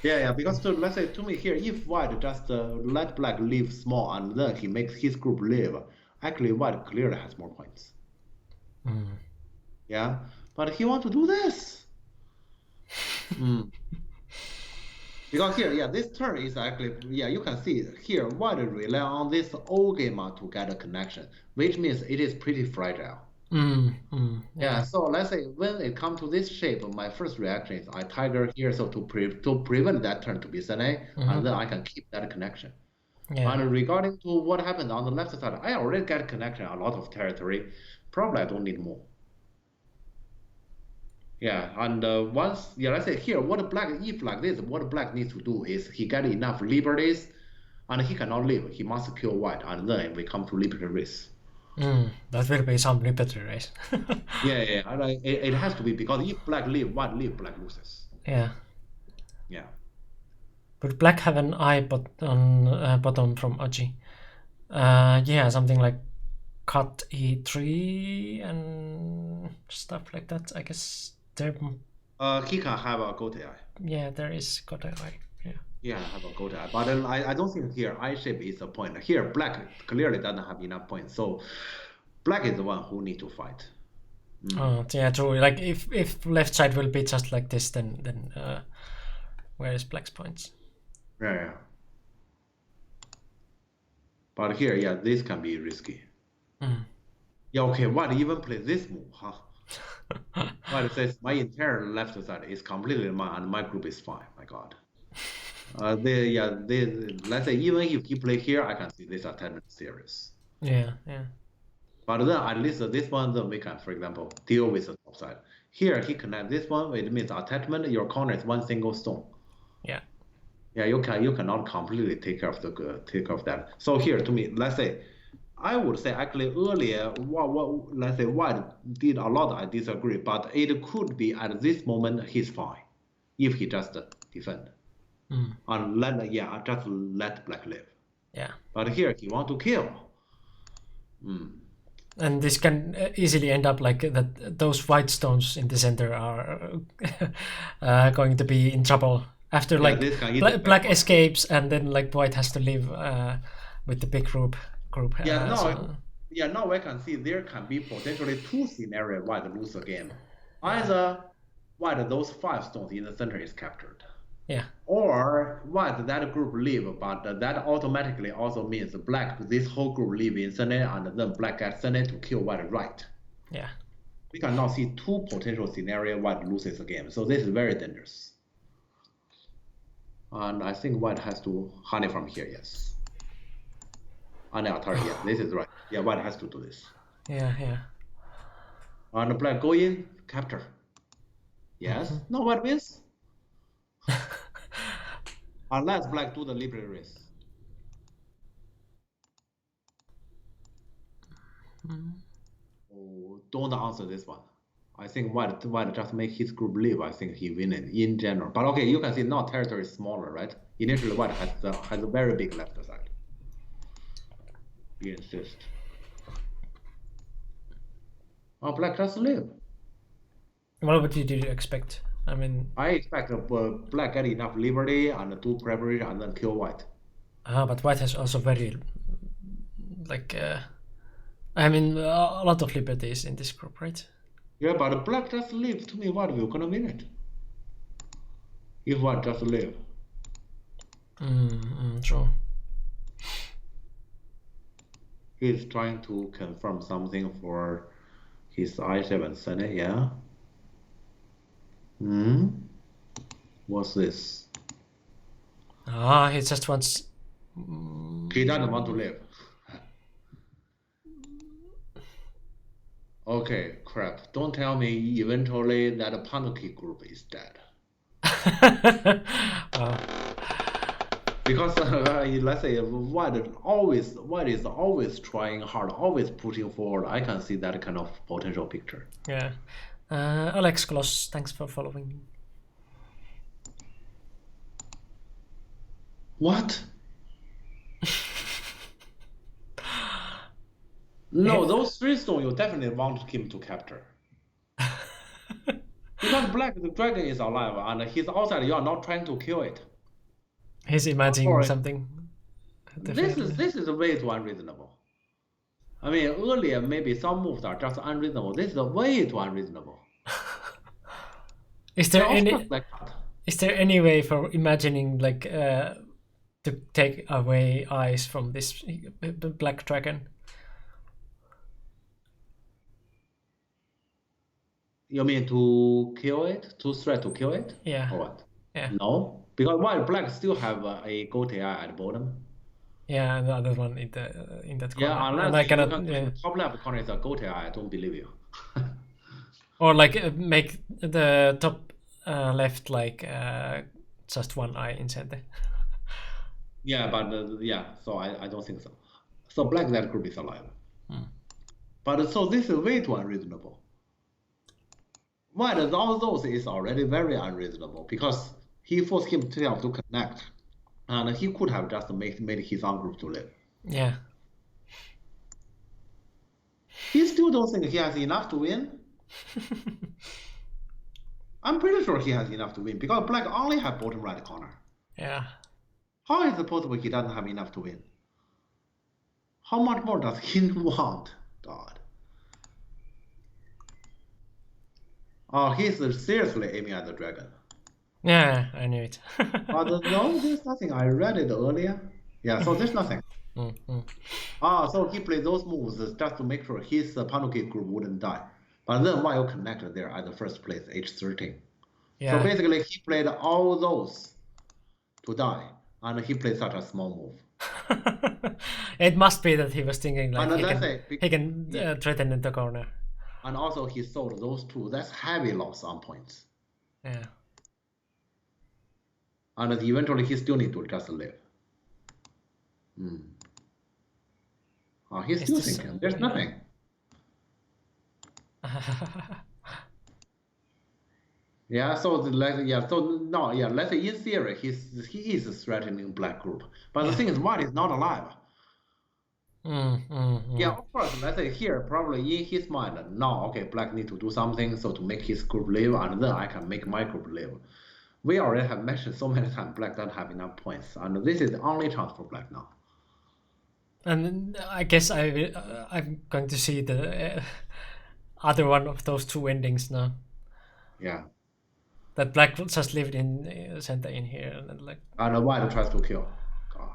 Yeah, because let's say to me here, if white just let black leave small and then he makes his group leave, actually white clearly has more points. Yeah, but he want to do this. Because here, yeah, this turn is actually, yeah, you can see here, white rely on this O gamma to get a connection, which means it is pretty fragile. Yeah, so let's say when it comes to this shape, my first reaction is I tiger here, so to prevent that turn to be Sene, and then I can keep that connection. Yeah. And regarding to what happened on the left side, I already get connection a lot of territory. Probably I don't need more. Yeah, and once, yeah, let's say here, what black, if like this, what black needs to do is he get enough liberties, and he cannot live. He must kill white, and then we come to liberty race. That will be some liberty race. Yeah, and it has to be because if black live, white live, black loses. Yeah. Yeah. But black have an eye on bottom from Aji. Yeah, something like cut e3 and stuff like that. I guess there. He can have a goat eye. Yeah, there is got an eye. Yeah. Yeah, have a goat eye, but I don't think here eye shape is a point. Here black clearly doesn't have enough points, so black is the one who need to fight. Oh, yeah, true. Like if left side will be just like this, then where is black's points? Yeah. But here, yeah, this can be risky. Yeah, okay, white even play this move, huh? White says my entire left side is completely mine and my group is fine. My God. Let's say even if he play here, I can see this attachment serious. Yeah. But then at least this one, then we can, for example, deal with the top side. Here he connect this one, it means attachment. Your corner is one single stone. Yeah. Yeah, you cannot completely take care of that. So here to me, let's say, I would say actually earlier, what let's say white did a lot. I disagree, but it could be at this moment he's fine if he just defend and just let black live. Yeah. But here he want to kill. And this can easily end up like that. Those white stones in the center are going to be in trouble after black escapes, and then like white has to live with the big group. Now I can see there can be potentially two scenarios white lose the game. Either white those 5 stones in the center is captured. Yeah. Or white that group leave, but that automatically also means black this whole group leave in center and then black gets center to kill white right. Yeah. We can now see 2 potential scenarios white loses the game. So this is very dangerous. And I think white has to honey from here, yes. And yeah, this is right. Yeah, white has to do this. Yeah. And black go in, capture. Yes. No, white wins. Unless black do the liberty race. Oh, don't answer this one. I think white just make his group leave. I think he win it in general. But okay, you can see now territory is smaller, right? Initially, white has a very big left side. He insists. Oh, black just live. What did you expect? I mean, I expect black get enough liberty and do preparation and then kill white. but white has also very like I mean a lot of liberties in this group, right? Yeah, but black just leave. To me, white will gonna win it. If white just leave. True. He's trying to confirm something for his I7 Senate, yeah? What's this? He just wants. He doesn't want to live. Okay, crap. Don't tell me eventually that Panuki group is dead. Because let's say white is always trying hard, always pushing forward. I can see that kind of potential picture. Yeah. Alex Gloss, thanks for following. What? No, those 3 stones you definitely want him to capture. Because Black the Dragon is alive and he's outside, you are not trying to kill it. He's imagining Or- something. This is way too unreasonable. I mean, earlier maybe some moves are just unreasonable. This is way too unreasonable. Is there Of any course, like that. is there any way for imagining like to take away eyes from this black dragon? You mean to kill it? To try to kill it? Yeah. Or what? Yeah. No, because white black still have a gold AI at the bottom. Yeah, and the other one in that corner. Yeah, and I unless you cannot. can Yeah. the top left corner is a gold AI, I don't believe you. Or like make the top left like just one eye in center. Yeah, but yeah, so I don't think so. So black that group is alive. But so this is way too unreasonable. White all those is already very unreasonable because he forced himself to connect, and he could have just made his own group to live. Yeah. He still don't think he has enough to win. I'm pretty sure he has enough to win because black only have bottom right corner. Yeah. How is it possible he doesn't have enough to win? How much more does he want? God. Oh, he's seriously aiming at the dragon. Yeah, I knew it. No, there's nothing. I read it earlier. Yeah, so there's nothing. So he played those moves just to make sure his Panuki group wouldn't die. But then while connected there at the first place, H13. Yeah. So basically he played all those to die, and he played such a small move. It must be that he was thinking like And he that's can, it. he can threaten in the corner. And also he sold those 2. That's heavy loss on points. Yeah. And eventually he still need to just live. He's still this- thinking. There's nothing. Yeah, so let's say in theory he is threatening black group. But the thing is white is not alive. Yeah, of course, let's say here probably in his mind, no, okay, black need to do something so to make his group live and then I can make my group live. We already have mentioned so many times black don't have enough points and this is the only chance for black now. And I guess I'm going to see the other one of those 2 endings now. Yeah. That black just lived in center in here and then like. And white tries to kill. God.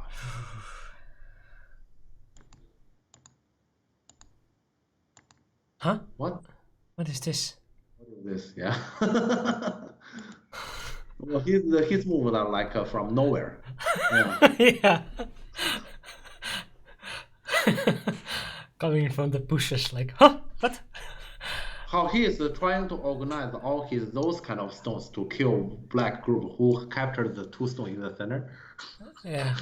Huh? What? What is this? What is this? Yeah. Well, his moves are like from nowhere. Yeah. Yeah. Coming from the bushes, like, huh? What? How he is trying to organize all those kind of stones to kill black group who captured the 2 stones in the center. Yeah.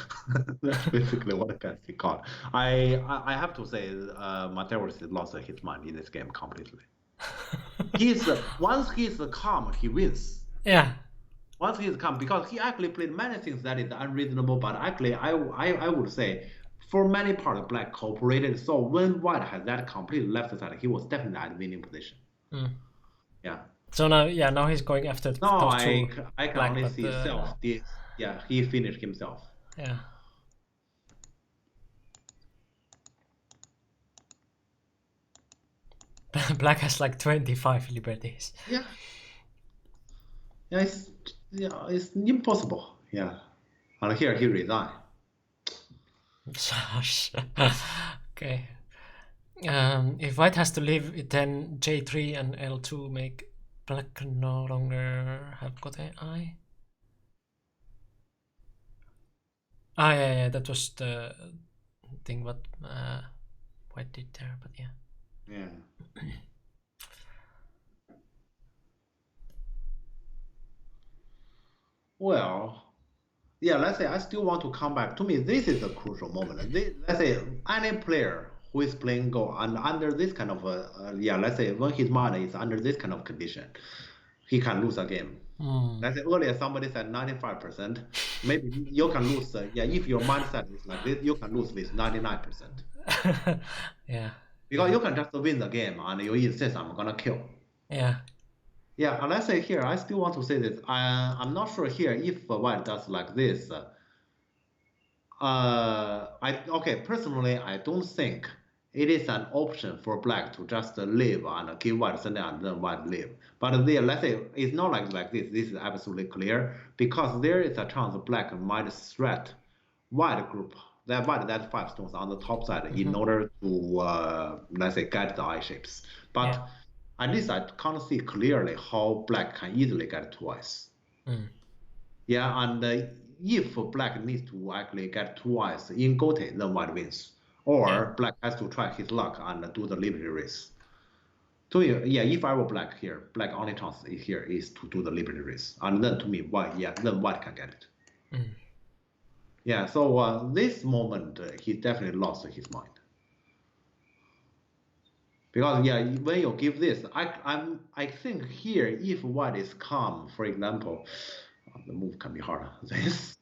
That's basically what I can see. God, I have to say, Mateus lost his mind in this game completely. Once he's calm, he wins. Yeah. Once he's calm, because he actually played many things that is unreasonable, but actually I would say for many parts black cooperated. So when white had that complete left side, he was definitely at winning position. Yeah. So now he's going after Now those two I can black, only but see self. This, yeah, he finished himself. yeah. Black has like 25 liberties. Yeah, it's impossible. Yeah, and here he resigned. Gosh. Okay. If white has to leave, then J3 and L2 make black no longer have got an eye. Yeah, that was the thing what white did there, but yeah. Yeah. Well, yeah, let's say I still want to come back. To me, this is a crucial moment. Let's say any player who is playing Go and under this kind of let's say when his mind is under this kind of condition, he can lose a game. Let's say earlier somebody said 95%. Maybe you can lose. If your mindset is like this, you can lose with 99%. Yeah. Because you can just win the game and you insist I'm gonna kill. Yeah. Yeah, and let's say here, I still want to say this. I'm not sure here if white does like this. Personally, I don't think it is an option for black to just live and give white something and then white live. But let's say it's not like this. This is absolutely clear because there is a chance black might threat white group that 5 stones on the top side in order to let's say get the eye shapes. But at least I can't see clearly how black can easily get twice. Yeah, and if black needs to actually get twice in Gote, then white wins. Or black has to try his luck and do the liberty race. So if I were black here, black only chance here is to do the liberty race. And then to me, then white can get it. Yeah, so this moment, he definitely lost his mind. Because when you give this, I think here if white is calm, for example, the move can be harder. This,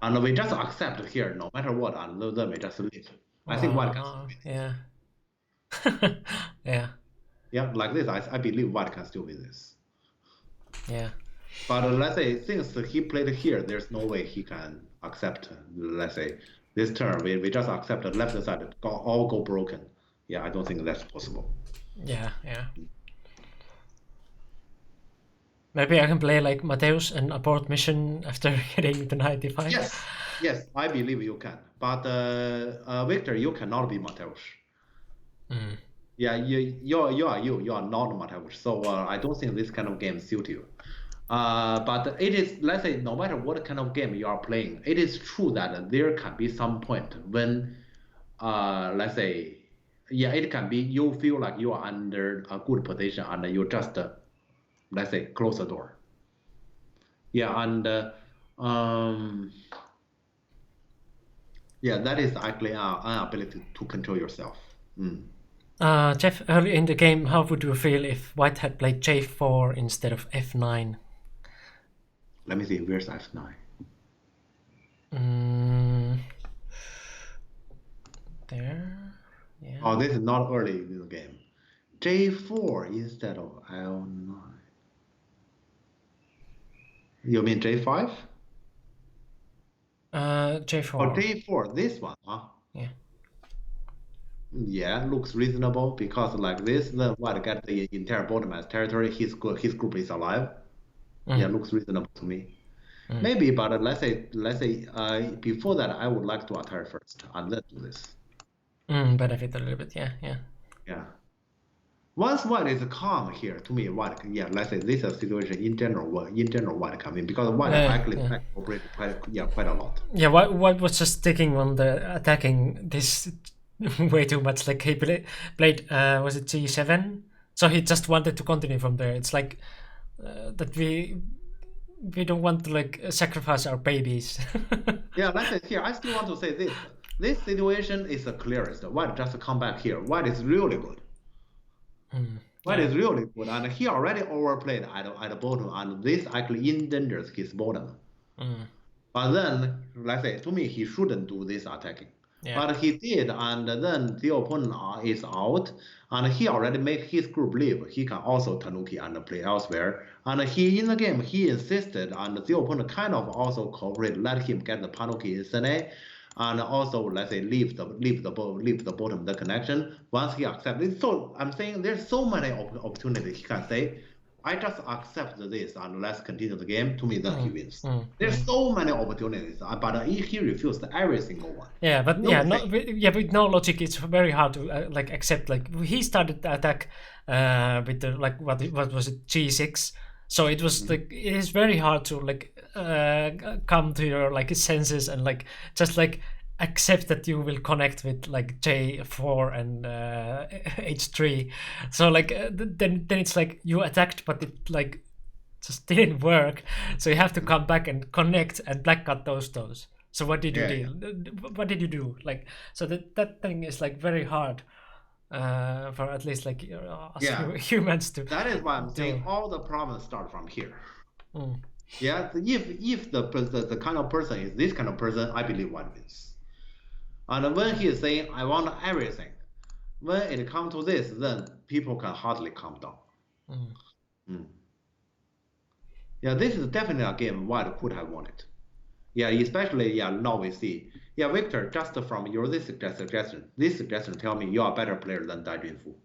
and we just accept here no matter what, and then we just leave. I think white can. Yeah. Yeah. Yeah, like this, I believe white can still win this. Yeah. But let's say since he played here, there's no way he can accept. Let's say this turn, we just accept the left side all go broken. Yeah, I don't think that's possible. Yeah. Maybe I can play like Mateus and abort mission after getting the 95. Yes, I believe you can. But Victor, you cannot be Mateus. Yeah, you are not Mateus. So I don't think this kind of game suits you. But it is, let's say, no matter what kind of game you are playing, it is true that there can be some point when, let's say, it can be you feel like you are under a good position and you just, let's say, close the door. Yeah, and that is actually an ability to control yourself. Jeff, early in the game, how would you feel if white had played J4 instead of F9? Let me see, where's F9? There. Yeah. Oh, this is not early in the game. J4 instead of L9. You mean J5? J4. Oh, J4, this one, huh? Yeah. Yeah, looks reasonable because like this, then white get the entire bottom as territory. His group is alive. Yeah, looks reasonable to me. Maybe, but let's say before that, I would like to attack first and then do this. Benefit a little bit, yeah. Once white is calm here, to me, white, let's say this is a situation in general, white come in because white actually cooperated quite a lot. Yeah, white was just sticking on the attacking this way too much. Like he played, was it G7? So he just wanted to continue from there. It's like that we don't want to like sacrifice our babies. Yeah, let's say here, I still want to say this. This situation is the clearest. White just come back here. White is really good. White is really good, and he already overplayed at the bottom, and this actually endangers his bottom. But then, let's say, to me, he shouldn't do this attacking. Yeah. But he did, and then the opponent is out, and he already made his group leave. He can also Tanuki and play elsewhere. And he in the game he insisted, and the opponent kind of also cooperated, let him get the Tanuki in Sene, and also let's say leave the bottom the connection. Once he accepted, so I'm saying there's so many opportunities he can say, I just accept this and let's continue the game. To me, then he wins. There's so many opportunities, but he refused every single one. Yeah, but No yeah, mistake. with no logic, it's very hard to like accept. Like he started the attack with the like what was it G6, so it was like it is very hard to like come to your like senses and like just like accept that you will connect with like J4 and H3. So like then it's like you attacked, but it like just didn't work. So you have to come back and connect and black cut those stones. So what did you do? What did you do? Like so that thing is like very hard for at least like us humans to. That is why I'm saying all the problems start from here. Yeah, if the kind of person is this kind of person, I believe one wins. And when he is saying I want everything, when it comes to this, then people can hardly calm down. Yeah, this is definitely a game White could have won it. Yeah, especially now we see. Yeah, Victor, just from your this suggestion tell me you are a better player than Dai Junfu.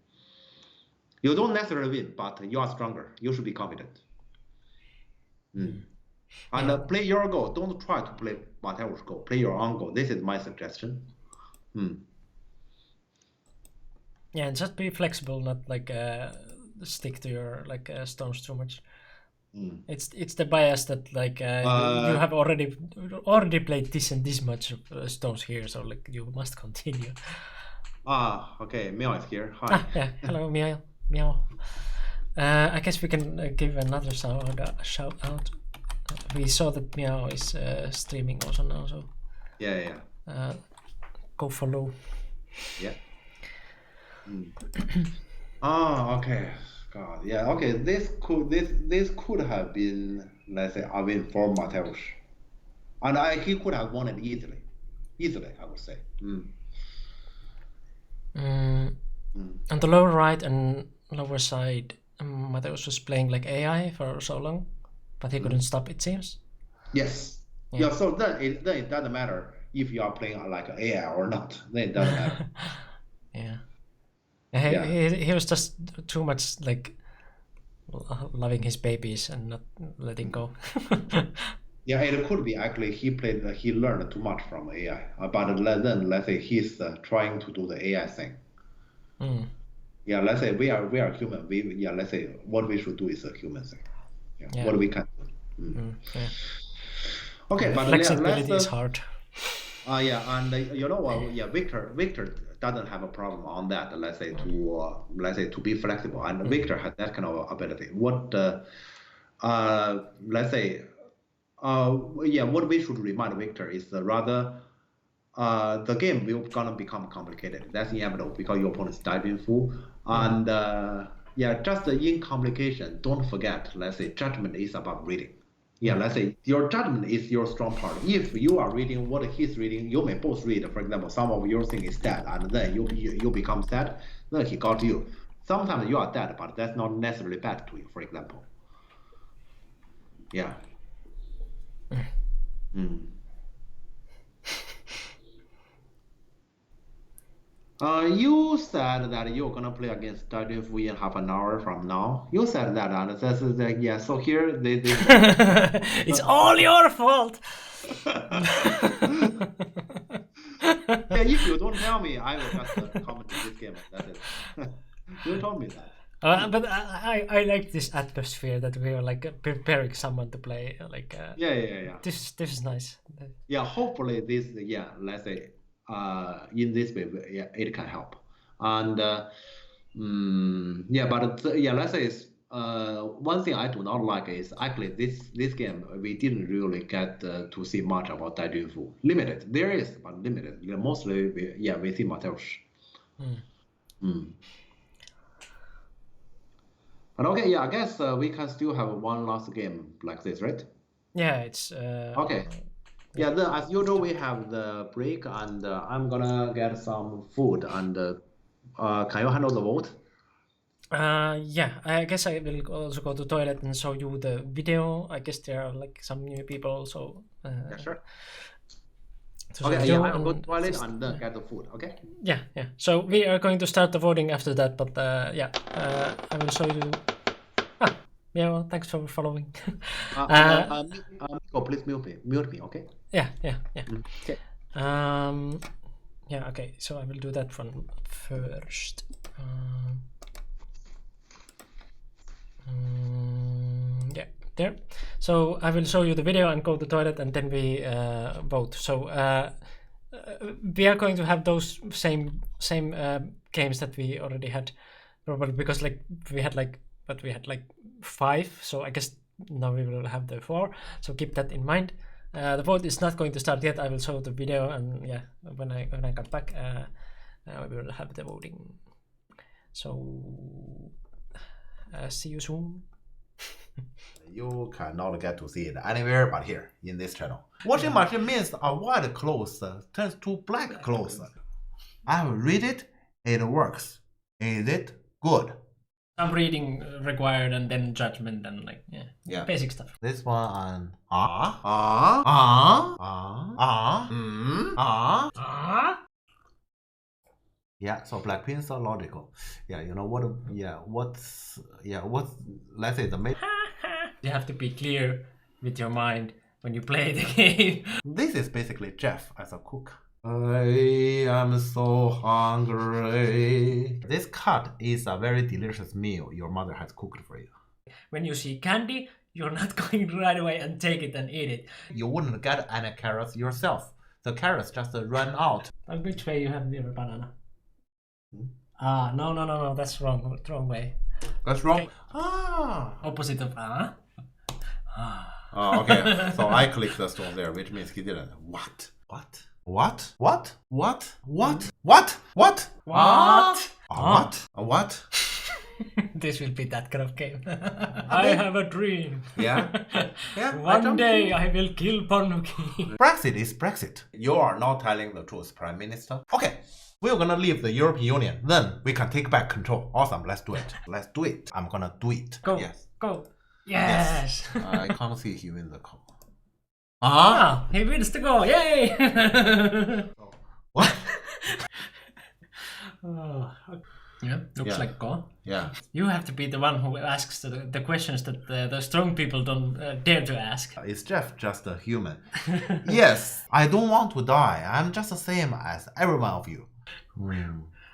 You don't necessarily win, but you are stronger. You should be confident. And play your goal. Don't try to play Mateusz's goal. Play your own goal. This is my suggestion. Yeah, and just be flexible, not like stick to your like stones too much. It's the bias that like you have already played this and this much stones here, so like you must continue. Okay, Miao is here. Hi. Yeah, hello Miao. I guess we can give another shout out. We saw that Miao is streaming also now, so yeah. Go follow. Yeah. Okay. God, yeah, okay. This could have been, let's say, a win for Mateusz, and he could have won it easily, I would say. On the lower right and lower side, Mateusz was playing like AI for so long, but he couldn't stop. It seems. Yes. Yeah. So then it doesn't matter if you are playing like AI or not. Then it doesn't matter. He was just too much like loving his babies and not letting go. Yeah, it could be actually he learned too much from AI, but then let's say he's trying to do the AI thing. Yeah, let's say we are human. Let's say what we should do is a human thing. Yeah. What we can do. Okay, but flexibility is hard. And you know what? Victor doesn't have a problem on that. Let's say to be flexible, and Victor has that kind of ability. What let's say what we should remind Victor is rather the game will gonna become complicated. That's inevitable because your opponent's diving full, and just in complication, don't forget. Let's say judgment is about reading. Yeah, let's say your judgment is your strong part. If you are reading what he's reading, you may both read. For example, some of your thing is dead, and then you become sad. Then he got you. Sometimes you are dead, but that's not necessarily bad to you. For example. Yeah. You said that you're gonna play against Dai Junfu in half an hour from now. You said that, and that's so here they it's all your fault. If you don't tell me, I will just comment this game. That's it. You told me that. But I like this atmosphere that we are like preparing someone to play. Like This is nice. Yeah, hopefully this let's say in this way it can help. And let's say one thing I do not like is actually this game we didn't really get to see much about Dai Junfu. Limited, there is, but limited. Mostly we see Mateusz. But okay, I guess we can still have one last game like this, right? Yeah, it's okay. Yeah, as usual, we have the break, and I'm gonna get some food. And can you handle the vote? Yeah, I guess I will also go to toilet and show you the video. I guess there are like some new people also. Yeah, sure. To Okay, show yeah, you I will go to and toilet just- and get the food. Okay. yeah. So we are going to start the voting after that, but yeah, I will show you. Yeah, well, thanks for following. Miko, please mute me. Okay. Yeah. Okay. Yeah, okay, so I will do that one first. Yeah, there. So I will show you the video and go to the toilet, and then we vote. So we are going to have those same games that we already had, probably because like we had like 5. So I guess now we will have the 4. So keep that in mind. The vote is not going to start yet. I will show the video, and yeah, when I come back, we will have the voting. So see you soon. You cannot get to see it anywhere but here in this channel. Washing machine means a white clothes turns to black clothes. I will read it. It works. Is it good? Some reading required, and then judgment, and like Yeah. basic stuff. This one Yeah, so Blackpink's so logical. Yeah, you know what? What's let's say the main. You have to be clear with your mind when you play the game. This is basically Jeff as a cook. I am so hungry. This cut is a very delicious meal your mother has cooked for you. When you see candy, you're not going right away and take it and eat it. You wouldn't get any carrots yourself. The carrots just run out. And which way you have your banana? No, that's wrong. Wrong way. That's wrong. Okay. Ah. Opposite of Oh, okay. So I clicked the stone there, which means he didn't. What? What? This will be that kind of game. I have a dream. Yeah. Yeah. One day I will kill Ponnuki. Brexit is Brexit. You are not telling the truth, Prime Minister. Okay. We're gonna leave the European Union. Then we can take back control. Awesome. Let's do it. Let's do it. I'm gonna do it. Go. Yes. Go. Yes. I can't see him in the call. He wins the goal. Yay. What? Yeah, looks Yeah. like go. Yeah. You have to be the one who asks the questions that the strong people don't dare to ask. Is Jeff just a human? Yes. I don't want to die. I'm just the same as every one of you.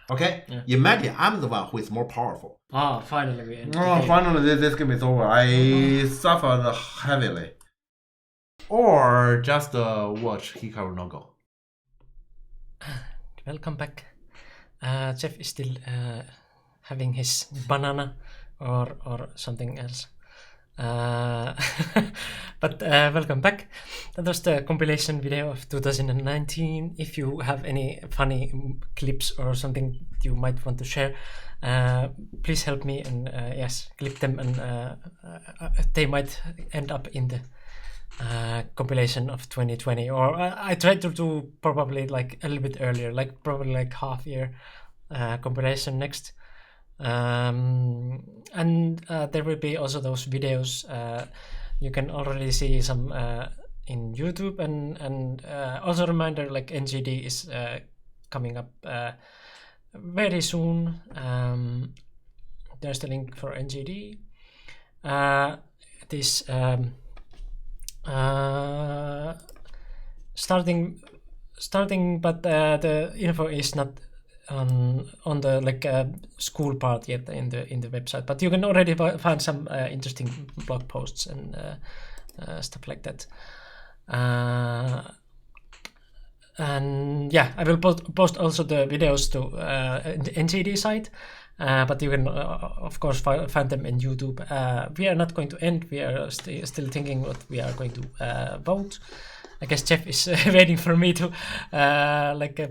Okay? Yeah. Imagine I'm the one who is more powerful. Finally we end. Oh, finally this game is over. I suffered heavily. Or just watch Hikaru no Go. Welcome back. Jeff is still having his banana or something else. But welcome back. That was the compilation video of 2019. If you have any funny clips or something you might want to share, please help me and yes, clip them, and they might end up in the compilation of 2020, or I tried to do probably like a little bit earlier, like probably like half year compilation next. And there will be also those videos. You can already see some in YouTube, and also reminder, like NGD is coming up very soon. There's the link for NGD. This starting, but the info is not on the like school part yet in the website, but you can already find some interesting blog posts and stuff like that. And yeah, I will post also the videos to the NGD site, but you can of course find them in YouTube. We are not going to end. We are still thinking what we are going to vote. I guess Jeff is waiting for me to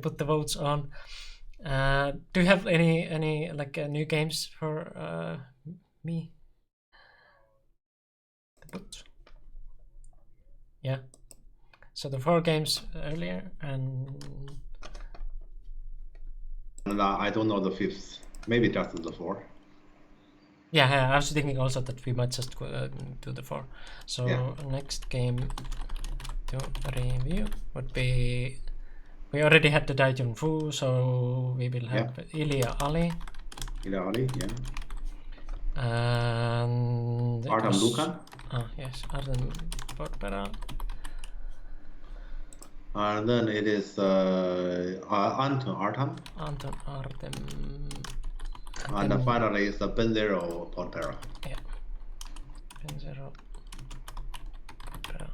put the votes on. Do you have any like new games for me? Yeah. So the 4 games earlier, and I don't know the 5th. Maybe just the 4. yeah, I was thinking also that we might just do the 4. So Yeah. next game to review would be, we already had the Daijun Fu, so we will have Ilya Ali Ilya, yeah. and Artem Lukan. Yes, Artem Porpera. And then it is Anton Artem. Anton Artem. And then finally it's the Benzero Porpera. Yeah. Benzero Porpera.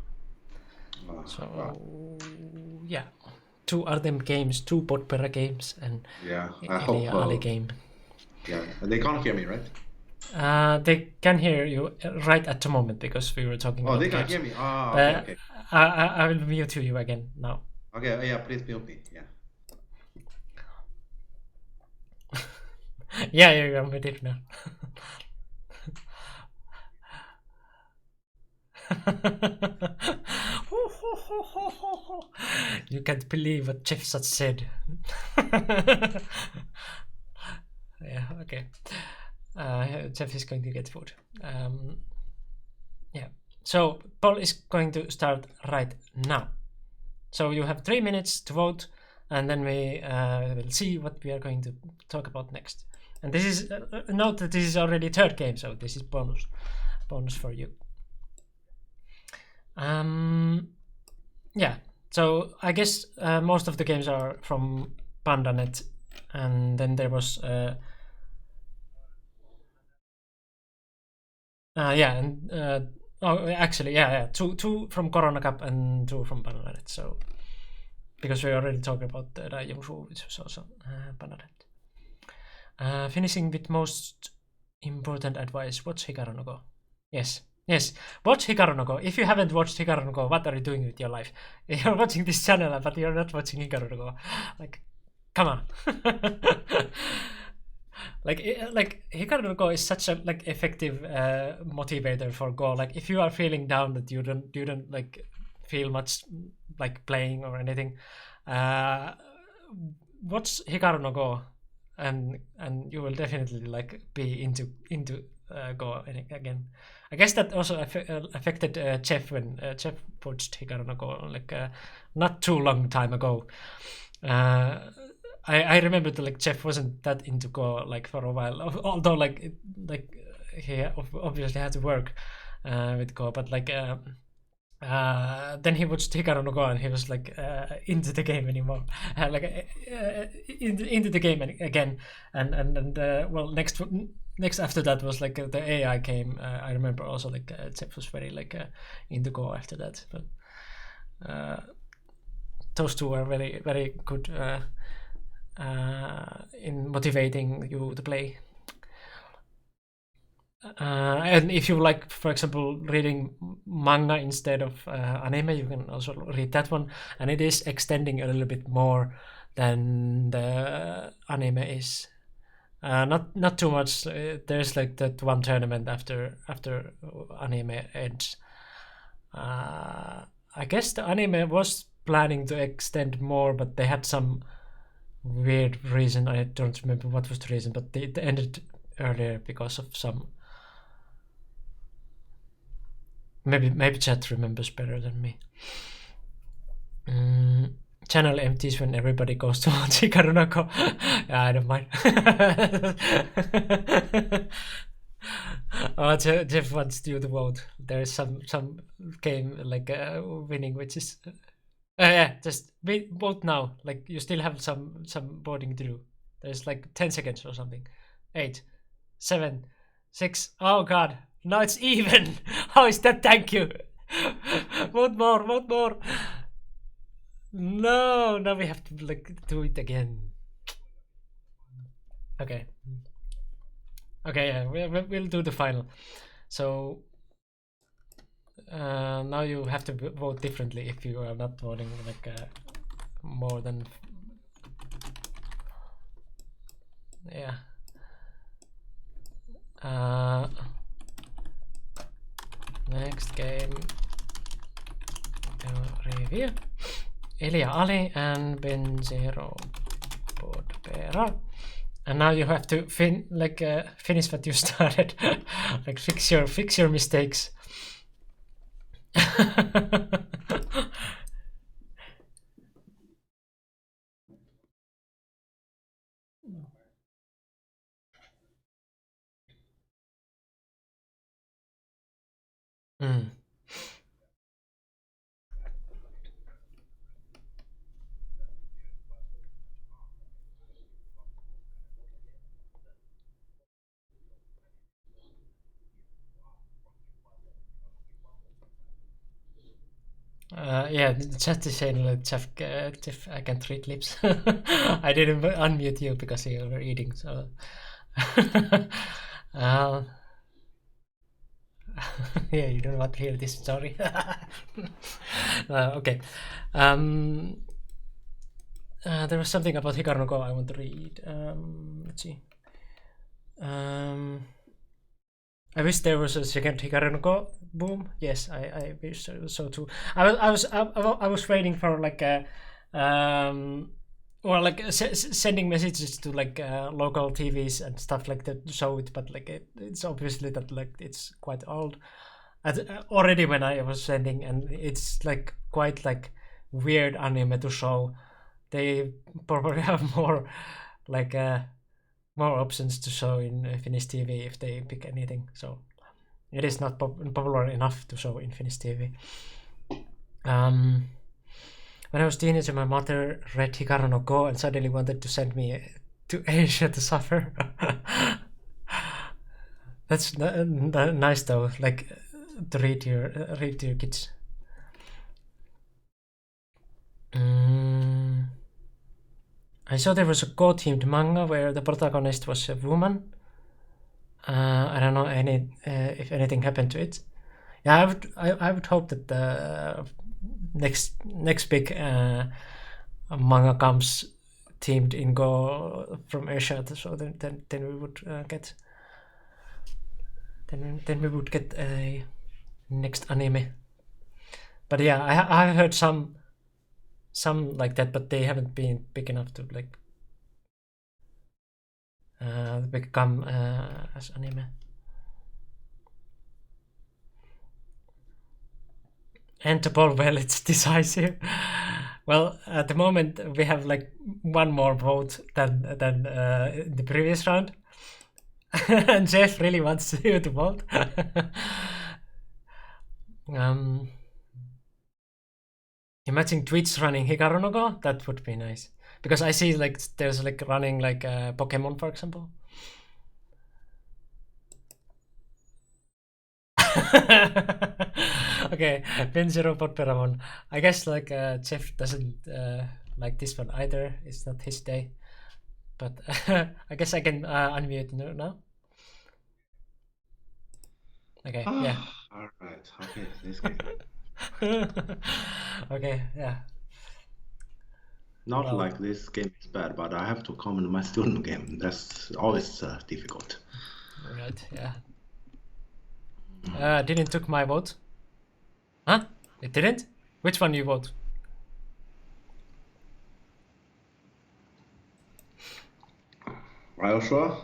So yeah, 2 Artem games, 2 Porpera games, and yeah, I Ilya hope. Ali game. Yeah, they can't hear me, right? They can hear you right at the moment because we were talking. Oh, about they can games. hear me. Okay, okay. I will mute you again now. Okay, yeah, please mute me. Yeah. Yeah, you're muted now. You can't believe what Jeff just said. Yeah, okay. Jeff is going to get food. Yeah. So poll is going to start right now. So you have 3 minutes to vote, and then we will see what we are going to talk about next. And this is note that this is already 3rd game, so this is bonus for you. Yeah. So I guess most of the games are from PandaNet, and then there was two from Corona Cup and 2 from PandaNet. So because we already talked about the Daijun Fu, which was also PandaNet. Finishing with most important advice: watch Hikaru no Go. Yes, watch Hikaru no Go. If you haven't watched Hikaru no Go, what are you doing with your life? You're watching this channel, but you're not watching Hikaru no Go. Like, come on. like Hikaru no Go is such a effective motivator for Go. Like, if you are feeling down that you don't like feel much like playing or anything, watch Hikaru no Go, and you will definitely like be into Go again. I guess that also affected Jeff when Jeff watched Hikaru no Go like not too long time ago. I remember that Jeff wasn't that into Go like for a while, although he obviously had to work with Go, but then he watched Hikaru no Go and he was into the game anymore, into the game again, and well, next after that was the AI game. I remember also Jeff was very into Go after that, but those two are very, very good in motivating you to play. And if you like, for example, reading manga instead of anime, you can also read that one, and it is extending a little bit more than the anime is. Not too much. There's that one tournament after anime ends. I guess the anime was planning to extend more, but they had some weird reason. I don't remember what was the reason, but they ended earlier because of some. Maybe chat remembers better than me. Channel empties when everybody goes to watch Hikaru no Go. Yeah, I don't mind. Oh, Jeff wants you to vote. There is some game winning, which is yeah. Just vote now. You still have some voting to do. There's 10 seconds or something. 8, 7, 6. Oh God. Now it's even. How is that? Thank you. Vote more. No, now we have to do it again. Okay. Yeah, we'll do the final. So now you have to vote differently if you are not voting more than. Yeah. Next game review. Elia Ali and Benzero Podpera. And now you have to finish what you started. Like fix your mistakes. Mm. Yeah, just to say, Jeff, I can't read lips. I didn't unmute you because you were eating, so. Yeah, you don't want to hear this story. Okay. There was something about Hikaru no Go I want to read. Let's see. I wish there was a second Hikaru no Go boom. Yes, I wish so too. I was waiting for like a or like sending messages to like local TVs and stuff like that to show it, but like it's obviously that like it's quite old. Already when I was sending, and it's like quite like weird anime to show. They probably have more like more options to show in Finnish TV if they pick anything. So it is not popular enough to show in Finnish TV. When I was teenager, my mother read Hikaru no Go and suddenly wanted to send me to Asia to suffer. That's nice though, like to read to your kids. I saw there was a Go-themed manga where the protagonist was a woman. I don't know if anything happened to it. Yeah, I would hope that the next big manga comes themed in Go from Asia, so then we would get then we would get a next anime. But yeah, I heard some like that, but they haven't been big enough to like become as anime. And the ball, well, it's decisive. Well, at the moment we have like one more vote than the previous round, and Jeff really wants you to vote. Imagine Twitch running Hikaru no Go. That would be nice, because I see like there's like running like Pokemon, for example. Okay, Benzero Podperamon. I guess like Jeff doesn't like this one either. It's not his day. But I guess I can unmute now. Okay, yeah. All right. Okay, this game. Okay, yeah. Not like this game is bad, but I have to comment my student game. That's always difficult. Right, yeah. Didn't took my vote. Huh? It didn't? Which one you vote? Are you sure?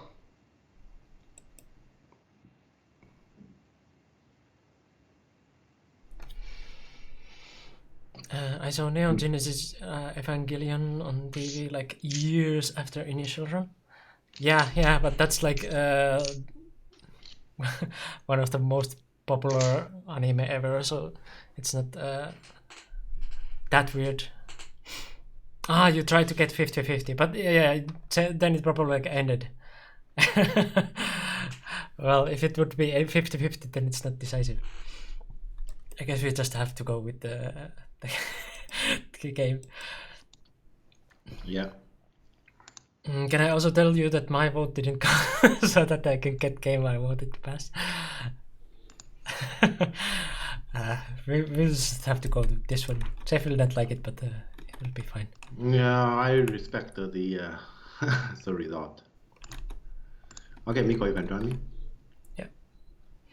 I saw Neon Genesis Evangelion on TV like years after initial run. Yeah, but that's like one of the most popular anime ever, so it's not that weird. You tried to get 50-50, but yeah, then it probably like ended. Well, if it would be 50-50, then it's not decisive. I guess we just have to go with the game. Yeah. Can I also tell you that my vote didn't count, so that I can get game I voted to pass? We'll just have to go to this one. Jeff will not like it, but it will be fine. Yeah, I respect the the result. Okay, Miko, you can join me. Yeah.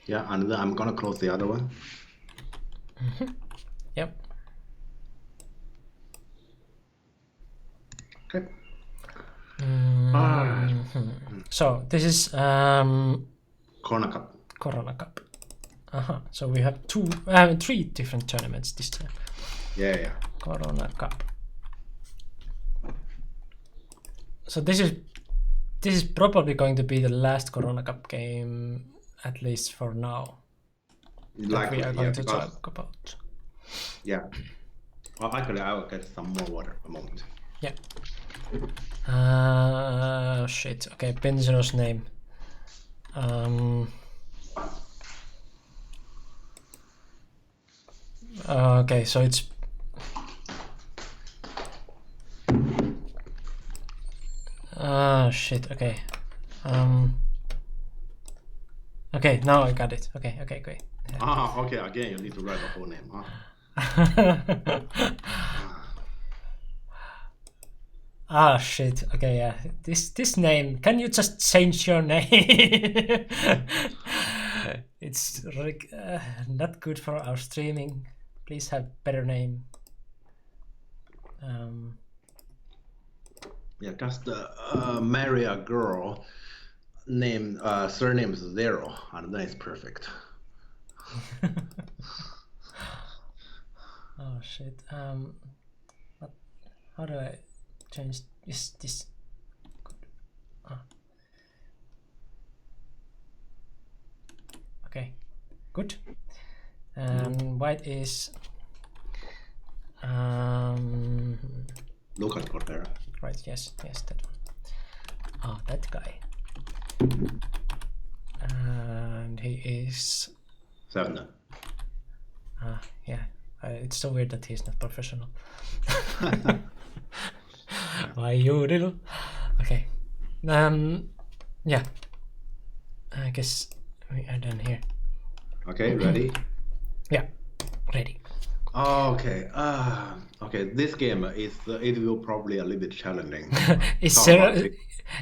Yeah, and then I'm gonna close the other one. Yep. Okay. Alright. So this is Corona Cup. Corona Cup. So we have 3 different tournaments this time. Yeah. Corona Cup. So this is probably going to be the last Corona Cup game, at least for now, that Likely, we are going to because, talk about. yeah. Well, actually, I will get some more water a moment. Yeah. Shit. Okay, Benzero's name. Okay, so it's shit. Okay. Okay, now I got it. Okay, great. Okay. Again, you need to write the whole name. Shit. Okay, yeah. This name. Can you just change your name? It's like not good for our streaming. Please have better name. Yeah, just marry a girl named surname is Zero, and then it's perfect. Oh shit. How do I change this? Okay, good. And white is Lucan Cordero. right. Yes, that one. That guy. And he is 7. yeah. It's so weird that he's not professional. Why you little? Okay. Yeah. I guess we are done here. Okay, ready? Yeah, ready. Okay. Okay. This game it will probably a little bit challenging. Is Talk there about it.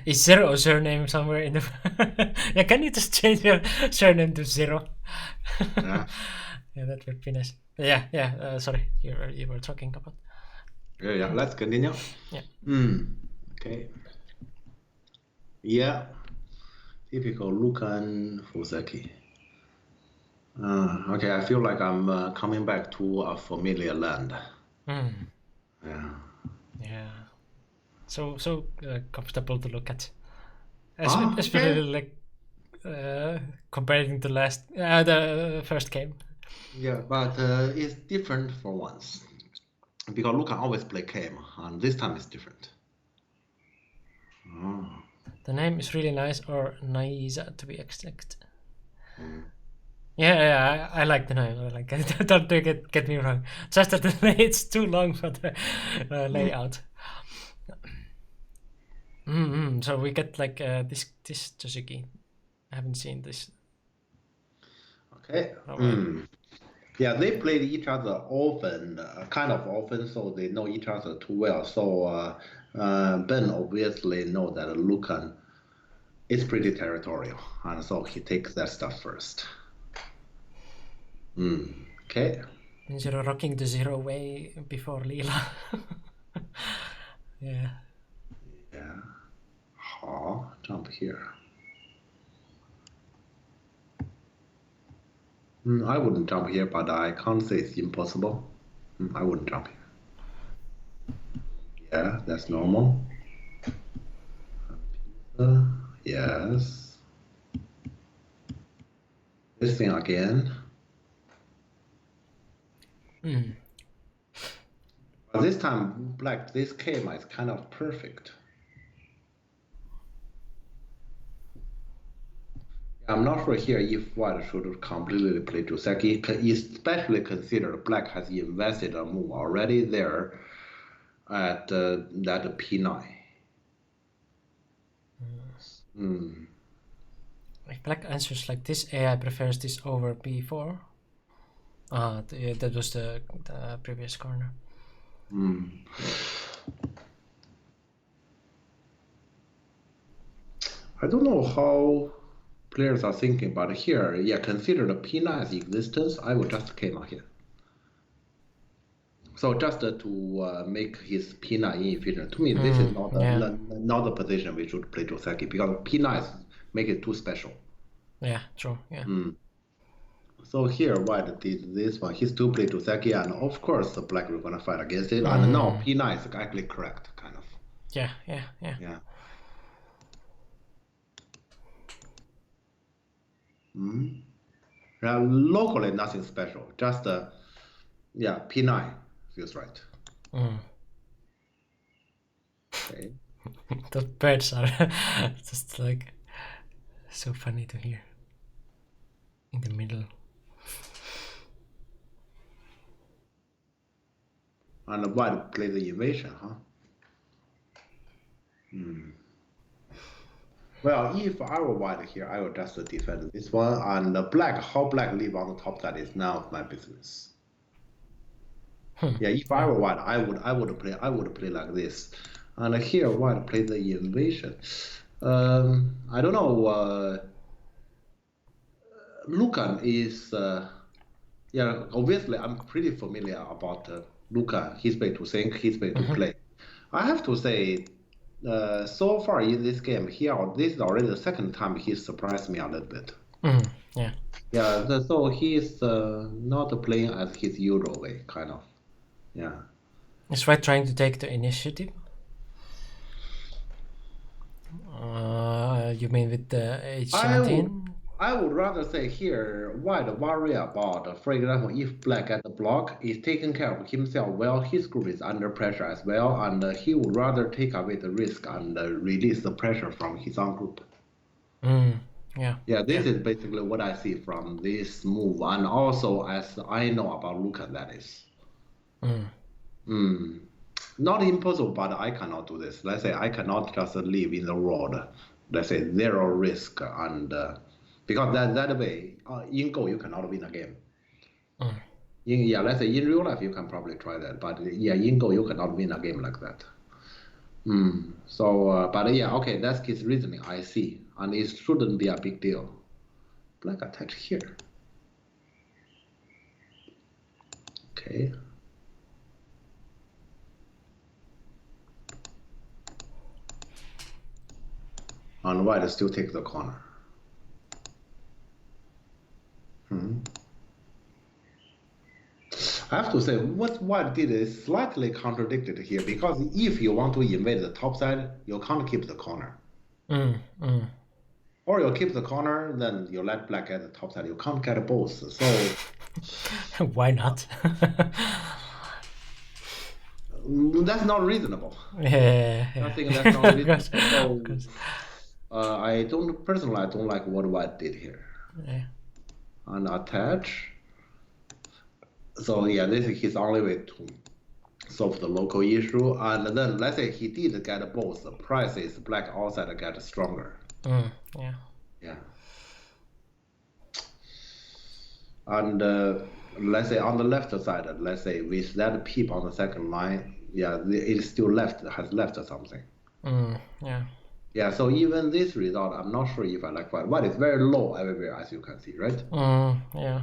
is there a surname somewhere in the? Yeah, can you just change your surname to Zero? Yeah. Yeah, that would be nice. Yeah. Sorry, you were talking about. Yeah. Let's continue. Yeah. Okay. Yeah. Typical Lucan Fuseki. Okay, I feel like I'm coming back to a familiar land. Yeah. Yeah. So comfortable to look at, Okay. especially like comparing to the first game. Yeah, but it's different for once. Because Lucan always play game, and this time it's different. The name is really nice, or nice to be exact. Yeah, I like the name. I like it. Don't get me wrong. Just that it's too long for the layout. So we get like this Tsushiki. I haven't seen this. Okay. Yeah, they played each other often, kind of often, so they know each other too well. So Ben obviously know that Lucan is pretty territorial, and so he takes that stuff first. Okay. Zero rocking the Zero way before Leela. Yeah. Yeah. Jump here. I wouldn't jump here, but I can't say it's impossible. I wouldn't jump here. Yeah, that's normal. Yes. This thing again. But this time, black, this game is kind of perfect. I'm not sure here if white should completely play Joseki, especially consider black has invested a move already there at that P9. If black answers like this, AI prefers this over B4. Yeah, that was the previous corner. I don't know how players are thinking, but here, yeah, consider the P9's existence, I would just came out here. So just to make his P9 inefficient. To me, this is not the position we should play Joseki because P9 make it too special. Yeah, true. Yeah. So here white did this one. He still played Joseki, and of course the black will gonna fight against it. And now P9 is actually correct, kind of. Yeah. Locally nothing special. Just P9 feels right. Okay. The birds are just like so funny to hear in the middle. And white play the invasion, huh? Well, if I were white here, I would just defend this one. And black, how black live on the top side is none of my business. Yeah, if I were white, I would play like this. And here white play the invasion. I don't know. Lucan is obviously I'm pretty familiar about Lucan, his way to think, his way to play. I have to say, so far in this game, this is already the second time he surprised me a little bit. So he's not playing as his usual way, kind of. Yeah. Is white trying to take the initiative? You mean with the H17? I would rather say here, white worry about, for example, if black at the block is taking care of himself well, his group is under pressure as well, and he would rather take away the risk and release the pressure from his own group. This is basically what I see from this move, and also as I know about Lucan, that is. Not impossible, but I cannot do this. Let's say I cannot just live in the world, let's say zero risk, and because that way, in Go you cannot win a game. Let's say in real life you can probably try that, but in Go you cannot win a game like that. Okay, that's his reasoning. I see, and it shouldn't be a big deal. Black attach here. Okay. And white still take the corner. I have to say, what white did is slightly contradicted here, because if you want to invade the top side, you can't keep the corner. Or you keep the corner, then you let black get the top side. You can't get both. So why not? That's not reasonable. I think that's not reasonable. I don't like what white did here. And attach. So this is his only way to solve the local issue. And then let's say he did get both. The price is black outside get stronger. And let's say on the left side, let's say with that peep on the second line, it still has left something. So even this result, I'm not sure if I like white. White is very low everywhere, as you can see, right?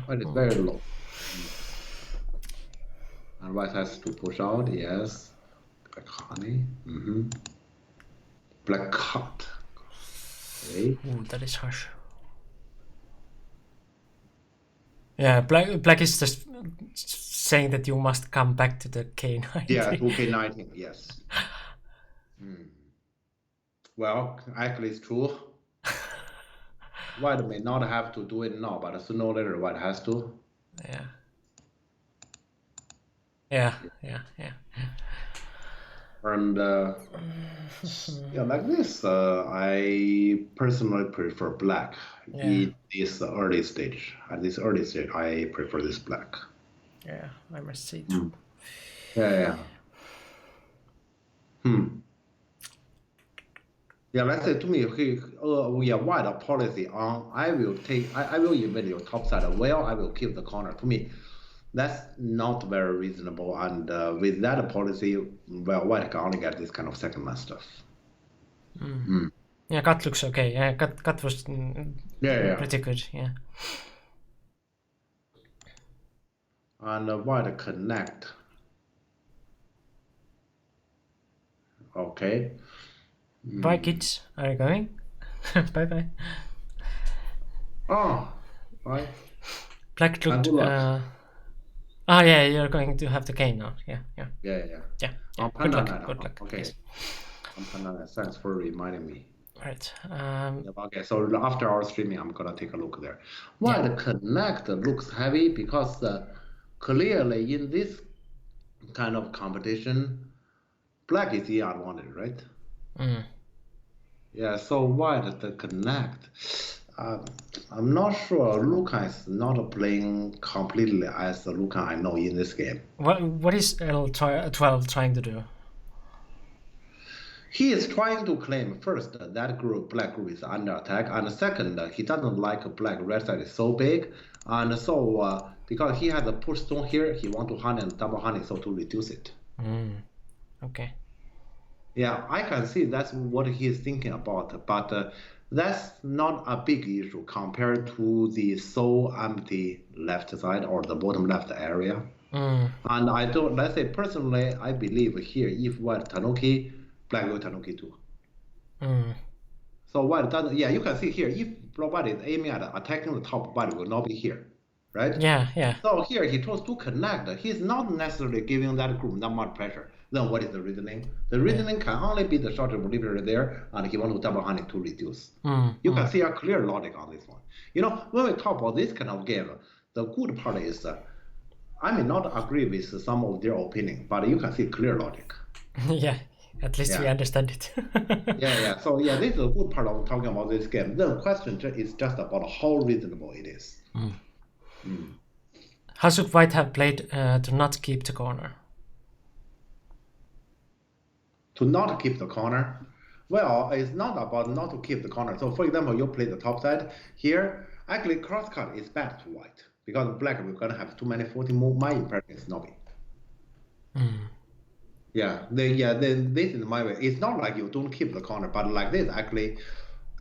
White is very low. And white has to push out, yes. Black honey. Black cut. Okay. Ooh, that is harsh. Yeah, black is just saying that you must come back to the K19. Yeah, to K19, yes. Well, actually it's true. White may not have to do it now, but sooner or later white has to. Yeah. And like this, I personally prefer black in this early stage. At this early stage, I prefer this black. Yeah, I must say too. Let's say to me, white policy on I will invade your top side. Well, I will keep the corner. To me, that's not very reasonable. And with that policy, well, white can only get this kind of second line stuff. Yeah, cut looks okay. Yeah, cut was pretty good. Yeah. And white connect. Okay. Bye, kids. Are you going? Bye bye. Oh, bye. Black And looked. good luck. Oh yeah, you're going to have the game now. Yeah. Yeah. Good Panda luck. Night. Good luck. Okay. Yes. Panda Night. Thanks for reminding me. Right. Okay, so after our streaming, I'm gonna take a look there. Why the Connect looks heavy? Because clearly in this kind of competition, black is the advantage, right? Mm. Yeah, so why the Connect? I'm not sure. Lucan is not playing completely as the Lucan I know in this game. What is L12 trying to do? He is trying to claim first that black group is under attack, and second, he doesn't like black red side is so big, and so because he has a push stone here, he want to hunt and double hunting so to reduce it. Okay. Yeah, I can see that's what he is thinking about, but that's not a big issue compared to the so empty left side or the bottom left area. And I don't, let's say personally, I believe here if white Tanuki, black will Tanuki too. So white doesn't, yeah, you can see here, if white is aiming at attacking the top, white will not be here, right? Yeah. So here he tries to connect. He's not necessarily giving that group that much pressure. Then what is the reasoning? The reasoning can only be the short of liberty there, and he want to double hunting to reduce. You can see a clear logic on this one. You know, when we talk about this kind of game, the good part is, I may not agree with some of their opinion, but you can see clear logic. Yeah, at least we understand it. Yeah. So yeah, this is a good part of talking about this game. The question is just about how reasonable it is. How should white have played to not keep the corner? To not keep the corner? Well, it's not about not to keep the corner. So for example, you play the top side here. Actually, crosscut is bad to white because black we're gonna have too many 40 move. My impression is snobby. Then this is my way. It's not like you don't keep the corner, but like this actually,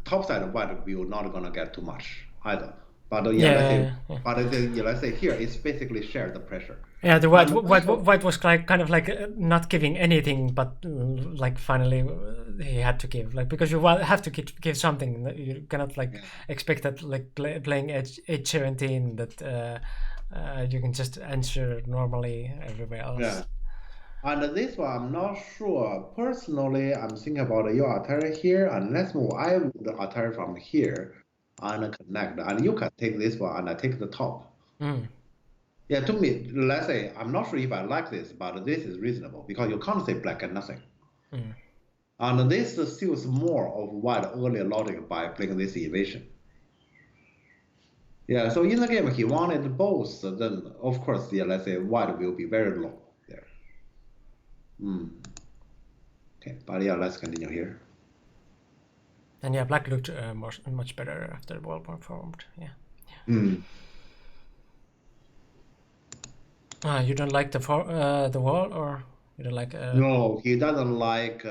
top side of white we're not gonna get too much either. But let's say here it's basically share the pressure. Yeah, the white was kind of like not giving anything, but like finally he had to give, like because you have to give something. You cannot expect that like playing H17 that you can just answer normally everywhere else. Yeah. And this one, I'm not sure. Personally, I'm thinking about your attire here, and let's move. I would attire from here and connect, and you can take this one and I take the top. Yeah, to me, let's say, I'm not sure if I like this, but this is reasonable because you can't say black and nothing. And this suits more of white early logic by playing this evasion. Yeah, so in the game, he wanted both, then of course, yeah, let's say white will be very low there. Okay, but yeah, let's continue here. And yeah, black looked much better after the ball performed. Yeah. You don't like the wall, or you don't like? No, he doesn't like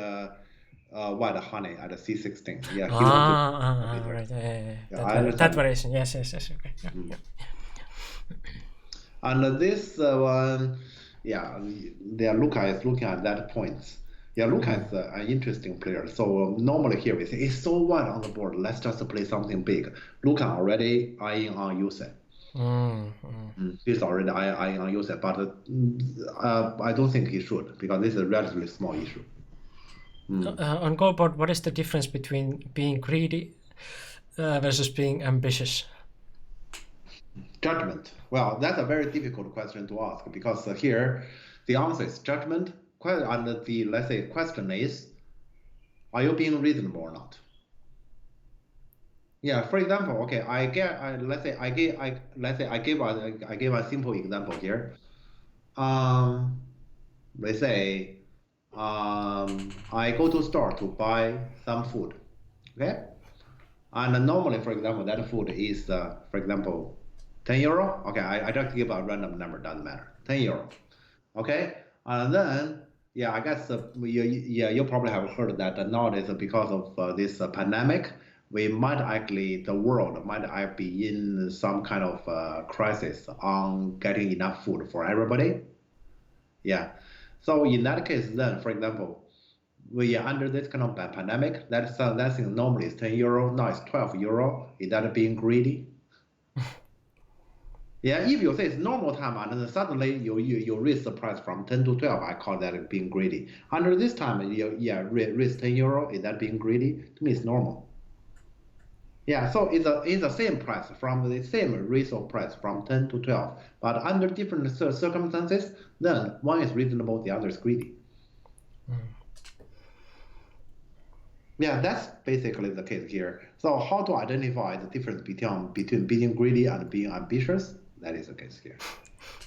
white honey at a C16. Yeah. Right. Yeah. That variation. Yes. Okay. Yeah. And this one, Luca is looking at that point. Yeah, Luca is an interesting player. So normally here we say it's so wide on the board. Let's just play something big. Luca already eyeing on Yusef. He's already eyeing on Yusef, but I don't think he should because this is a relatively small issue. On goal board, what is the difference between being greedy versus being ambitious? Judgment. Well, that's a very difficult question to ask because here the answer is judgment. And the, let's say, question is, are you being reasonable or not? Yeah. For example, okay, I gave a simple example here. Let's say, I go to store to buy some food, okay? And normally, for example, that food is, for example, 10 euro. Okay, I just give a random number, doesn't matter. 10 euro. Okay, and then. Yeah, I guess you probably have heard that nowadays because of this pandemic, the world might be in some kind of crisis on getting enough food for everybody. Yeah, so in that case, then, for example, we are under this kind of pandemic. That thing normally is 10 euro, now it's 12 euro. Is that being greedy? Yeah, if you say it's normal time and then suddenly you raise the price from 10 to 12, I call that being greedy. Under this time, raise 10 euro, is that being greedy? To me, it's normal. Yeah, so it's the same price from the same resale price from 10 to 12, but under different circumstances, then one is reasonable, the other is greedy. Yeah, that's basically the case here. So how to identify the difference between being greedy and being ambitious? That is the case here.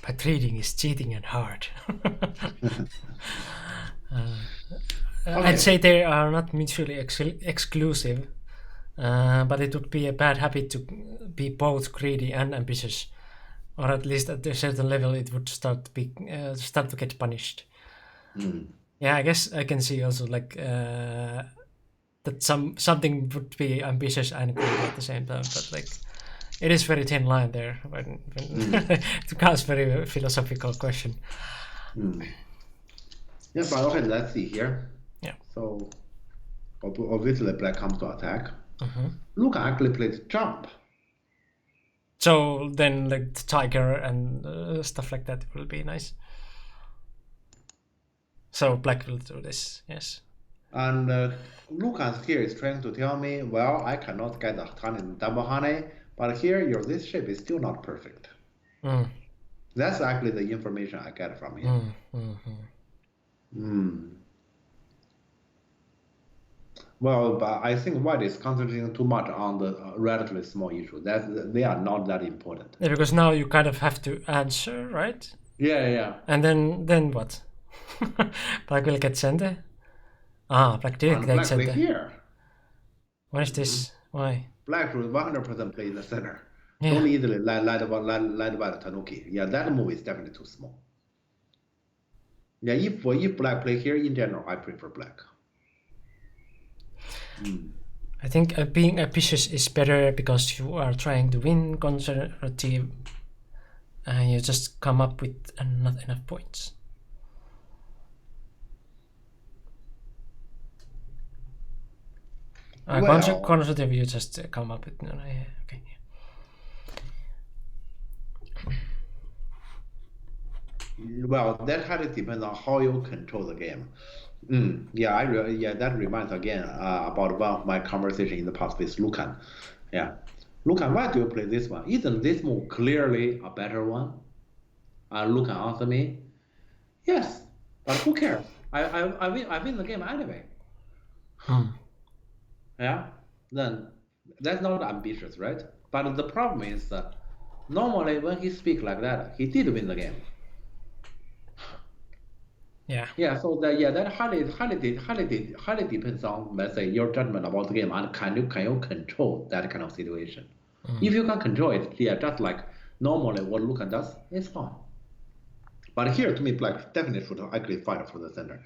But trading is cheating and hard. I'd say they are not mutually exclusive, but it would be a bad habit to be both greedy and ambitious, or at least at a certain level it would start to get punished. Yeah, I guess I can see also like that something would be ambitious and greedy at the same time, but like it is very thin line there when it becomes very philosophical question. Yeah, but okay, let's see here. Yeah. So obviously black comes to attack. Luca actually plays jump. So then like the tiger and stuff like that will be nice. So black will do this, yes. And Lucas here is trying to tell me, well, I cannot get the double honey, but here this shape is still not perfect. That's actually the information I get from him. Well, but I think white is concentrating too much on the relatively small issue. They are not that important. Yeah, because now you kind of have to answer, right? Yeah. And then what? Black will get center? Black didn't get Black center. play here. What is this? Why? Black will 100% play in the center. Yeah. Don't easily light by the Tanuki. Yeah, that move is definitely too small. Yeah, if black play here, in general, I prefer black. I think being ambitious is better because you are trying to win conservative and you just come up with not enough points. Conservative, you just come up with okay. Well, that highly depends on how you control the game. That reminds again about one of my conversation in the past with Lucan. Yeah, Lucan, why do you play this one? Isn't this move clearly a better one? And Lucan answered me, yes, but who cares? I win the game anyway. Yeah, then that's not ambitious, right? But the problem is normally when he speaks like that, he did win the game. Yeah. So that highly depends on, let's say, your judgment about the game and can you control that kind of situation. If you can control it, just like normally what Lucan does, it's fine. But here, to me, black definitely should actually fight for the center.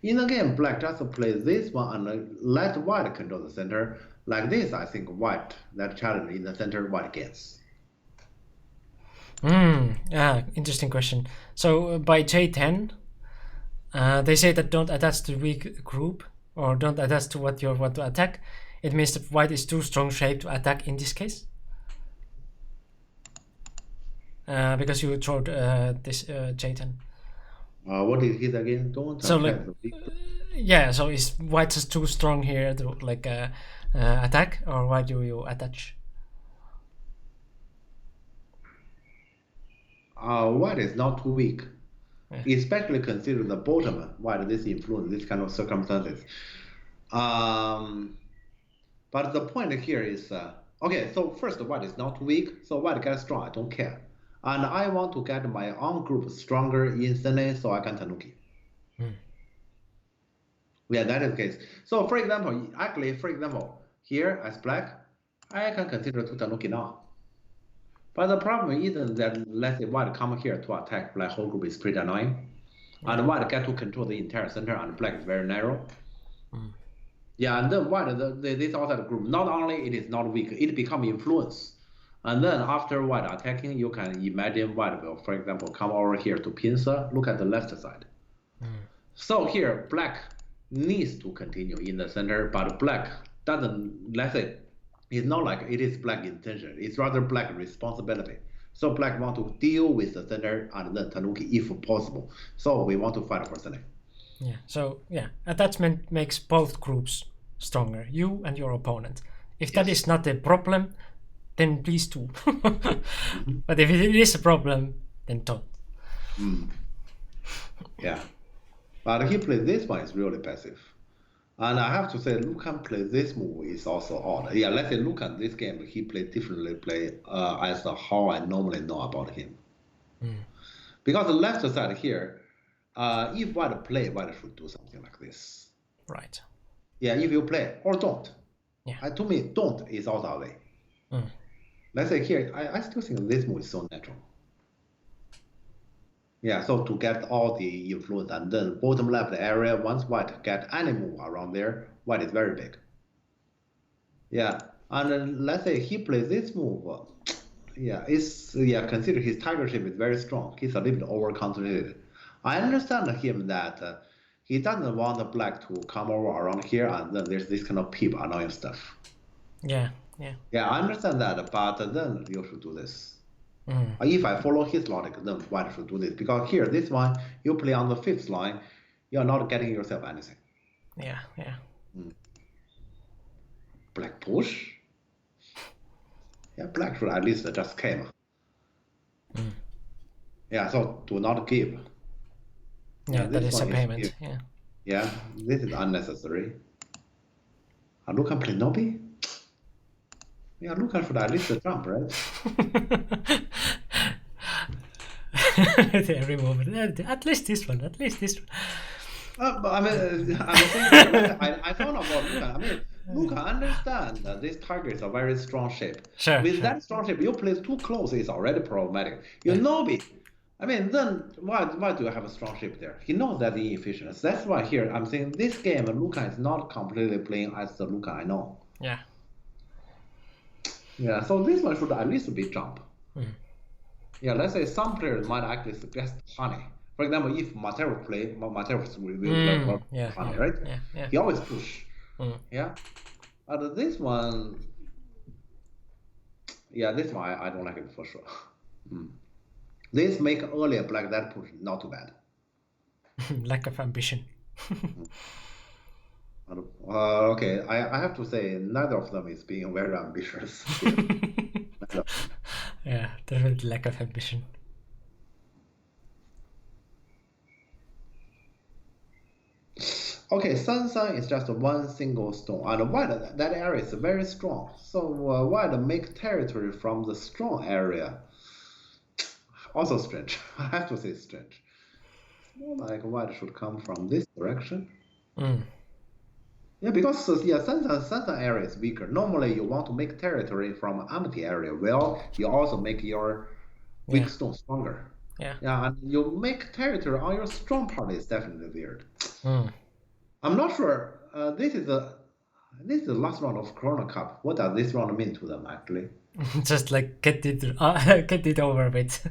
In the game, black just plays this one and let white control the center. Like this, I think white, that challenge in the center, white gets. Interesting question. So by J10, they say that don't attach to weak group or don't attach to what you want to attack. It means that white is too strong shape to attack in this case. Because you showed this J10. What is it again? Don't so like, so is white just too strong here to like attack, or why do you attach? White is not too weak, especially consider the bottom. White this influence this kind of circumstances. But the point here is okay. So first, white is not too weak, so white gets strong. I don't care. And I want to get my own group stronger instantly so I can Tanuki. Yeah, that is the case. So for example, here as black, I can consider to Tanuki now. But the problem isn't that, let's say white come here to attack, black whole group is pretty annoying. And white get to control the entire center and black is very narrow. Yeah, and then white, this outside group, not only it is not weak, it become influence. And then after white attacking, you can imagine white will, for example, come over here to pincer, look at the left side. So here, black needs to continue in the center, but black doesn't, let's say, it's not like it is black intention, it's rather black responsibility. So black want to deal with the center and then Tanuki if possible. So we want to fight for center. Yeah. So yeah, attachment makes both groups stronger, you and your opponent. If that is not a problem, then please do. But if it is a problem, then don't. Yeah. But he played this one is really passive. And I have to say, Lucan play this move is also odd. Yeah, let's say Lucan this game he played differently as how I normally know about him. Because the left side here, if white play, white should do something like this. Right. Yeah, if you play or don't. Yeah. To me, don't is also a way. Let's say here, I still think this move is so natural. Yeah, so to get all the influence and then bottom left area, once white get any move around there, white is very big. Yeah, and then let's say he plays this move. Consider his tiger shape is very strong. He's a little bit over concentrated. I understand him that he doesn't want the black to come over around here and then there's this kind of peep annoying stuff. Yeah. Yeah, I understand that, but then you should do this. If I follow his logic, then white should do this. Because here, this one, you play on the 5th line, you're not getting yourself anything. Yeah. Black push? Yeah, black should at least just came. Yeah, so do not give. Yeah, that this is a one payment. here. Yeah. Yeah, this is unnecessary. Lucan play Nobi? Yeah, Lucan should at least jump, right? They remove it. At least this one. But I mean, I don't know about Lucan. I mean, Lucan understand that this target is a very strong shape. Sure. That strong shape, you play too close is already problematic. You know it. I mean, then why do you have a strong shape there? He knows that the inefficiency. That's why here I'm saying this game, Lucan is not completely playing as the Lucan I know. Yeah. Yeah, so this one should at least be jump. Yeah, let's say some players might actually suggest honey. For example, if Matero play, Matero will play honey, right? Yeah. He always push. Yeah, but this one, this one I don't like it for sure. This make earlier black that push not too bad. Lack of ambition. Okay, I have to say neither of them is being very ambitious. Yeah, definitely lack of ambition. Okay, Sansan is just one single stone, and white that area is very strong. So white make territory from the strong area. Also strange. I have to say strange. It's more like white should come from this direction. Yeah, because Sansan area is weaker. Normally, you want to make territory from empty area. Well, you also make your weak stone stronger. Yeah. Yeah, and you make territory on your strong part is definitely weird. I'm not sure. This is the last round of Corona Cup. What does this round mean to them actually? Just like get it over with,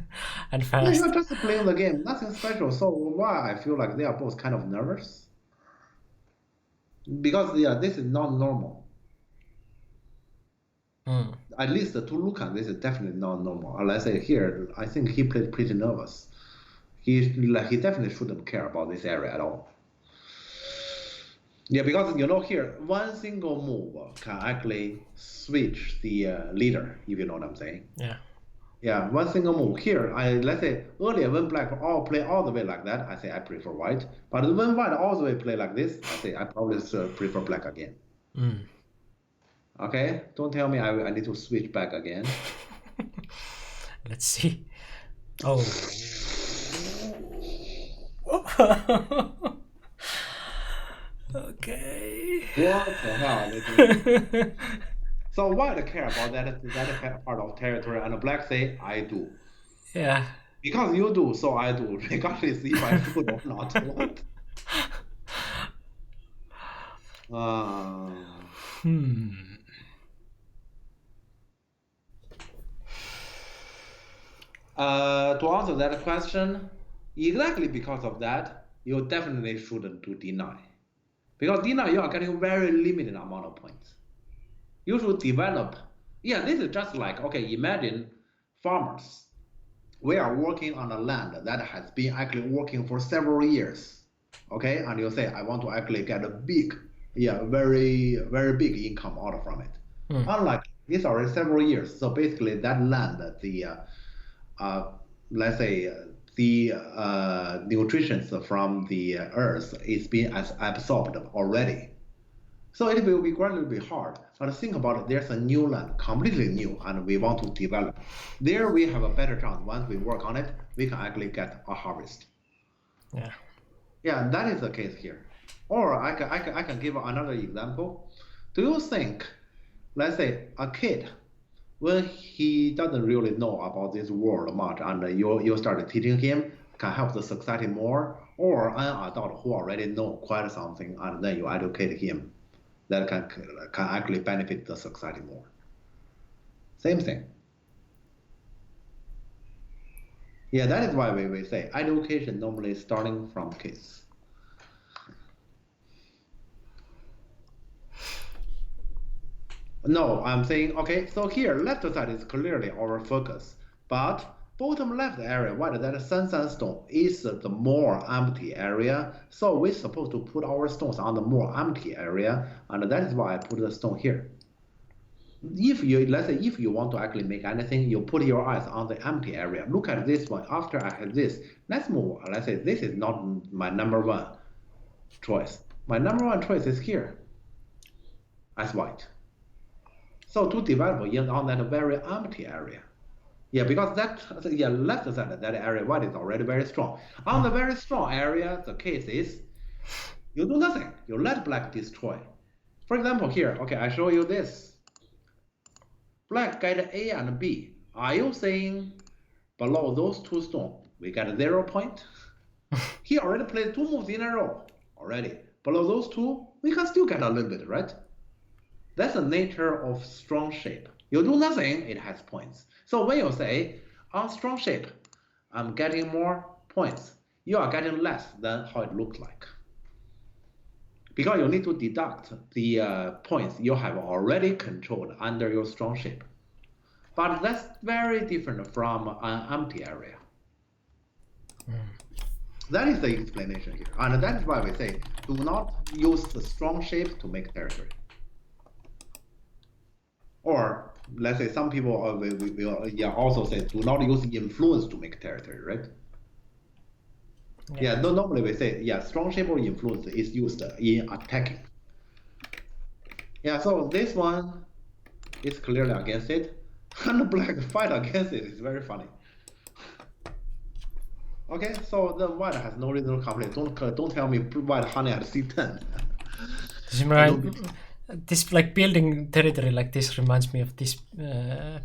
and fast. Yeah, you're just playing the game, nothing special. So why I feel like they are both kind of nervous? Because this is not normal. At least to Lucan, this is definitely not normal. Let's say here, I think he played pretty nervous. He definitely shouldn't care about this area at all. Yeah, because here one single move can actually switch the leader, if you know what I'm saying. Yeah. Yeah, one single move. Here, let's say earlier when black all play all the way like that, I say I prefer white. But when white all the way play like this, I say I probably prefer black again. Okay, don't tell me I need to switch back again. Let's see. Oh. Okay. What the hell? So white care about that part of territory, and black say I do. Yeah. Because you do, so I do, regardless if I should or not. What? To answer that question, exactly because of that, you definitely shouldn't do deny. Because now you are getting very limited amount of points. You should develop. Yeah, this is just like, okay, imagine farmers. We are working on a land that has been actually working for several years. Okay, and you say, I want to actually get a big, very, very big income out from it. Unlike it's already several years. So basically that land, let's say the nutrition from the earth is being absorbed already. So it will be gradually hard. But think about it, there's a new land, completely new, and we want to develop. There we have a better chance. Once we work on it, we can actually get a harvest. Yeah. Yeah, that is the case here. Or I can give another example. Do you think, let's say, a kid, when he doesn't really know about this world much, and you start teaching him, can help the society more, or an adult who already know quite something, and then you educate him, that can actually benefit the society more. Same thing. Yeah, that is why we say education normally starting from kids. No, I'm saying, okay, so here left side is clearly our focus, but bottom left area, what that sandstone is the more empty area, so we're supposed to put our stones on the more empty area, and that is why I put the stone here. If you, let's say, if you want to actually make anything, you put your eyes on the empty area. Look at this one. After I have this, let's move. Let's say this is not my number one choice. My number one choice is here as white. So to develop on that very empty area. Yeah, because that, left side, that area white is already very strong. On the very strong area, the case is you do nothing. You let black destroy. For example, here, okay, I show you this. Black get A and B. Are you saying below those two stones, we get 0 point? He already played 2 moves in a row already. Below those two, we can still get a little bit, right? That's the nature of strong shape. You do nothing, it has points. So when you say, on strong shape, I'm getting more points, you are getting less than how it looks like. Because you need to deduct the points you have already controlled under your strong shape. But that's very different from an empty area. That is the explanation here. And that is why we say, do not use the strong shape to make territory. Or let's say some people will also say, do not use influence to make territory, right? Yeah, normally we say, strong shape or influence is used in attacking. Yeah, so this one is clearly against it, and black fight against it is very funny. Okay, so the white has no reason to complain. Don't tell me white honey at C10. This like building territory like this reminds me of this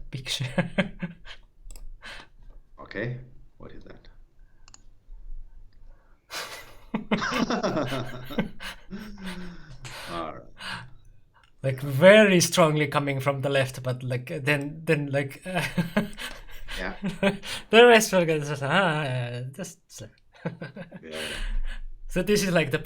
picture. Okay, what is that? All right. Like very strongly coming from the left, but like then like Yeah. the rest will get just Yeah. so this is like the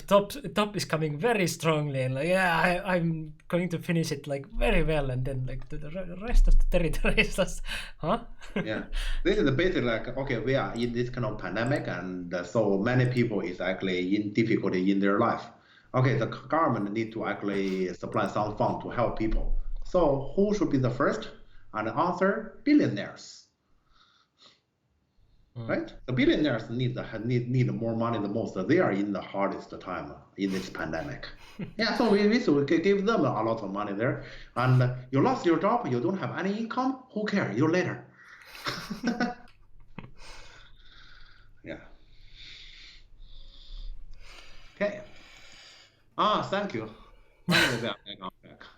top is coming very strongly, and like I'm going to finish it like very well, and then like the rest of the territory is just Yeah, this is basically like, okay, we are in this kind of pandemic, and so many people is actually in difficulty in their life. Okay, the government need to actually supply some fund to help people. So who should be the first? And the answer, billionaires. Right? The billionaires need more money the most. They are in the hardest time in this pandemic. Yeah, so we should give them a lot of money there. And you lost your job, you don't have any income, who cares? You later. Yeah. Okay. Thank you. Back.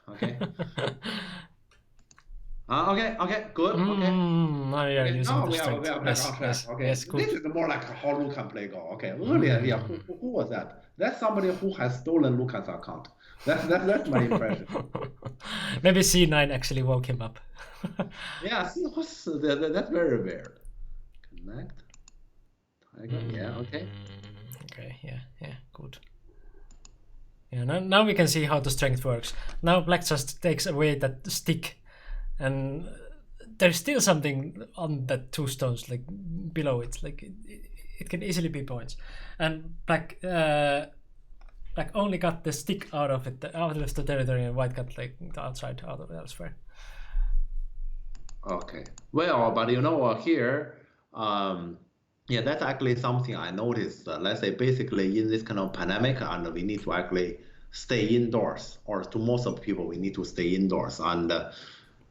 Okay. Okay, good. Okay. Now we are back on track. Okay. Yes, good. This is more like how Lucan play Go. Okay. Earlier, who was that? That's somebody who has stolen Lucan's account. That's my impression. Maybe C9 actually woke him up. Yeah, see, that's very weird. Connect. Tiger. Yeah. Okay. Okay. Yeah. Good. Yeah, now we can see how the strength works. Now black just takes away that stick, and there's still something on that 2 stones, like below it. Like it can easily be points. And black only got the stick out of it, out of the territory, and white got like the outside, out of elsewhere. Okay. Well, but here, yeah, that's actually something I noticed. Let's say basically in this kind of pandemic, and we need to actually stay indoors, or to most of the people, we need to stay indoors. And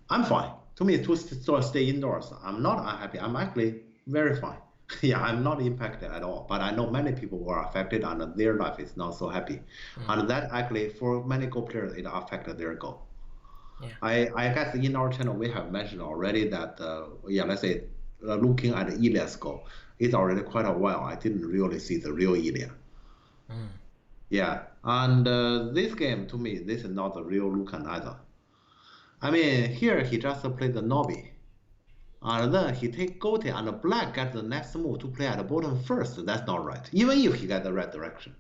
I'm fine. To me, to stay indoors, I'm not unhappy. I'm actually very fine. Yeah, I'm not impacted at all. But I know many people who are affected, and their life is not so happy. And that actually, for many Go players, it affected their Go. Yeah. I guess in our channel we have mentioned already that yeah, let's say looking at Ilia's Go, it's already quite a while. I didn't really see the real Ilia. Yeah, and this game to me, this is not the real Lucan either. I mean, here he just played the Nobi, and then he take Gote and black get the next move to play at the bottom first. That's not right. Even if he got the right direction.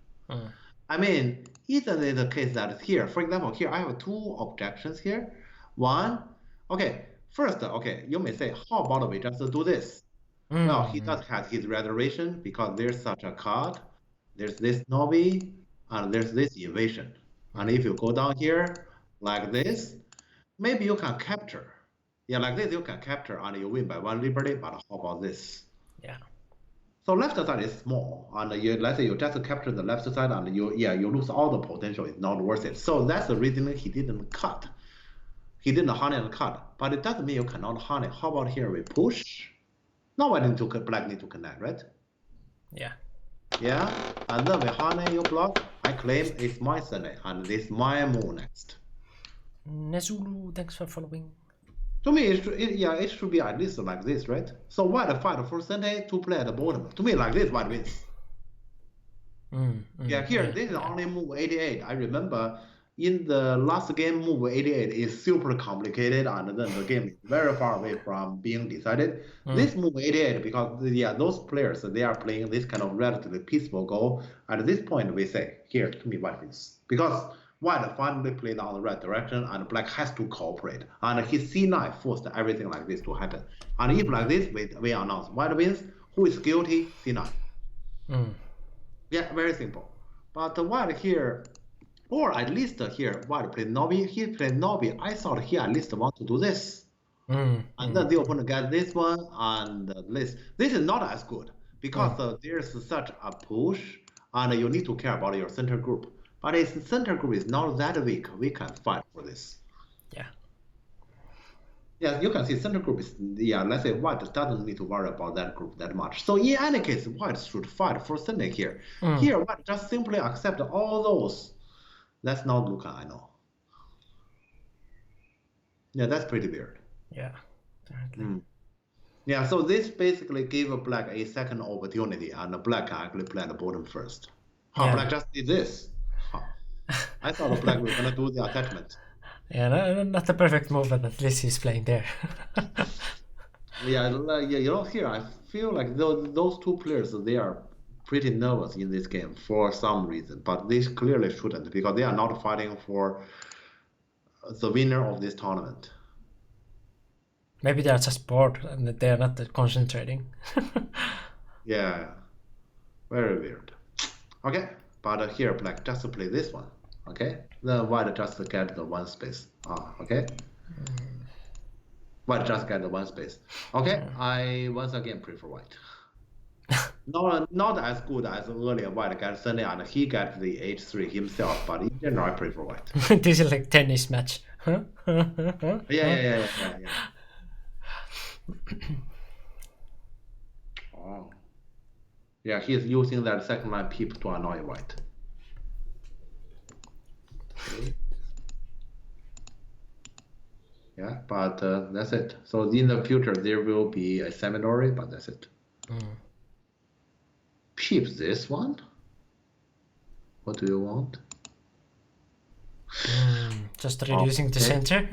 I mean, isn't it the case that here, for example, here I have 2 objections here. One, okay, first, okay, you may say, how about we just do this? Well, he does have his reservation because there's such a card, there's this Nobi, and there's this invasion. And if you go down here like this, maybe you can capture. Yeah, like this you can capture and you win by 1 liberty, but how about this? Yeah. So left side is small, and let's say you just capture the left side, and you lose all the potential. It's not worth it. So that's the reason he didn't cut. He didn't honey and cut, but it doesn't mean you cannot honey. How about here we push? Now I need to black need to connect, right? Yeah. Yeah, and then we honey you block. I claim it's my Sunday, and this is my move next. Nezulu, thanks for following. To me, it should be at least like this, right? So white fight for Sunday to play at the bottom. To me, like this, white wins. Yeah, here, this is only move 88. I remember in the last game, move 88 is super complicated, and then the game is very far away from being decided. This move 88, because those players, they are playing this kind of relatively peaceful Go. At this point, we say, here, to me, white wins. Because white finally played on the right direction, and black has to cooperate. And his C9 forced everything like this to happen. And if like this, we announce white wins, who is guilty? C9. Yeah, very simple. But white here, or at least here, white played Nobi. He played Nobi. I thought he at least want to do this. And then the opponent gets this one, and this. This is not as good, because there's such a push, and you need to care about your center group. But its center group is not that weak. We can fight for this. Yeah. Yeah, you can see center group is, let's say white doesn't need to worry about that group that much. So in any case, white should fight for center here. Here, white just simply accept all those. That's not Lucan, I know. Yeah, that's pretty weird. Yeah. Yeah, so this basically gave black a second opportunity, and black can actually play at the bottom first. Black just did this. I thought black was gonna do the attachment. Yeah, not the perfect move, but at least he's playing there. Yeah, here I feel like those 2 players, they are pretty nervous in this game for some reason, but they clearly shouldn't, because they are not fighting for the winner of this tournament. Maybe they are just bored and they are not concentrating. Yeah, very weird. Okay, but here black just play this one. Okay, then white just get the 1 space. Okay. White just get the 1 space. Okay, I once again prefer white. Not as good as earlier white got Sunday, and he got the H3 himself, but in general I prefer white. This is like tennis match. Yeah. Oh. Yeah, he's using that second line peep to annoy white. Okay. Yeah, but that's it. So in the future there will be a seminary, but that's it. Peep this one? What do you want? Just reducing the center.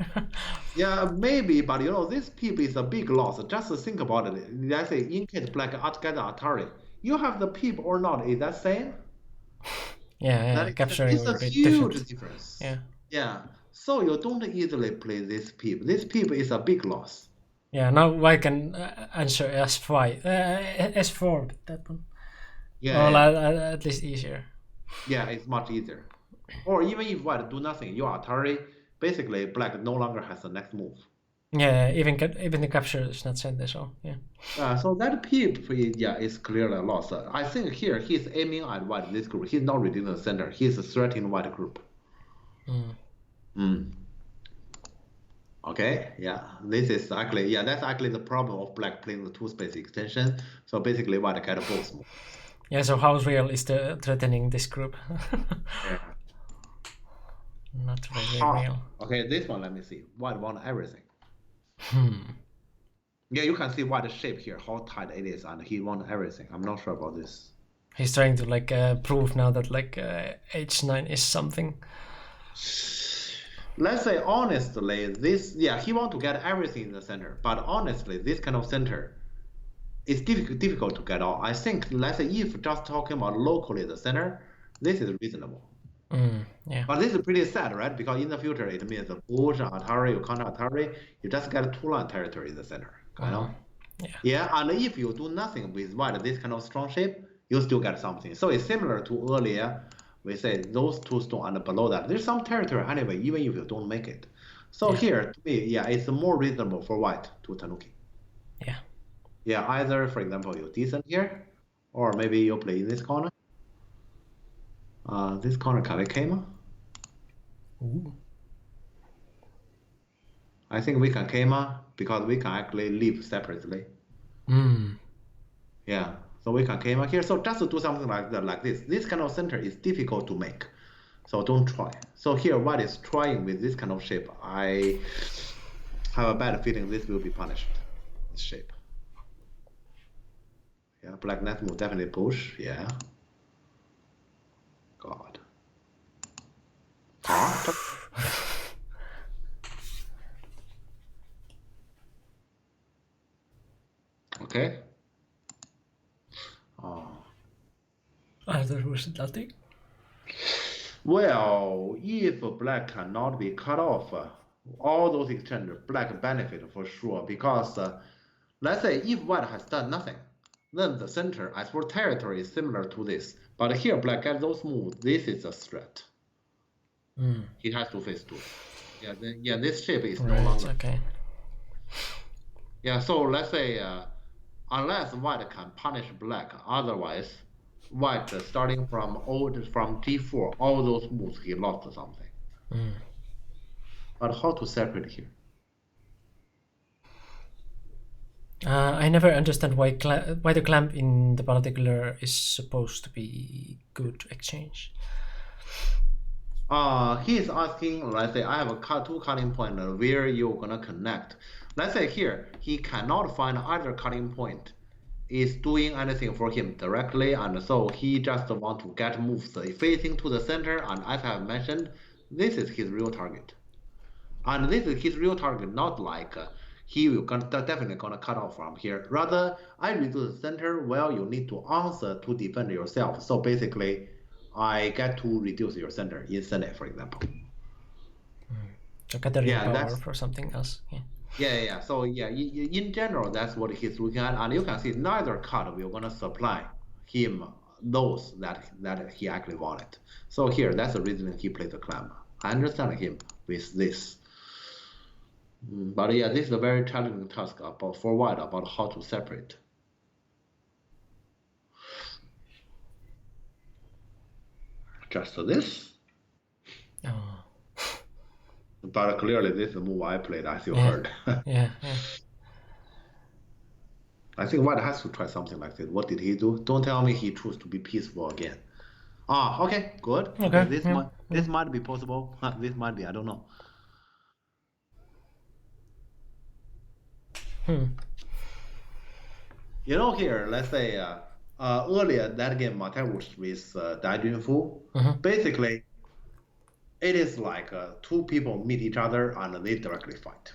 Yeah, maybe, but this peep is a big loss. Just think about it. Let's say in case black get Atari, you have the peep or not, is that same? Yeah, capturing it's a will be huge different. difference. Yeah. Yeah. So you don't easily play this peep. This peep is a big loss. Yeah, now white can answer S5, S4 with that one. Yeah, Or yeah. at least easier. Yeah, it's much easier. Or even if white do nothing, you Atari, basically black no longer has the next move. Yeah, even the capture is not sent there, so yeah. So that peep, yeah, is clearly a loss. I think here he's aiming at white this group. He's not reading the center. He's threatening white group. Okay, yeah, this is actually, yeah, that's actually the problem of black playing the two space extension. So basically white get both moves. Yeah, so how real is the threatening this group? Yeah. Not really real. Okay, this one, let me see. White want everything. Yeah, you can see white shape here, how tight it is, and he want everything. I'm not sure about this. He's trying to like prove now that like H9 is something. Let's say honestly, this, yeah, he want to get everything in the center, but honestly, this kind of center is difficult to get out. I think, let's say if just talking about locally the center, this is reasonable. Yeah. But this is pretty sad, right? Because in the future, it means the Bush, Atari, you counter Atari, you just get two-line territory in the center. You know? Yeah, and if you do nothing with white, this kind of strong shape, you still get something. So it's similar to earlier, we say those two stone and below that. There's some territory anyway, even if you don't make it. So here, to me, yeah, it's more reasonable for white to Tanuki. Yeah. Yeah, either, for example, you descend here, or maybe you play in this corner. This corner can be Keima. I think we can Keima because we can actually live separately. Yeah, so we can Keima here. So just to do something like that, like this kind of center is difficult to make. So don't try. So here, white is trying with this kind of shape. I have a bad feeling this will be punished. This shape. Yeah, black next move definitely push. Yeah. God. Okay. Either who's nothing. Well, if black cannot be cut off, all those exchanges, black benefit for sure. Because let's say if white has done nothing, then the center as for territory is similar to this. But here black gets those moves. This is a threat. He has to face two. Yeah, this shape is no longer. Okay. Yeah, so let's say unless white can punish black, otherwise white starting from G4, all those moves he lost something. But how to separate here? I never understand why the clamp in the particular is supposed to be good exchange. He is asking, let's say I have two cutting point where you're gonna connect. Let's say here he cannot find either cutting point is doing anything for him directly, and so he just want to get moves facing to the center, and as I have mentioned, this is his real target. And this is his real target, not like he will definitely gonna cut off from here. Rather, I reduce the center, well, you need to answer to defend yourself. So basically, I get to reduce your center in Senate, for example. So gathering power for something else. Yeah. So yeah, in general, that's what he's looking at, and you can see neither cut will gonna supply him those that he actually wanted. So here, that's the reason he played the clamp. I understand him with this. But yeah, this is a very challenging task for white about how to separate. Just this. But clearly, this is the move I played, as you heard. Yeah. I think white has to try something like this. What did he do? Don't tell me he chose to be peaceful again. Okay, good. Okay. This might be possible. This might be, I don't know. You know, here, let's say earlier that game Mateusz with Dai Junfu, basically it is like two people meet each other and they directly fight.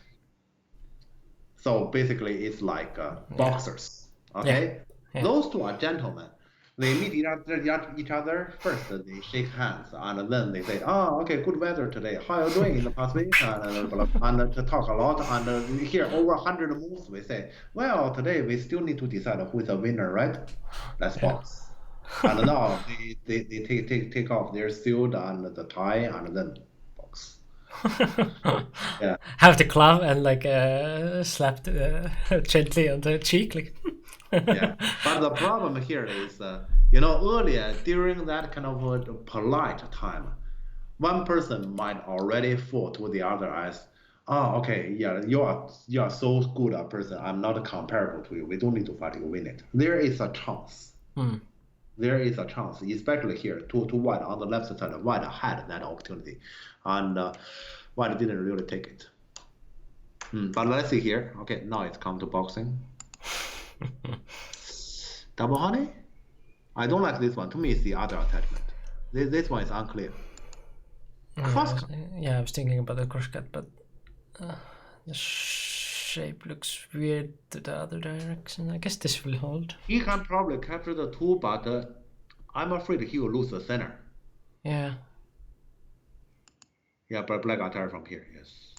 So basically it's like boxers, okay? Yeah. Those two are gentlemen. They meet each other first. They shake hands, and then they say, "Oh, okay, good weather today. How are you doing in the Pacific?" And to talk a lot. And we hear over 100 moves. We say, "Well, today we still need to decide who is the winner, right? Let's Yeah. box." And now they take off their suit and the tie, and then box. Yeah. Have the glove and like slapped gently on the cheek, like. Yeah, but the problem here is, you know, earlier during that kind of polite time, one person might already fall to the other as, oh, okay, yeah, you are so good a person. I'm not comparable to you. We don't need to fight. You win it. There is a chance. Hmm. There is a chance, especially here, to White on the left side. White had that opportunity, and White didn't really take it. But let's see here. Okay, now it's come to boxing. Double honey? I don't like this one. To me, it's the other attachment. This one is unclear. Crosscut. Yeah, I was thinking about the crosscut, but the shape looks weird to the other direction. I guess this will hold. He can probably capture the two, but I'm afraid he will lose the center. Yeah. Yeah, but black attack from here, yes.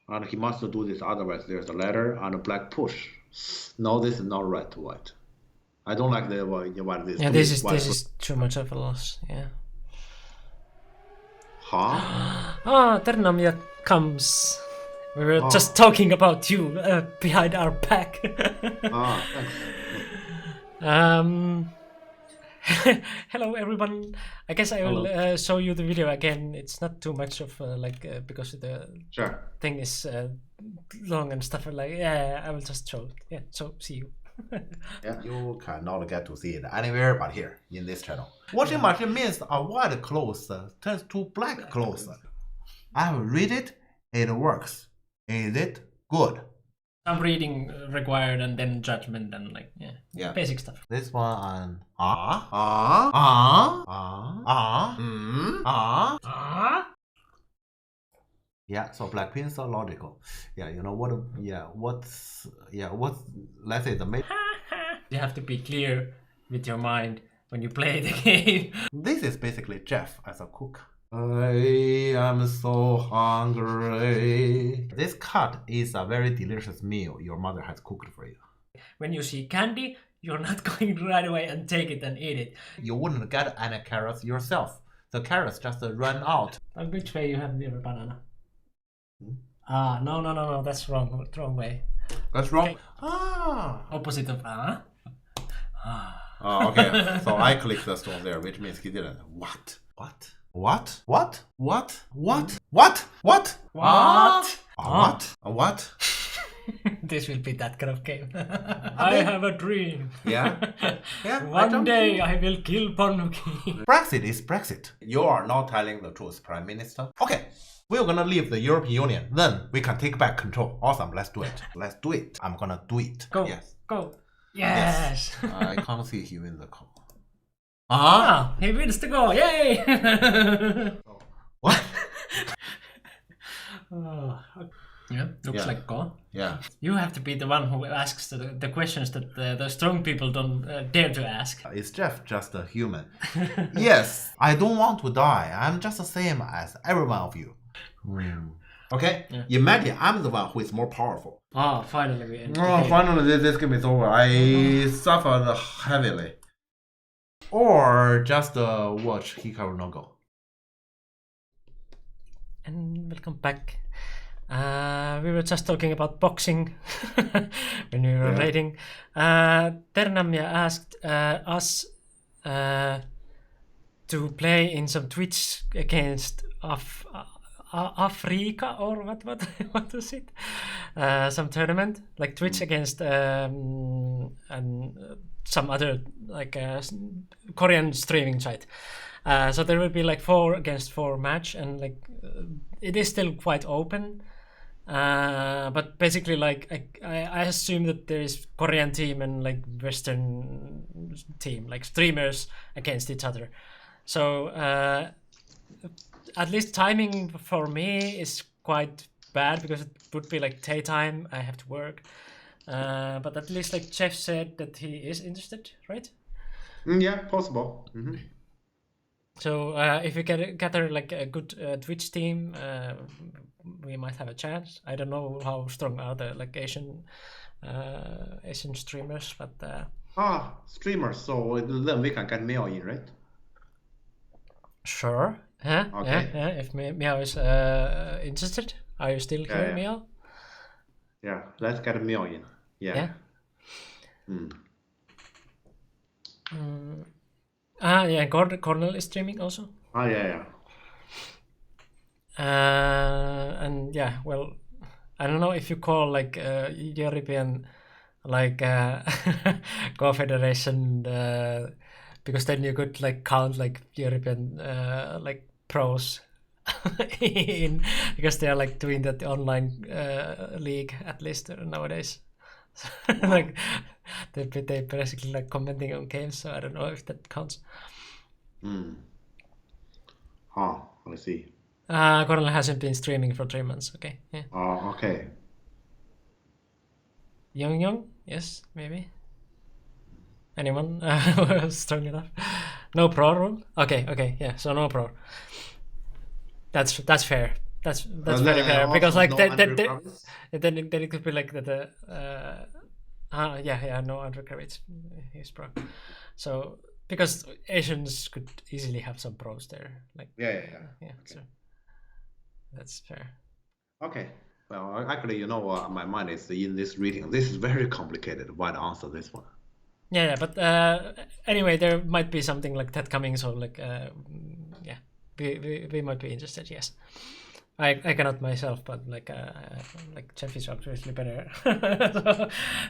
And he must do this, otherwise there's a ladder and a black push. No, this is not right to white. I don't like the what this. Yeah, this is too much of a loss. Yeah. Huh? Ah, Ternamia comes. We were just talking about you behind our back. Thanks. Hello everyone. I guess I will show you the video again. It's not too much of because the Sure. thing is long and stuff like. Yeah, I will just show it. Yeah, so see you. Yeah. You cannot get to see it anywhere but here in this channel. Washing machine means a white clothes turns to black clothes. I will read it. It works. Is it good? Some reading required and then judgment and like Yeah. basic stuff. This one Yeah, so Blackpink's so logical. Yeah, you know what? What's let's say the main. You have to be clear with your mind when you play the game. This is basically Jeff as a cook. I am so hungry. This cut is a very delicious meal your mother has cooked for you. When you see candy, you're not going right away and take it and eat it. You wouldn't get any carrots yourself. The carrots just run out. And which way you have the banana? No, that's wrong. Wrong way. That's wrong. Okay. Ah. Opposite of Oh, okay. So I clicked the stone there, which means he didn't. What? What? What? What? What? What? What? What? What? What? What? This will be that kind of game. I have a dream. Yeah. Yeah. One day I will kill Ponnuki. Brexit is Brexit. You are not telling the truth, Prime Minister. Okay. We're gonna leave the European Union. Then we can take back control. Awesome. Let's do it. Let's do it. I'm gonna do it. Go. Yes. Go. Yes. I can't see him in the call. He wins the goal. Yay. What? Yeah, looks like goal. Yeah. You have to be the one who asks the questions that the strong people don't dare to ask. Is Jeff just a human? Yes. I don't want to die. I'm just the same as every one of you. Okay? Yeah. Imagine I'm the one who is more powerful. Oh, finally we end. Oh, finally this game is over. I suffered heavily. Or just watch Hikaru no Go. And welcome back. We were just talking about boxing when we were raiding. Ternamia asked us to play in some Twitch against Africa or what was it? Some tournament like Twitch against and some other like Korean streaming site. So there will be like 4 against 4 match, and like it is still quite open. But basically, like I assume that there is Korean team and like Western team, like streamers against each other. So at least timing for me is quite bad because it would be like daytime. I have to work, But at least like Jeff said that he is interested, right? Yeah, possible. So if we gather like a good Twitch team, we might have a chance. I don't know how strong are the like Asian streamers, but Streamers. So then we can get Meow in, right? sure. Yeah, Okay. yeah. If Meow is interested, are you still here, yeah. Meow? Yeah, let's get Meow in. Yeah. Yeah. Cornel is streaming also. Yeah. And yeah, well, I don't know if you call like European like confederation because then you could like count like European like pros in because they are like doing that online league at least nowadays. Like they basically like commenting on games, so I don't know if that counts. I see. Cornel hasn't been streaming for 3 months. Okay, yeah. Okay. Young, yes, maybe. Anyone strong enough? No pro rule. Okay, yeah. So no pro. That's fair. That's very fair because like then it could be like that. Yeah. No undergraduates. He's pro. So because Asians could easily have some pros there. Like Yeah. Okay. So that's fair. Okay. Well, actually, my mind is in this reading. This is very complicated. Why to answer this one? Yeah, but anyway, there might be something like that coming. So like, yeah, we might be interested. Yes, I cannot myself, but like Jeff is obviously better.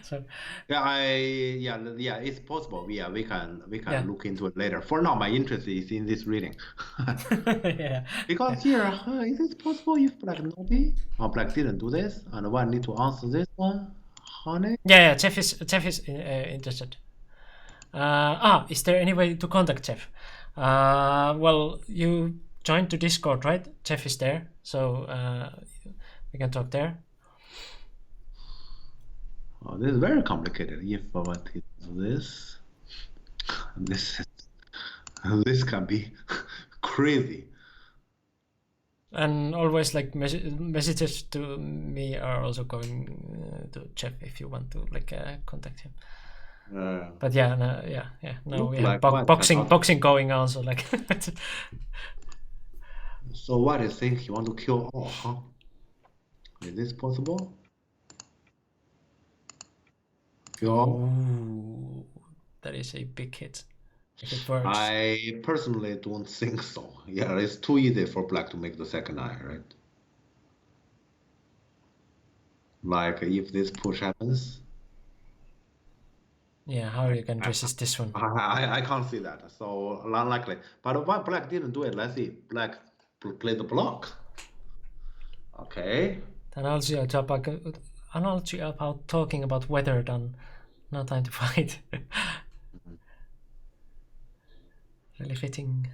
so Yeah, it's possible. Yeah, we can look into it later. For now, my interest is in this reading. yeah. Because here, is it possible if Black Nobi or Black didn't do this, and one need to answer this one, honey? Yeah. Jeff is interested. Is there any way to contact Jeff? Well, you joined to Discord, right? Jeff is there, so we can talk there. Oh, this is very complicated. If what is this, this can be crazy. And always like messages to me are also going to Jeff if you want to like contact him. But yeah, now we have boxing going on, so like. So what do you think? You want to kill all, huh? Is this possible? Kill all? Ooh, that is a big hit. If it works. I personally don't think so. Yeah, it's too easy for Black to make the second eye, right? Like if this push happens. Yeah, how you can resist this one? I can't see that, so unlikely. But why Black didn't do it? Let's see. Black play the block. Okay. Analogy about talking about weather done. No time to fight. Really fitting.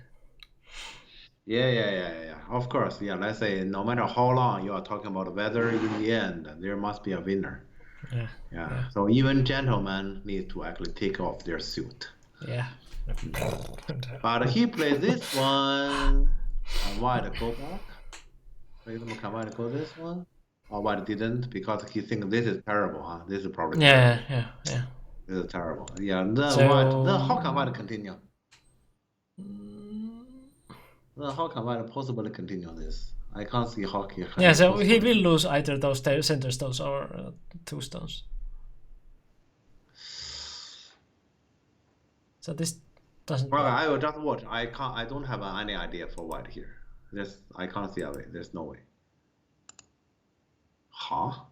Yeah. Of course. Yeah. Let's say no matter how long you are talking about weather, in the end there must be a winner. Yeah. So even gentlemen need to actually take off their suit. Yeah. But he played this one. And why the go back? Can White go this one? Or White didn't because he thinks this is terrible, huh? This is probably terrible. Yeah. This is terrible. Yeah. Then how can White continue? Then how can White possibly continue this? I can't see how he can. Yeah, so he will lose either those center stones or 2 stones. So this doesn't. Well, I will just watch. I don't have any idea for White here. I can't see a way. There's no way. Huh?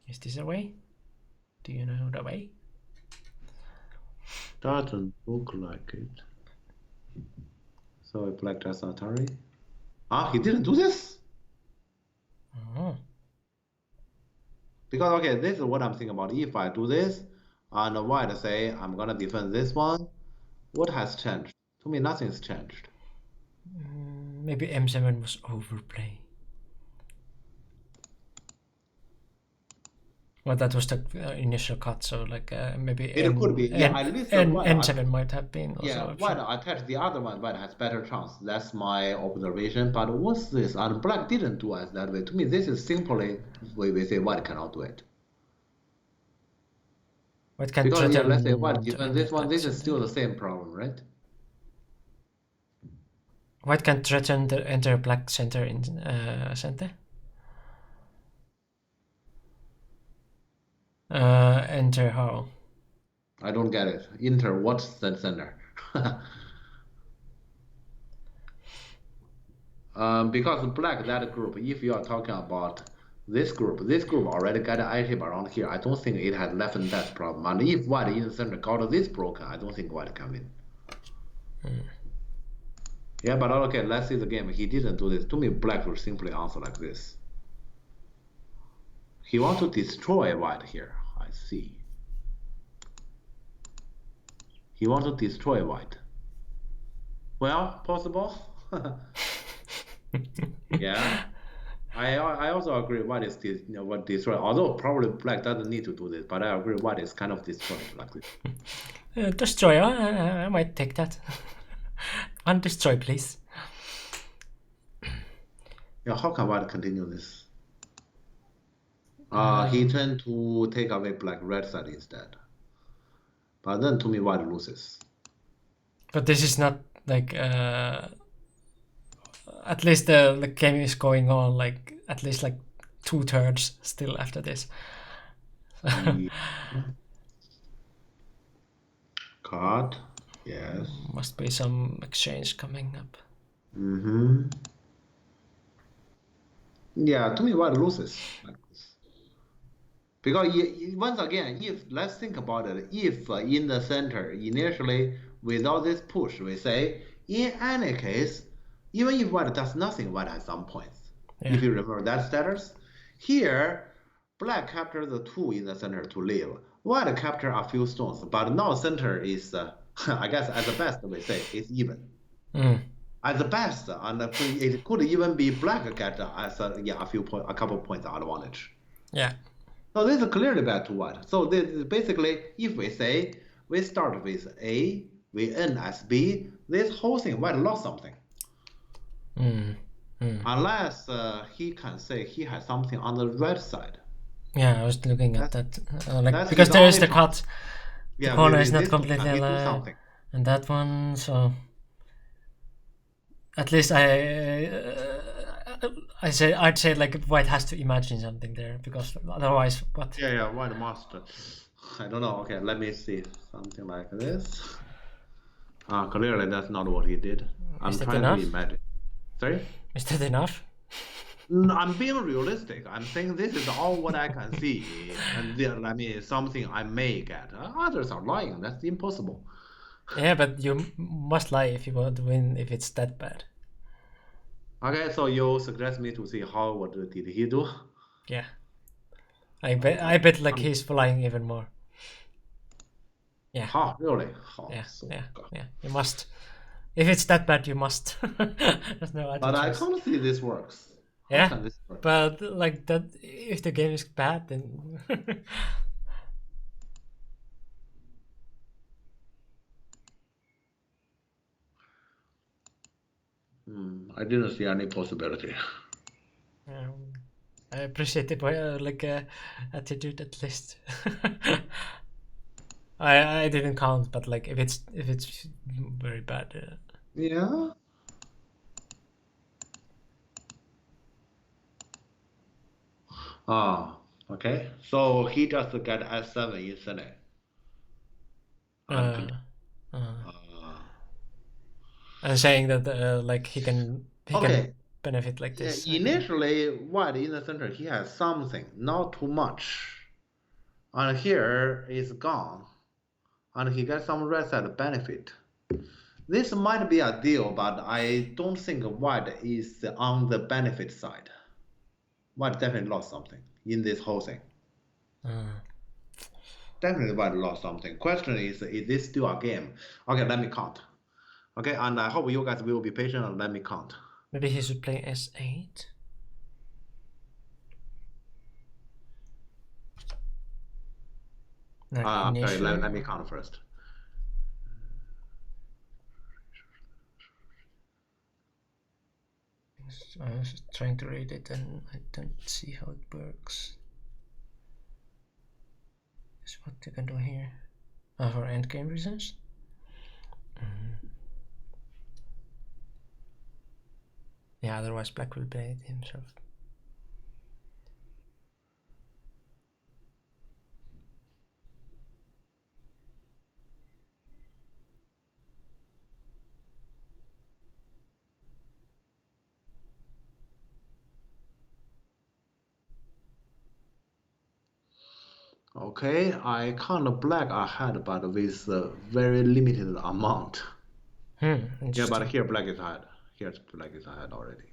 Is this a way? Do you know the way? Doesn't look like it. So I Black just Atari. He didn't do this? Oh. Because okay, this is what I'm thinking about. If I do this, and White say I'm gonna defend this one, what has changed? To me, nothing's changed. Maybe M7 was overplay. Well, that was the initial cut, so like maybe It could be, yeah, at least the white N7 might have been also. yeah, option. white attached the other one, white has better chance. That's my observation. But what's this? And black didn't do us that way. To me, this is simply we say white cannot do it. White can Because yeah, threaten let's say white to defend enter this one, black this is center. still the same problem, right? White can threaten to enter black center in center. Enter how? I don't get it. Enter what's the center? Because black, that group, if you are talking about this group already got an item around here. I don't think it has left and death problem. And if white in the center got this broken, I don't think white can win. Yeah, but okay, let's see the game. He didn't do this. To me, black will simply answer like this. He wants to destroy white here. I see. He wants to destroy white. Well, possible. Yeah. I also agree white is what destroy. Although probably black doesn't need to do this, but I agree white is kind of destroyed like this. Destroyer, I might take that. One destroy, please. Yeah, how can white continue this? He turned to take away black red side instead. But then to me white loses. But this is not like at least the game is going on like at least like 2/3 still after this. Yeah. Card, yes. Must be some exchange coming up. Yeah, to me white loses like this. Because once again, if let's think about it, if in the center initially without this push, we say in any case, even if white does nothing, white has some points. Yeah. If you remember that status, here black captured the 2 in the center to live. White captured a few stones, but now center is, I guess at the best we say it's even. At the best, and it could even be black get as a couple points advantage. Yeah. So this is clearly bad to white. So this is basically, if we say we start with A, we end as B, this whole thing white lost something. Unless he can say he has something on the right side. Yeah, I was looking at that. Like because his there is only the cut. Yeah, The corner is this not can completely he do aligned. something. And that one, so at least I'd say like white has to imagine something there because otherwise what? Yeah, white master. I don't know. Okay, let me see something like this. Clearly that's not what he did. I'm Is that trying enough? to imagine. Sorry? Is that enough? No, I'm being realistic. I'm saying this is all what I can see, and I mean something I may get. Others are lying. That's impossible. Yeah, but you must lie if you want to win if it's that bad. Okay, so you suggest me to see what did he do? Yeah. I bet like he's flying even more. Yeah. Oh, really? Oh, Yeah, so yeah, God. yeah. You must. If it's that bad, you must. There's no other But I choice. can't see this works. How Yeah, can this work? but like that, if the game is bad, then I didn't see any possibility. I appreciate the attitude at least. I didn't count, but like if it's very bad, Yeah. Okay. So he just got S7 isn't it? I'm saying that like he can Okay. benefit like Yeah, this. I think. initially, white in the center, he has something, not too much. And here is gone. And he gets some red side benefit. This might be a deal, but I don't think white is on the benefit side. White definitely lost something in this whole thing. Definitely white lost something. Question is this still a game? Okay, let me count. Okay, and I hope you guys will be patient and let me count. Maybe he should play S8. Sorry, let Recognition. me count first. I was trying to read it and I don't see how it works. Is what you can do here. For endgame reasons. Yeah, otherwise Black will play it himself. Okay, I count black ahead, but with a very limited amount. Yeah, Interesting. but here black is ahead. Here black is ahead already.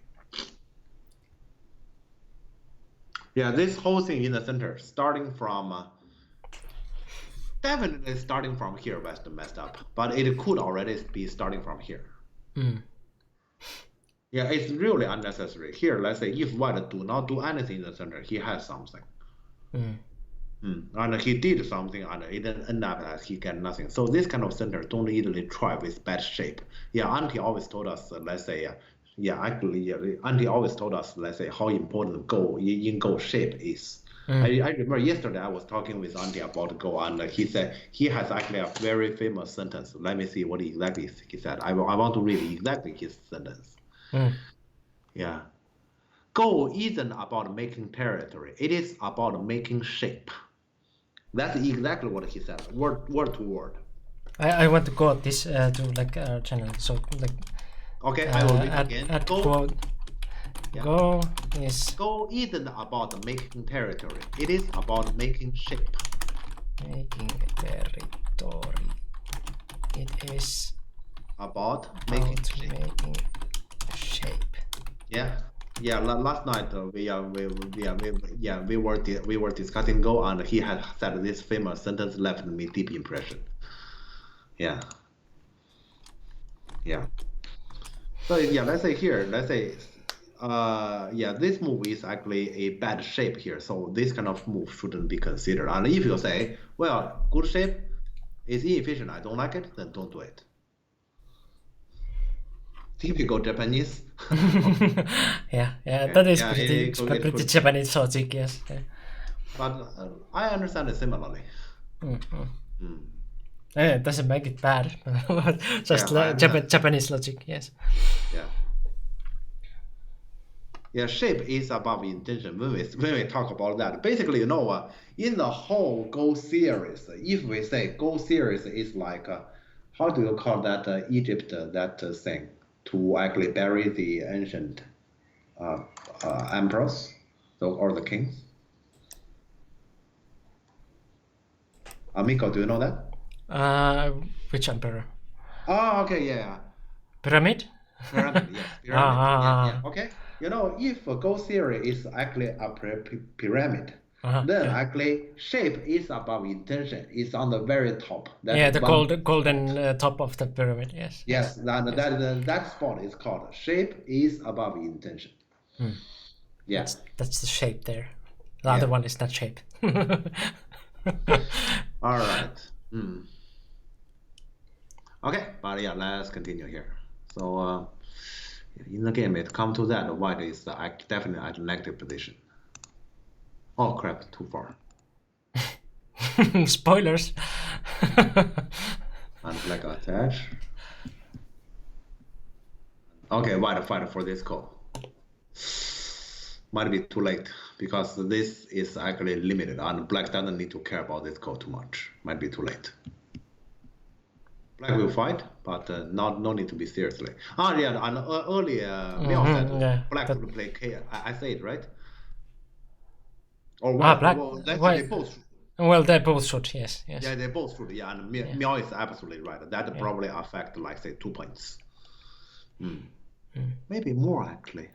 Yeah, this whole thing in the center, starting from definitely starting from here, West messed up, but it could already be starting from here. Yeah, it's really unnecessary. Here, let's say if White do not do anything in the center, he has something. And he did something and it didn't end up as he get nothing. So this kind of center don't easily try with bad shape. Yeah, Auntie always told us, let's say, Auntie always told us, let's say, how important Go in Go shape is. I remember yesterday I was talking with Auntie about Go, and he said he has actually a very famous sentence. Let me see what exactly he said. I want to read exactly his sentence. Yeah. Go isn't about making territory. It is about making shape. That's exactly what he said, word to word. I want to quote this to like channel. So like. Okay, I will read Add again. quote. Yeah. Go is. Go isn't about making territory. It is about making shape. Making territory. It is about making shape. Yeah. Yeah, last night we were discussing Go, and he had said this famous sentence left me deep impression. Yeah. Yeah. So yeah, let's say here, this move is actually a bad shape here. So this kind of move shouldn't be considered. And if you say, well, good shape is inefficient, I don't like it, then don't do it. Typical Japanese. yeah, that is pretty could. Japanese logic, yes. Yeah. But I understand it similarly. It doesn't make it bad, just Japanese logic, yes. Yeah. Yeah, shape is above intention. When we talk about that, basically, in the whole Go series, if we say Go series is like, how do you call that Egypt that thing to actually bury the ancient emperors, or the kings? Miko, do you know that? Which emperor? Oh, okay, yeah. Pyramid? Pyramid, yes. Pyramid. Yeah. Okay. If a Go theory is actually a pyramid, then actually shape is above intention. It's on the very top. The golden top of the pyramid. Yes. Yes. That spot is called shape is above intention. Yeah. That's the shape there. The other one is not shape. All right. Okay, but yeah, let's continue here. So in the game, it comes to that, White is definitely at a negative position. Oh crap, too far. Spoilers. And Black attach. Okay, White fight for this call. Might be too late, because this is actually limited, and Black doesn't need to care about this call too much. Might be too late. Black will fight, but no need to be seriously. Yeah, and earlier Miao said Black would play K. I say it right? Or White? Black. Well, White. They both should. Well, they both should. Yes. Yeah, they both should. Yeah, and Miao is absolutely right. That probably affect, like, say, 2 points. Maybe more actually.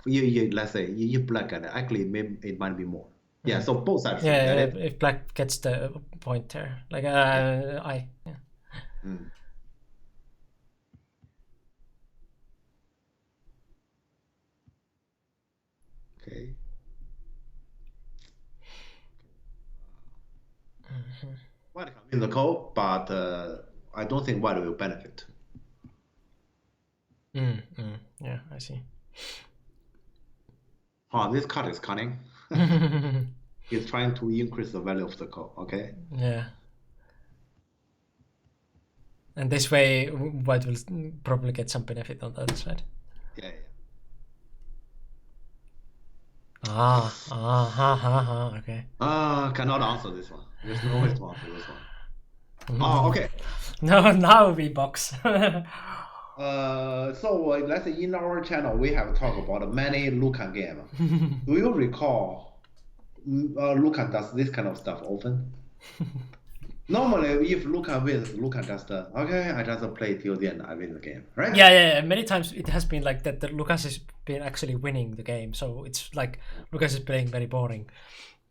Let's say you Black get it. Actually, maybe it might be more. Yeah, so both sides should get it. If Black gets the point there, like Okay. White can win the call, but I don't think white will benefit. Yeah, I see. Oh, this card is cunning. He's trying to increase the value of the call. Okay. Yeah. And this way, white will probably get some benefit on the other side. Yeah. Okay. Cannot answer this one. There's no way to answer this one. Oh, okay. No, now we box. So let's say in our channel we have talked about many Lucan game. Do you recall Lucan does this kind of stuff often? Normally, if Lucan wins, Lucan just okay, I just play till the end, I win the game, right? Yeah. Many times it has been like that. Lucas has been actually winning the game, so it's like Lucas is playing very boring.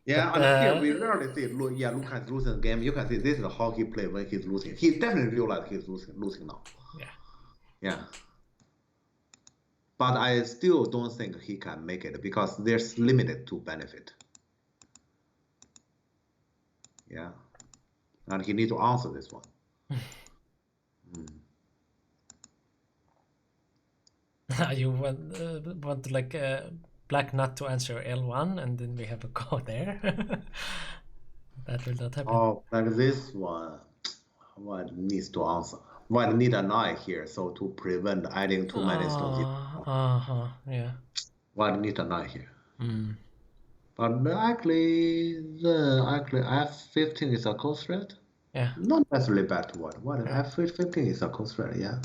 Yeah, But, and here we rarely see Lucan is losing the game. You can see this is how he plays when he's losing. He definitely realizes he's losing now. Yeah. But I still don't think he can make it because there's limited to benefit. Yeah. And he needs to answer this one. You want to like black not to answer L1 and then we have a go there. That will not happen. Oh, like this one, white needs to answer. White need an eye here, so to prevent adding too many stones. Yeah. White need an eye here. But actually, F15 is a close threat. Yeah. Not necessarily bad to white. White F15 is a close threat. Yeah.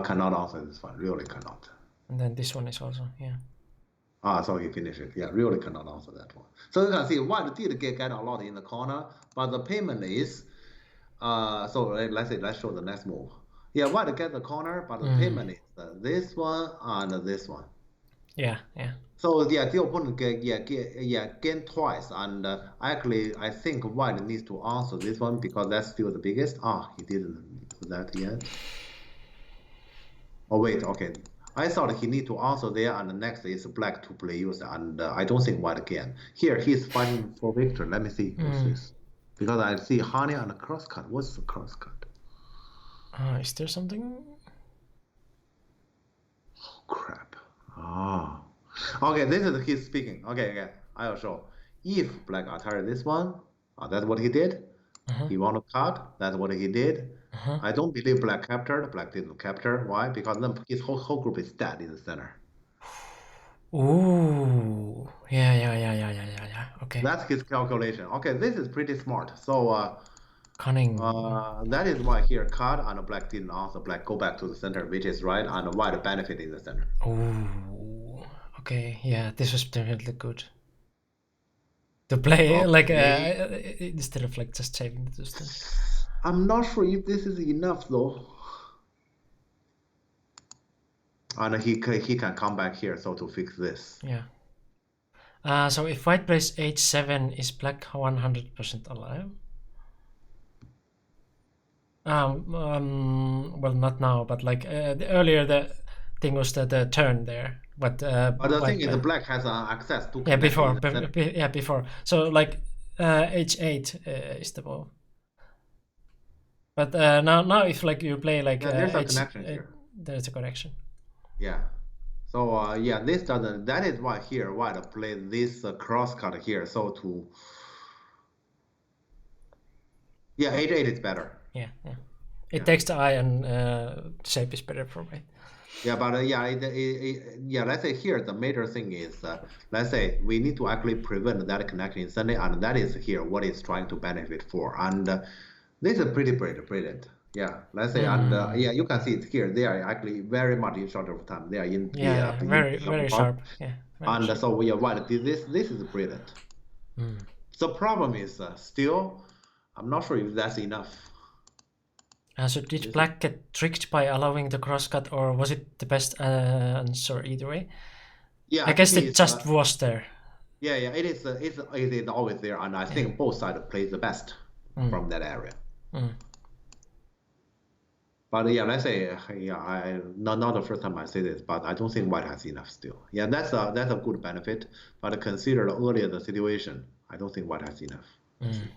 Cannot answer this one. Really cannot. And then this one is also, yeah. So he finished it. Yeah, really cannot answer that one. So you can see white did get a lot in the corner, but the payment is, so let's show the next move. Yeah, white get the corner, but the payment is this one and this one. Yeah. So yeah, the opponent gain twice, and actually I think white needs to answer this one because that's still the biggest. He didn't do that yet. Oh wait, okay. I thought he need to answer there, and the next is black to play user, and I don't think white can. Here he's fighting for victory. Let me see what's this, because I see honey and a crosscut. What's the crosscut? Is there something? Oh, crap. Okay, this is his speaking. Okay, I will show. If black attack this one, that's what he did. He want to cut. That's what he did. I don't believe black captured. Black didn't capture. Why? Because then his whole group is dead in the center. Ooh. Yeah. Okay. That's his calculation. Okay, this is pretty smart. So cunning. that is why here cut and black didn't answer. Black go back to the center, which is right, and white benefit in the center. Ooh. Okay. Yeah, this was definitely good. To play instead of like just saving the distance. I'm not sure if this is enough though. And he can come back here so to fix this. Yeah. So if white plays h7, is black 100% alive? Well, not now, but like earlier the thing was the turn there. But the thing is, the black has access to. Yeah, before. So like h8 is the move. But now if like you play like there's a connection here. There's a connection. Yeah. So this doesn't. That is why here white play this crosscut here. So to. Yeah, h8 is better. Yeah. It takes the eye and shape is better for me. Yeah, but let's say here the major thing is let's say we need to actually prevent that connection instantly, and that is here what it's trying to benefit for, and this is pretty brilliant. Yeah, let's say, and you can see it here. They are actually very much in short of time. They are in very sharp. Yeah, and sharp. So white did this. This is brilliant. The problem is still, I'm not sure if that's enough. So did black get tricked by allowing the crosscut, or was it the best answer either way? Yeah, I guess it just was there. Yeah, it is. It is always there, and I think both sides play the best from that area. But yeah, let's say not the first time I say this, but I don't think white has enough still. Yeah, that's a good benefit, but consider earlier the situation. I don't think white has enough. Let's see.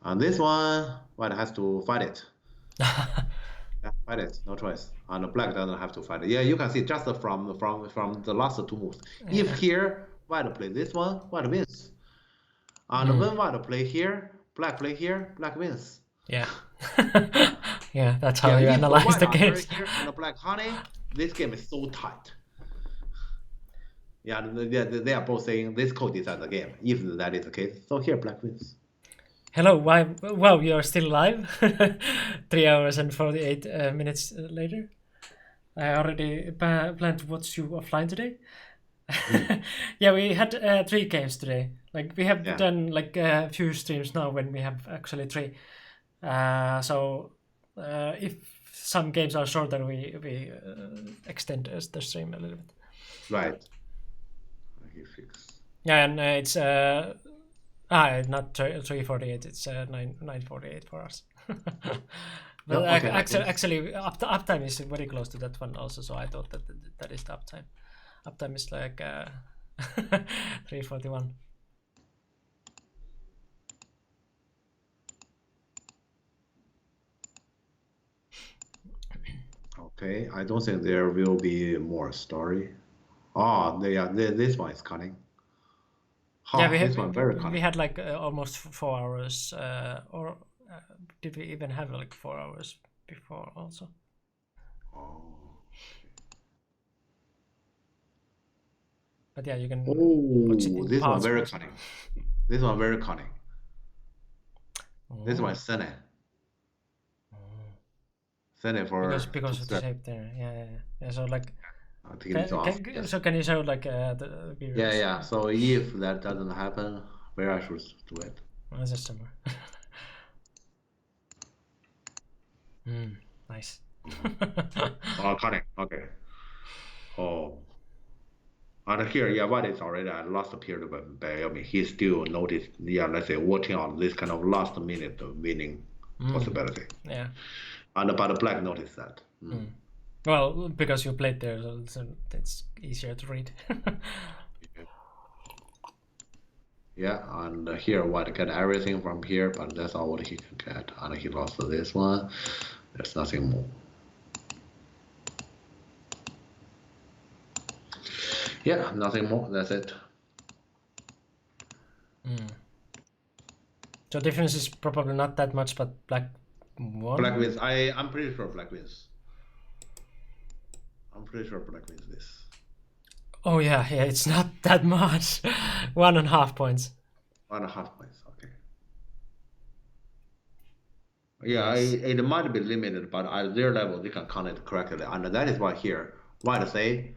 And this one, white has to fight it. Yeah, fight it, no choice. And the black doesn't have to fight it. Yeah, you can see just from the last two moves. If here white play this one, white wins. And when white play here, black play here, black wins. Yeah. Yeah, that's how you analyze the games. Here and the black honey, this game is so tight. Yeah, they are both saying this code decides the game. If that is the case, so here black wins. Hello, wow, you are still live? 3 hours and 48 minutes later. I already planned to watch you offline today. Yeah, we had 3 games today. Like we have done like a few streams now when we have actually 3. So if some games are shorter, we extend the stream a little bit. Right. Yeah, and it's not 3:48. It's 9:48 for us. But okay, actually, uptime is very close to that one also. So I thought that is the uptime. Uptime is like 3:41. Okay, I don't think there will be more story. Oh, this one is cunning. Yeah, this one very cunning. We had like almost 4 hours, or did we even have like 4 hours before also? Oh. But yeah, you can. Oh, this one very cunning. This one very cunning. This one is Sene. Sene for because of the shape there. Yeah. So like. So can you show like the viewers? Yeah. So if that doesn't happen, where I should do it? Is it somewhere? Nice. Oh, cunning. Okay. Oh. And here, white is already at last period, but I mean, he still noticed, let's say, working on this kind of last minute winning possibility. Yeah. But black noticed that. Well, because you played there, so it's easier to read. Yeah, and here white get everything from here, but that's all what he can get. And he lost this one. There's nothing more. Yeah, nothing more. That's it. So difference is probably not that much, but black won. Black wins. I'm pretty sure black wins. I'm pretty sure black wins this. Oh yeah, it's not that much. 1.5 points. 1.5 points, okay. Yeah, it might be limited, but at their level they can count it correctly, and that is why here white say,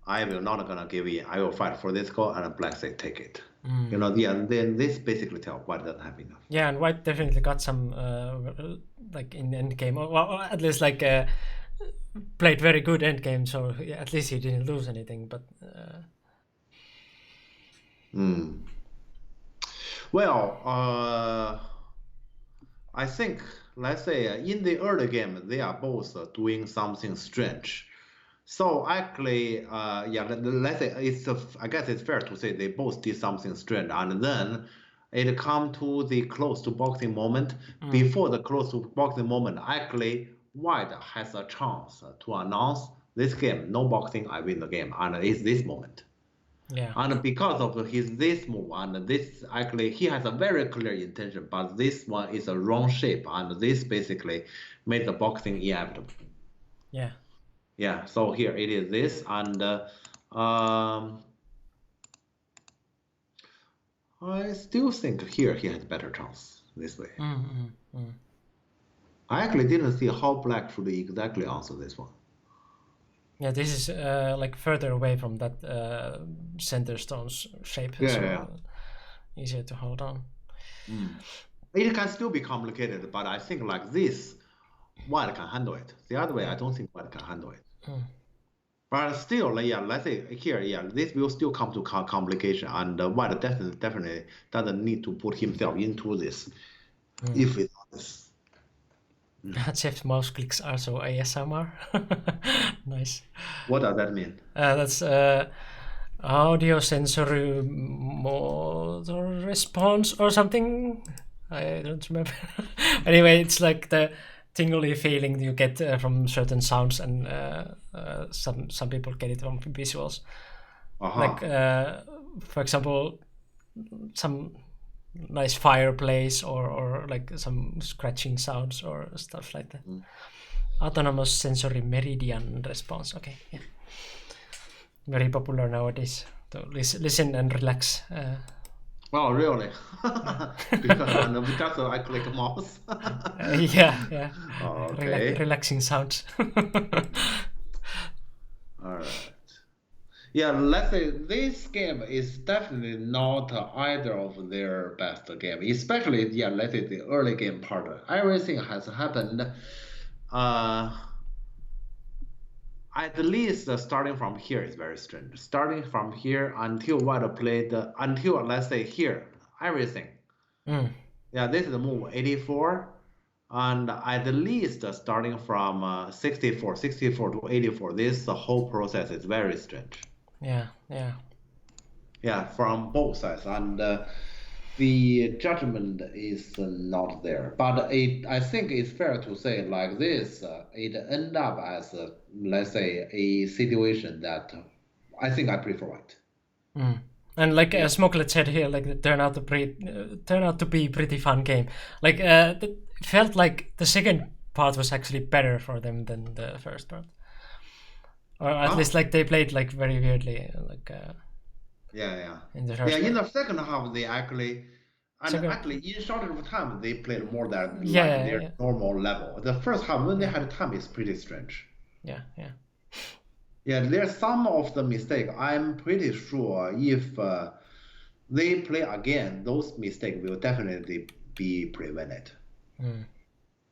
I will not gonna give in. I will fight for this goal, and black say take it. Then this basically tell white doesn't have enough. Yeah, and white definitely got some like in the end game, or at least like played very good end game. So at least he didn't lose anything. But well, I think let's say in the early game they are both doing something strange. So actually, let's say I guess it's fair to say they both did something strange, and then it come to the close to boxing moment. Before the close to boxing moment, actually white has a chance to announce this game, no boxing, I win the game, and it's this moment. Yeah. And because of this move, and this actually he has a very clear intention, but this one is a wrong shape, and this basically made the boxing inevitable. Yeah. Yeah, so here it is this, and I still think here he has better chance this way. I actually didn't see how black should exactly answer this one. Yeah, this is like further away from that center stone's shape, easier to hold on. It can still be complicated, but I think like this, white can handle it. The other way, I don't think white can handle it. But still, let's say here, this will still come to complication, and white definitely doesn't need to put himself into this if it's honest. Jeff's mouse clicks also ASMR. Nice. What does that mean? That's audio sensory motor response or something. I don't remember. Anyway, it's like the tingly feeling you get from certain sounds, and some people get it from visuals. Uh-huh. Like for example, some nice fireplace or like some scratching sounds or stuff like that. Autonomous sensory meridian response. Okay, yeah. Very popular nowadays to listen and relax. Oh, really? Because I click mouse. Yeah. Okay. Relaxing sounds. All right. Yeah, let's say this game is definitely not either of their best game, especially, yeah, let's say the early game part. Everything has happened, at least starting from here is very strange. Starting from here until what played, until let's say here, everything. Yeah, this is the move 84, and at least starting from 64 to 84, this whole process is very strange. Yeah, from both sides, and the judgment is not there. But I think it's fair to say like this, it ended up as let's say a situation that I think I prefer it. And like Smokelet said here, like it turned out to be pretty fun game. Like it felt like the second part was actually better for them than the first part, or at least like they played like very weirdly, like. Yeah. In the first in the second half, they actually, actually in shorter of time, they played more than their normal level. The first half, when they had time, is pretty strange. Yeah. Yeah, there's some of the mistake. I'm pretty sure if they play again, those mistakes will definitely be prevented.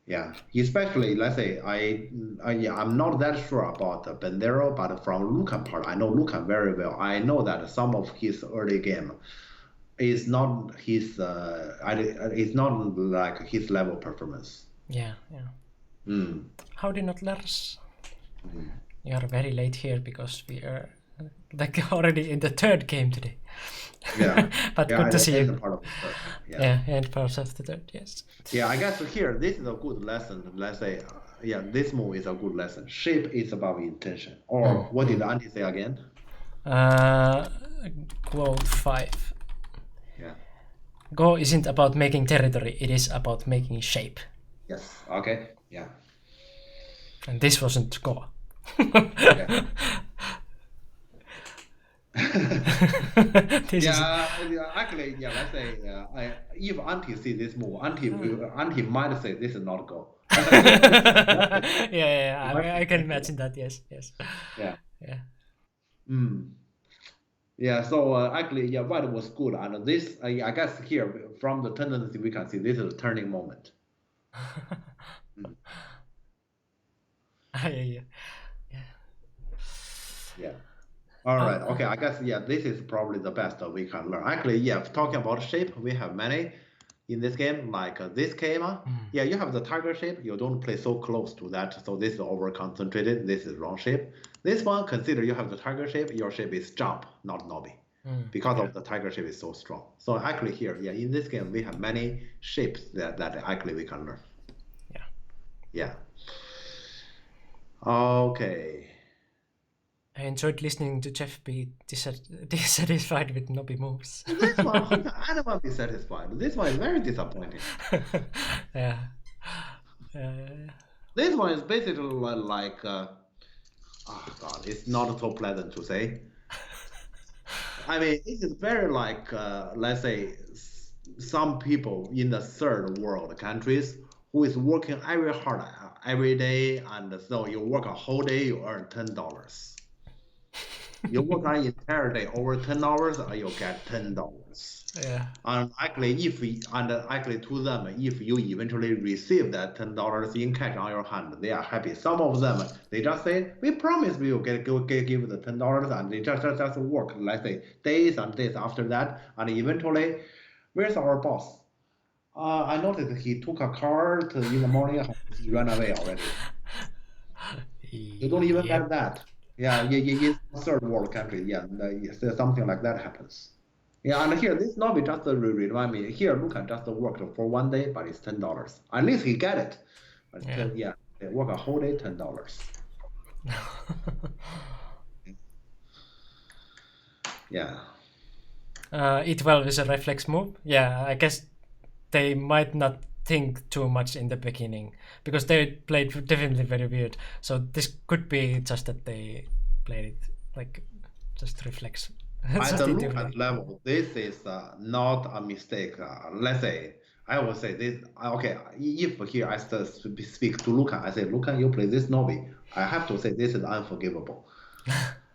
Yeah, especially let's say I'm not that sure about Bandero, but from Lucan part, I know Lucan very well. I know that some of his early game is not his it's not like his level performance. Yeah. Howdy, Notlers. You are very late here because we are like already in the third game today. Yeah. But good to see you. Part of the third. And part of the third, yes. Yeah, I guess here this is a good lesson. Let's say, this move is a good lesson. Shape is about intention. Or what did Antti say again? Quote 5. Yeah. Go isn't about making territory, it is about making shape. Yes. Okay. Yeah. And this wasn't Go. Actually, let's say if Antti see this move, Antti might say this is not Go. I can imagine that. Yes. Yeah. Yeah. So actually, white was good, and this I guess here from the tendency we can see this is a turning moment. Yeah. All right. Okay. I guess this is probably the best we can learn. Actually, talking about shape, we have many in this game. Like this game, you have the tiger shape. You don't play so close to that, so this is over concentrated. This is wrong shape. This one, consider you have the tiger shape. Your shape is jump, not knobby, because of the tiger shape is so strong. So actually here, in this game we have many shapes that actually we can learn. Yeah. Okay. I enjoyed listening to Jeff be dissatisfied with knobby moves. This one, I don't want to be satisfied. This one is very disappointing. Yeah. This one is basically like, it's not so pleasant to say. I mean, it is very like, let's say, some people in the third world countries who is working very hard every day, and so you work a whole day, you earn $10. You work an entire day over 10 hours, you get $10. Yeah. And actually, to them, if you eventually receive that $10 in cash on your hand, they are happy. Some of them, they just say, "We promise we will give the $10," and they just work, let's say, days and days after that, and eventually, where's our boss? I noticed he took a car in the morning. He ran away already. You don't even Yep. get that. Yeah, in third world country, yeah, yes, something like that happens. Yeah, and here this Nobby just remind me. Here, Luca just worked for 1 day, but it's $10. At least he get it. But Yeah. yeah, they work a whole day, $10. Yeah. E12 is a reflex move. Yeah, I guess they might not think too much in the beginning because they played definitely very weird. So this could be just that they played it like just reflex. At Just the intuitively. Luca level, this is not a mistake. Let's say, I will say this. Okay, if here I speak to Luca, I say, Luca, you play this Novi. I have to say this is unforgivable.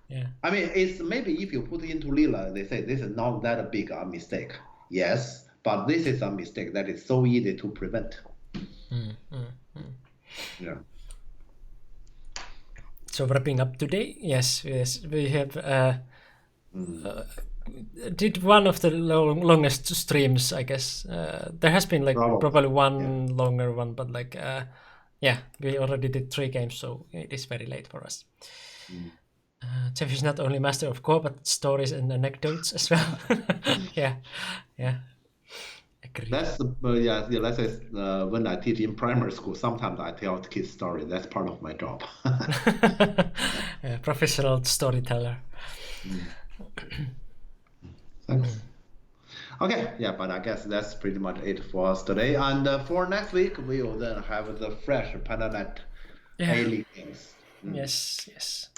Yeah. I mean, it's maybe if you put into Lila, they say this is not that big a mistake. Yes, but this is a mistake that is so easy to prevent. Yeah. So wrapping up today, yes, we have did one of the longest streams, I guess. There has been like probably one longer one, but like yeah, we already did 3 games, so it is very late for us. Jeff is not only master of Go, but stories and anecdotes as well. yeah. Agreed. That's let's say when I teach in primary school, sometimes I tell kids stories. That's part of my job. Professional storyteller. Thanks. Okay, yeah, but I guess that's pretty much it for us today. And for next week, we will then have the fresh Pananet A-League games. Yes.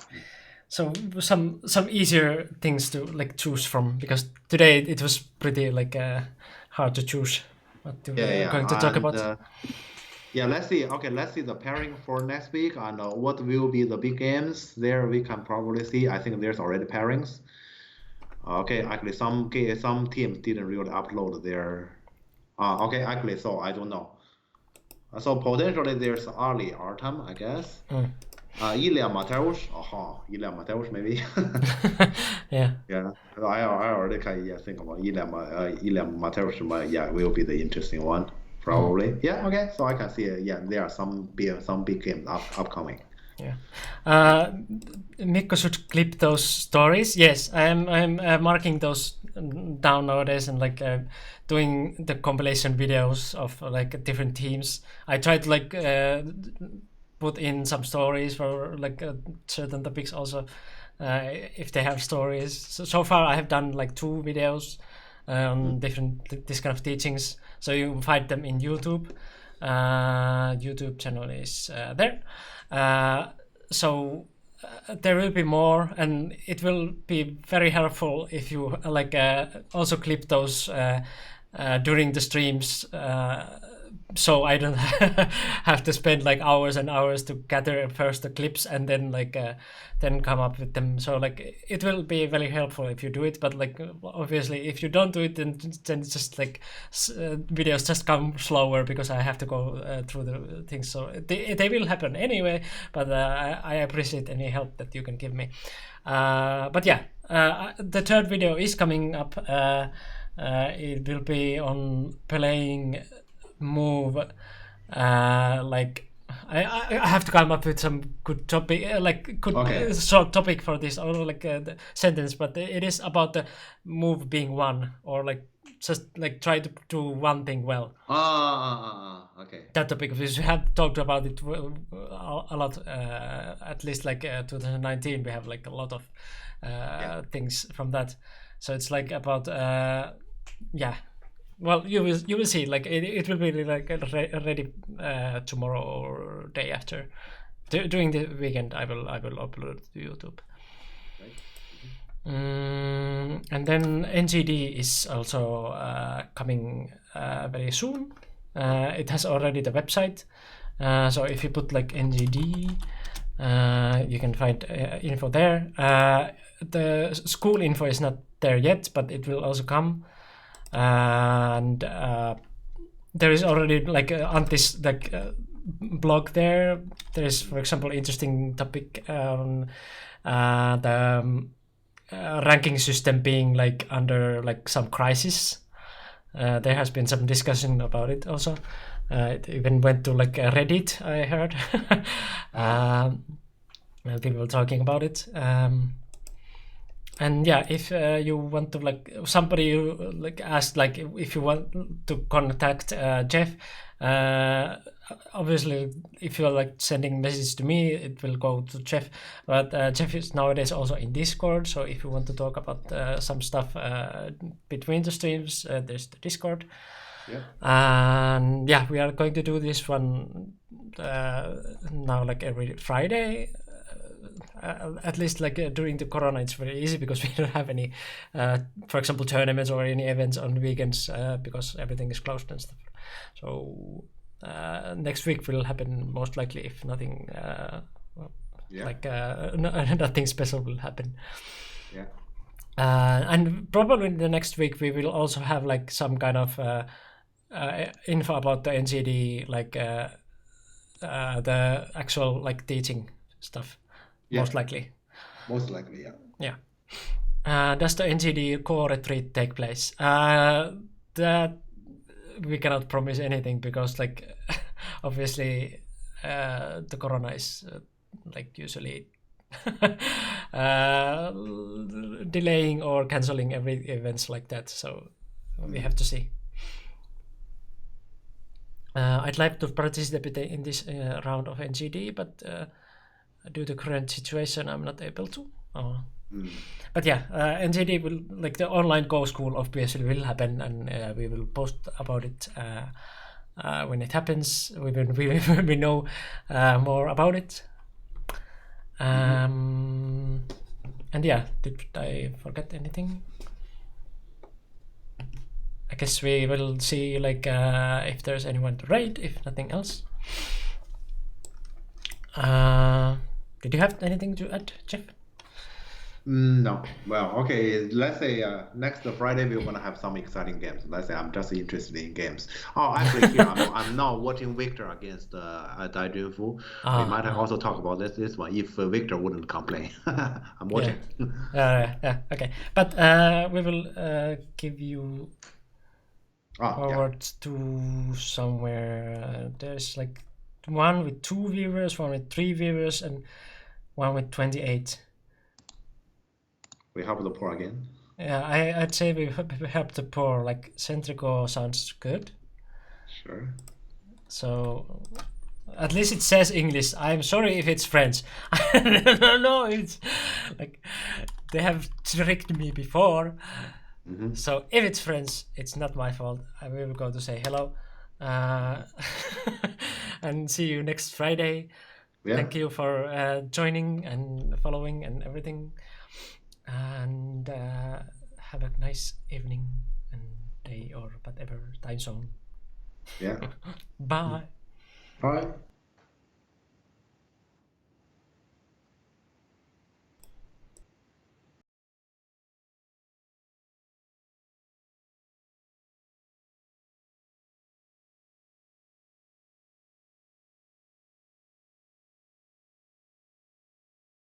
So some easier things to like choose from, because today it was pretty like hard to choose what we're going to talk about. Yeah, let's see. Okay, let's see the pairing for next week and what will be the big games. There we can probably see. I think there's already pairings. Okay, actually some teams didn't really upload their. Okay, actually, so I don't know. So potentially there's Ali Artem, I guess. Ilya Mateusz. Ilya Mateusz maybe. Yeah. I already can think about Ilya Mateusz. Will be the interesting one probably. Yeah. Okay. So I can see. There are some big games upcoming. Yeah. Mikko should clip those stories. Yes, I'm marking those down nowadays and like doing the compilation videos of like different teams. I try to like put in some stories for like certain topics also, if they have stories. So far I have done like 2 videos on different this kind of teachings. So you can find them in YouTube. YouTube channel is there. So there will be more, and it will be very helpful if you like also clip those during the streams, so I don't have to spend like hours and hours to gather first the clips and then like then come up with them. So like it will be very helpful if you do it, but like obviously if you don't do it, then it's just like videos just come slower because I have to go through the things. So they will happen anyway, but I appreciate any help that you can give me. But yeah, the 3rd video is coming up. It will be on playing move, like I have to come up with some good topic, short topic for this, or like the sentence, but it is about the move being one, or like just like try to do one thing well. Okay. That topic, because we have talked about it a lot, at least like 2019 we have like a lot of things from that. So it's like about well, you will see. Like it will be like ready tomorrow or day after. During the weekend, I will upload it to YouTube. And then NGD is also coming very soon. It has already the website. So if you put like NGD, you can find info there. The school info is not there yet, but it will also come. And there is already like Antti's like blog there. There is, for example, interesting topic on the ranking system being like under like some crisis. There has been some discussion about it also. It even went to like Reddit, I heard. People talking about it. And yeah, if you want to like somebody like asked like if you want to contact Jeff, obviously if you're like sending message to me, it will go to Jeff. But Jeff is nowadays also in Discord, so if you want to talk about some stuff between the streams, there's the Discord. Yeah. And yeah, we are going to do this one now like every Friday. At least like during the corona it's very easy because we don't have any for example tournaments or any events on weekends because everything is closed and stuff. So next week will happen most likely if nothing nothing special will happen. Yeah. And probably in the next week we will also have like some kind of info about the NCD, like the actual like teaching stuff. Yeah. Most likely. Most likely, yeah. Yeah. Does the NCD core retreat take place? That we cannot promise anything because, like, obviously, the corona is like usually delaying or canceling every events like that. So we have to see. I'd like to participate in this round of NCD, but due to current situation, I'm not able to. But yeah, NCD will, like the online Go School obviously will happen, and we will post about it when it happens. We know more about it. And yeah, did I forget anything? I guess we will see like if there's anyone to raid, if nothing else. Did you have anything to add, Jeff? No. Well, okay. Let's say next Friday we're gonna have some exciting games. Let's say I'm just interested in games. Oh, actually, here I'm now watching Victor against Dai Junfu. We might also talk about this one if Victor wouldn't complain. I'm watching. Yeah. Okay. But we will give you forward to somewhere. There's like one with 2 viewers, one with 3 viewers, and one with 28. We have the poor again. Yeah, I'd say we help the poor. Like Centrico sounds good. Sure. So at least it says English. I'm sorry if it's French. No, it's like they have tricked me before. So if it's French, it's not my fault. I will go to say hello. And see you next Friday. Yeah. Thank you for joining and following and everything. And have a nice evening and day or whatever time zone. Yeah. Bye. Bye.